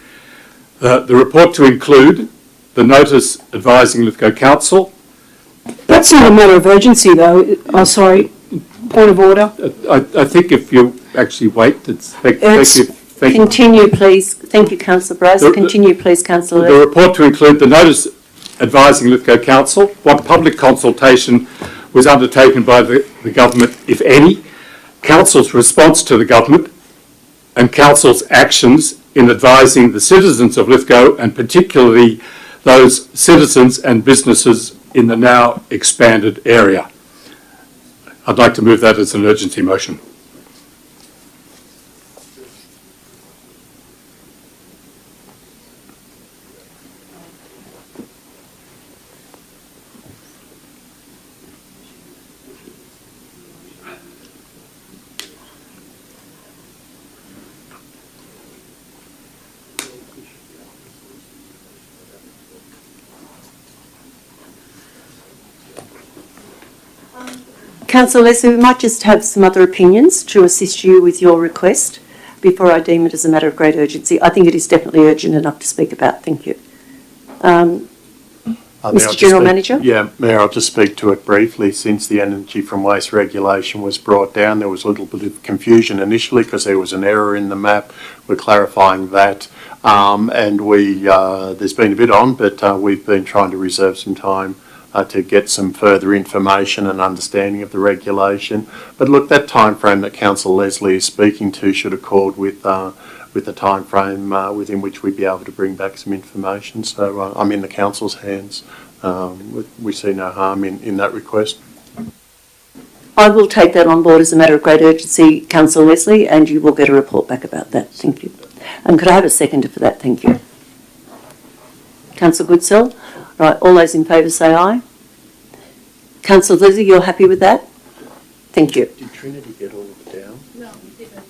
The report to include the notice advising Lithgow Council. That's not a matter of urgency, though. Oh, sorry. Point of order. I think if you actually wait, thank you. Continue, please. Thank you, Councillor Bryce. Continue, please, Councillor. The report to include the notice advising Lithgow Council, what public consultation was undertaken by the government, if any, Council's response to the government, and Council's actions in advising the citizens of Lithgow, and particularly those citizens and businesses in the now expanded area. I'd like to move that as an urgency motion. Councillor Leslie, we might just have some other opinions to assist you with your request before I deem it as a matter of great urgency. I think it is definitely urgent enough to speak about. Thank you. Mr General Manager? Yeah, Mayor, I'll just speak to it briefly. Since the energy from waste regulation was brought down, there was a little bit of confusion initially because there was an error in the map. We're clarifying that, and there's been a bit on, but we've been trying to reserve some time to get some further information and understanding of the regulation. But look, that time frame that Councillor Leslie is speaking to should accord with the time frame within which we'd be able to bring back some information. So I'm in the Council's hands. We see no harm in that request. I will take that on board as a matter of great urgency, Councillor Leslie, and you will get a report back about that. Thank you. And could I have a seconder for that? Thank you. Councillor Goodsell? Right, all those in favour say aye. Councillor Leslie, you're happy with that? Thank you. Did Trinity get all of it down? No, we didn't.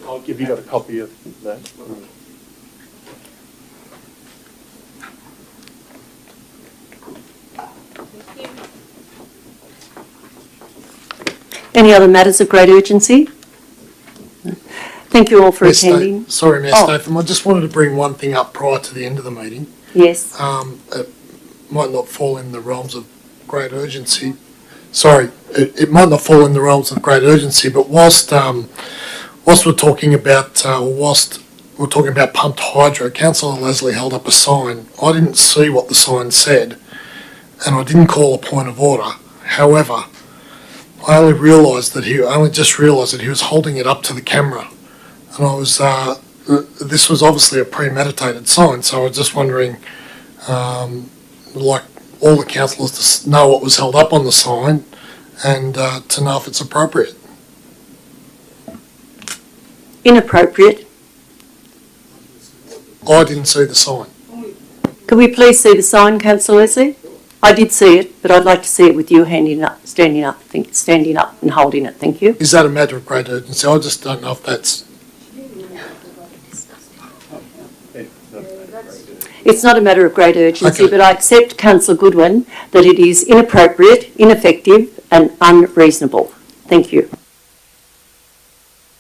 Have you got a copy of that? Any other matters of great urgency? Thank you all for attending. Sorry, Mayor Statham, I just wanted to bring one thing up prior to the end of the meeting. Yes. It might not fall in the realms of great urgency. Sorry, it might not fall in the realms of great urgency, but whilst we're talking about pumped hydro, Councillor Leslie held up a sign. I didn't see what the sign said, and I didn't call a point of order. However, I only just realised that he was holding it up to the camera, and this was obviously a premeditated sign. So I was just wondering, like all the councillors, to know what was held up on the sign, and to know if it's appropriate. Inappropriate. I didn't see the sign. Could we please see the sign, Councillor Leslie? I did see it, but I'd like to see it with you standing up and holding it. Thank you. Is that a matter of great urgency? I just don't know if that's... It's not a matter of great urgency, Okay. but I accept, Councillor Goodwin, that it is inappropriate, ineffective and unreasonable. Thank you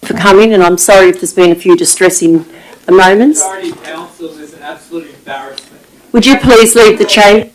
for coming, and I'm sorry if there's been a few distressing moments. Majority of council is an absolute embarrassment. Would you please leave the chamber?